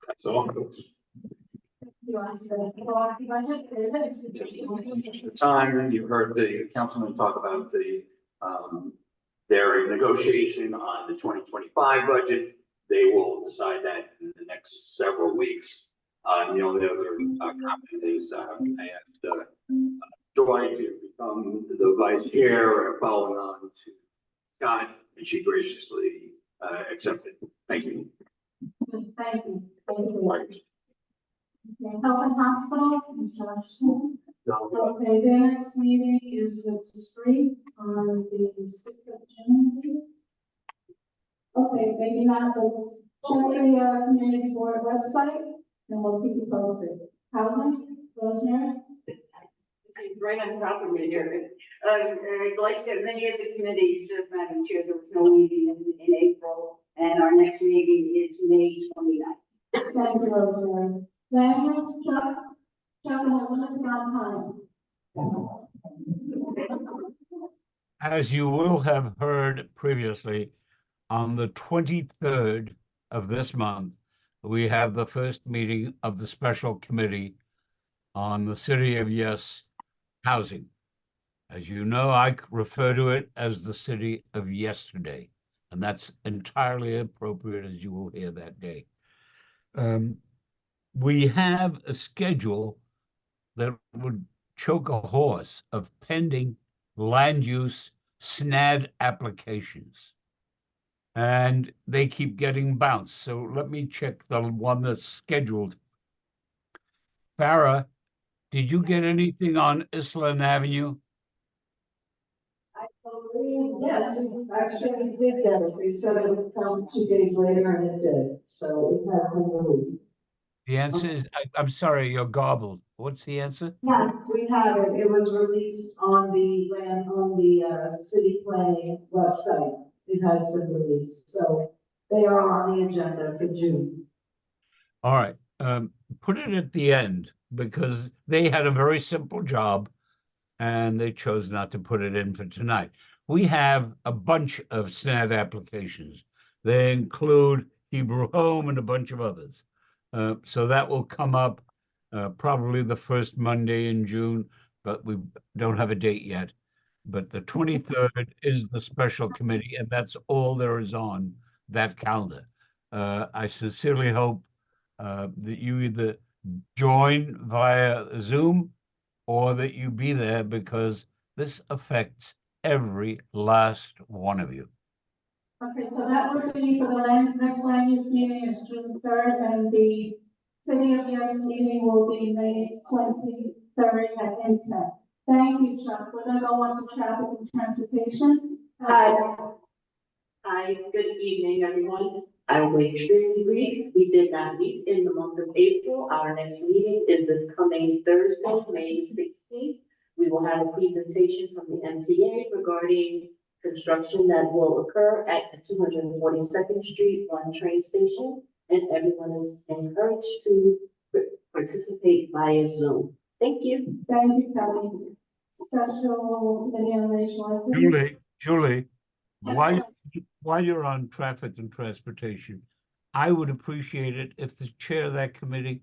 That's all, folks. Time, you heard the councilman talk about their negotiation on the 2025 budget. They will decide that in the next several weeks. The only other comment is I asked Joy to become the vice chair, following on to Scott, and she graciously accepted. Thank you. Thank you. Thank you. Okay, Health and Hospital, Mr. Okay, the next meeting is at Street on the 6th of June. Okay, maybe not, but check the community board website and we'll keep you posted. Housing, Rosemary? It's right on top of me here. Like many of the committees, Madam Chair, there was no meeting in April, and our next meeting is May 29th. Thank you, Rosemary. Land use, Chuck, Chuck, and have limited amount of time. As you will have heard previously, on the 23rd of this month, we have the first meeting of the special committee on the City of Yes housing. As you know, I refer to it as the City of Yesterday, and that's entirely appropriate, as you will hear that day. We have a schedule that would choke a horse of pending land use SNAD applications. And they keep getting bounced. So let me check the one that's scheduled. Farah, did you get anything on Island Avenue? Yes, actually we did get it. They said it would come 2 days later and it did. So it has been released. The answer is, I'm sorry, you're garbled. What's the answer? Yes, we have it. It was released on the city planning website. It has been released. So they are on the agenda for June. All right. Put it at the end because they had a very simple job and they chose not to put it in for tonight. We have a bunch of SNAD applications. They include Hebrew Home and a bunch of others. So that will come up probably the first Monday in June, but we don't have a date yet. But the 23rd is the special committee, and that's all there is on that calendar. I sincerely hope that you either join via Zoom or that you be there, because this affects every last one of you. Okay, so that would be for the next land use meeting is June 3rd, and the City of Yes meeting will be May 23rd at 10:10. Thank you, Chuck. We're gonna go on to traffic and transportation. Hi, good evening, everyone. I will be extremely brief. We did not meet in the month of April. Our next meeting is this coming Thursday, May 16th. We will have a presentation from the MTA regarding construction that will occur at the 242nd Street One train station, and everyone is encouraged to participate via Zoom. Thank you. Thank you, Kelly. Special committee on racial equity. Julie, while you're on traffic and transportation, I would appreciate it if the chair of that committee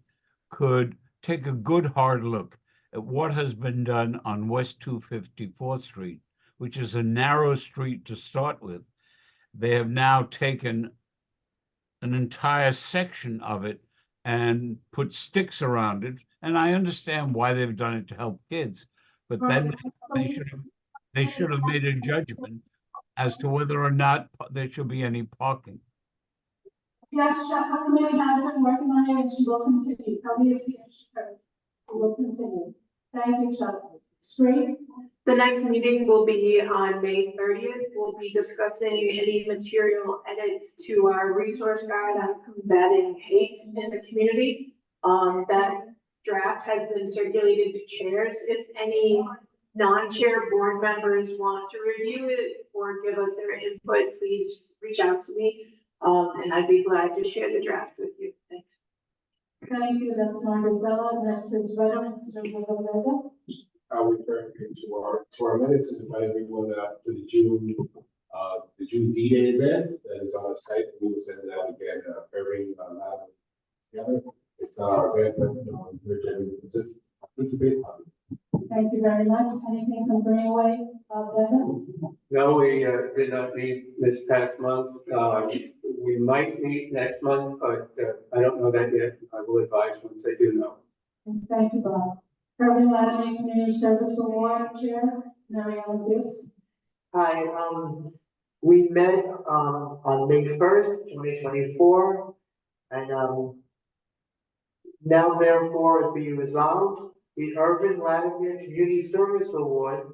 could take a good hard look at what has been done on West 254th Street, which is a narrow street to start with. They have now taken an entire section of it and put sticks around it. And I understand why they've done it to help kids, but then they should have made a judgment as to whether or not there should be any parking. Yes, Chuck, the committee has been working on it and she will continue. Obviously, she will continue. Thank you, Chuck. Street? The next meeting will be on May 30th. We'll be discussing any material edits to our resource guide on combating hate in the community. That draft has been circulated to chairs. If any non-chair board members want to review it or give us their input, please reach out to me. And I'd be glad to share the draft with you. Thanks. Thank you, that's Margaret Della, next is Veteran, I would refer you to our minutes and invite everyone to the June D-Day event that is on our site. We will send it out again, every together. It's our event, but encourage everyone to participate. Thank you very much. Anything from Greenway, Veteran? No, we did not meet this past month. We might meet next month, but I don't know that yet. I will advise once I do know. Thank you, Bob. Urban Laramie Community Service Award Chair, Mary Ellen Gibbs. Hi, we met, on May 1st, 2024, and, now therefore it be resolved, the Urban Laramie Community Service Award,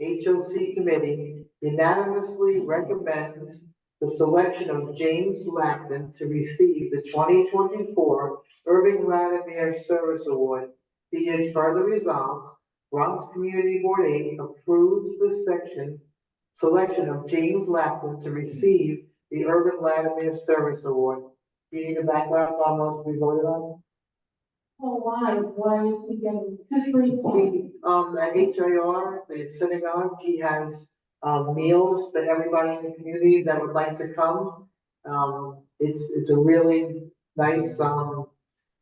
HOC Committee unanimously recommends the selection of James Lapton to receive the 2024 Urban Laramie Service Award. Be it further resolved, Bronx Community Board 8 approves the selection of James Lapton to receive the Urban Laramie Service Award. Do you need a background on what we voted on? Oh, why is he getting, just briefly? At HIR, the synagogue, he has, meals for everybody in the community that would like to come. It's a really nice,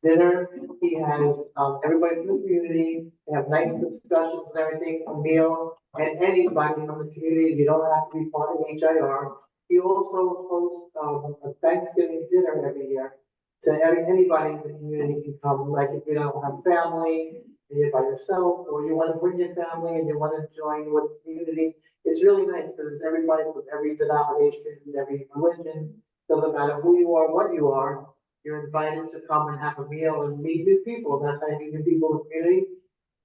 dinner. He has, everybody from the community, they have nice discussions and everything, a meal, and anybody from the community, you don't have to be part of HIR. He also hosts, a Thanksgiving dinner every year. So anybody in the community can come, like if you don't have family, and you're by yourself, or you want to bring your family and you want to join with the community. It's really nice because it's everybody from every denomination, every religion, doesn't matter who you are, what you are, you're invited to come and have a meal and meet new people. That's how you meet new people in the community.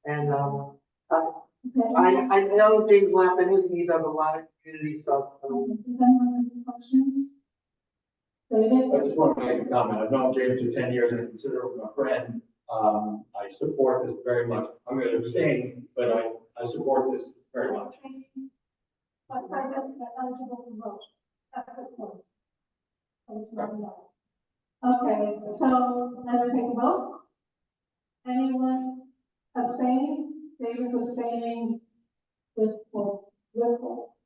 And, I know James Lapton is, he does a lot of community stuff. Questions? I just want to make a comment. I've known James for 10 years and consider him a friend. I support this very much. I'm going to abstain, but I support this very much. Okay, so let's take a vote. Anyone abstaining? David's abstaining with, but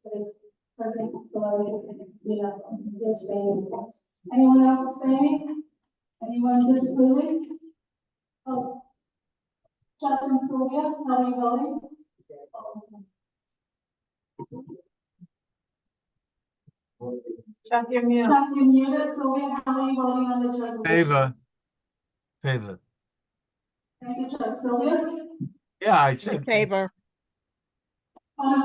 it's present, you're abstaining. Anyone else abstaining? Anyone disapproving? Oh. Chuck and Sylvia, how are you voting? Chuck, you're muted. Chuck, you're muted. Sylvia, how are you voting on this resolution? Favor. Thank you, Chuck. Sylvia? Yeah, I said. Favor.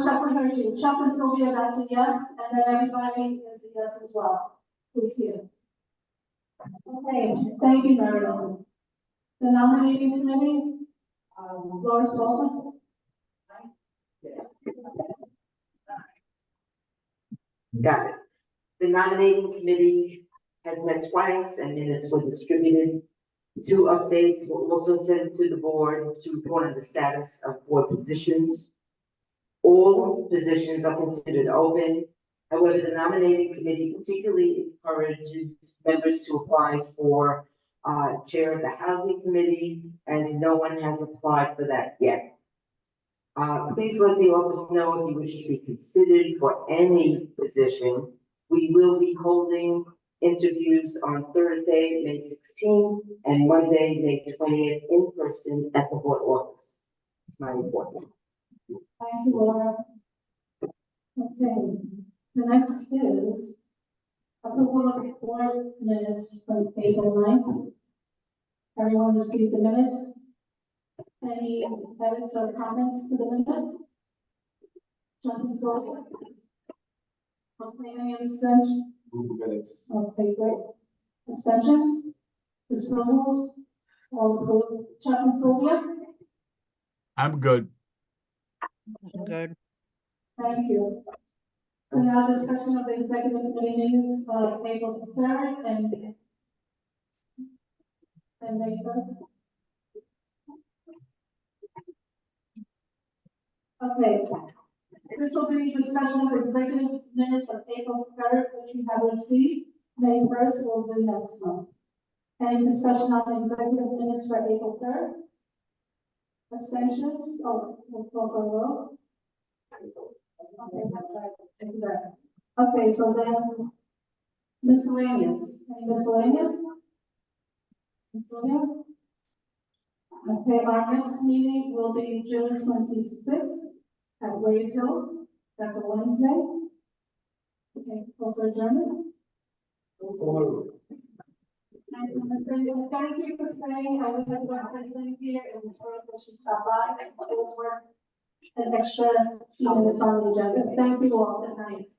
Chuck, we heard you. Chuck and Sylvia, that's a yes, and then everybody is a yes as well. Who's here? Okay, thank you, Mary Ellen. The nominating committee, Laura Sultan. Got it. The nominating committee has met twice and minutes were distributed. 2 updates were also sent to the board to report on the status of board positions. All positions are considered open. However, the nominating committee particularly encourages members to apply for chair of the housing committee, as no one has applied for that yet. Please let the office know if you wish to be considered for any position. We will be holding interviews on Thursday, May 16th, and Monday, May 20th, in person at the board office. That's my report. Thank you, Laura. Okay, the next is approval of board minutes from April 9th. Everyone received the minutes? Any edits or comments to the minutes? Nothing so. Okay, any abstentions? Okay, great. Abstentions? Disposals? All approved. Chuck and Sylvia? I'm good. Good. Thank you. So now discussion of the executive committee meetings of April 3rd and May 1st. Okay. This will be discussion of executive minutes of April 3rd, which you have received. May first, we'll do next month. Any discussion on the executive minutes for April third? Abstentions? Oh, we'll call for a vote. Okay, that's right. Exactly. Okay, so then miscellaneous, any miscellaneous? Miscellaneous? Okay, our next meeting will be June 26th at Wade Hill. That's a Wednesday. Okay, call for adjournment. Thank you for staying. I would have one person here and the person should stop by. It was worth an extra few minutes on the agenda. Thank you all. Good night.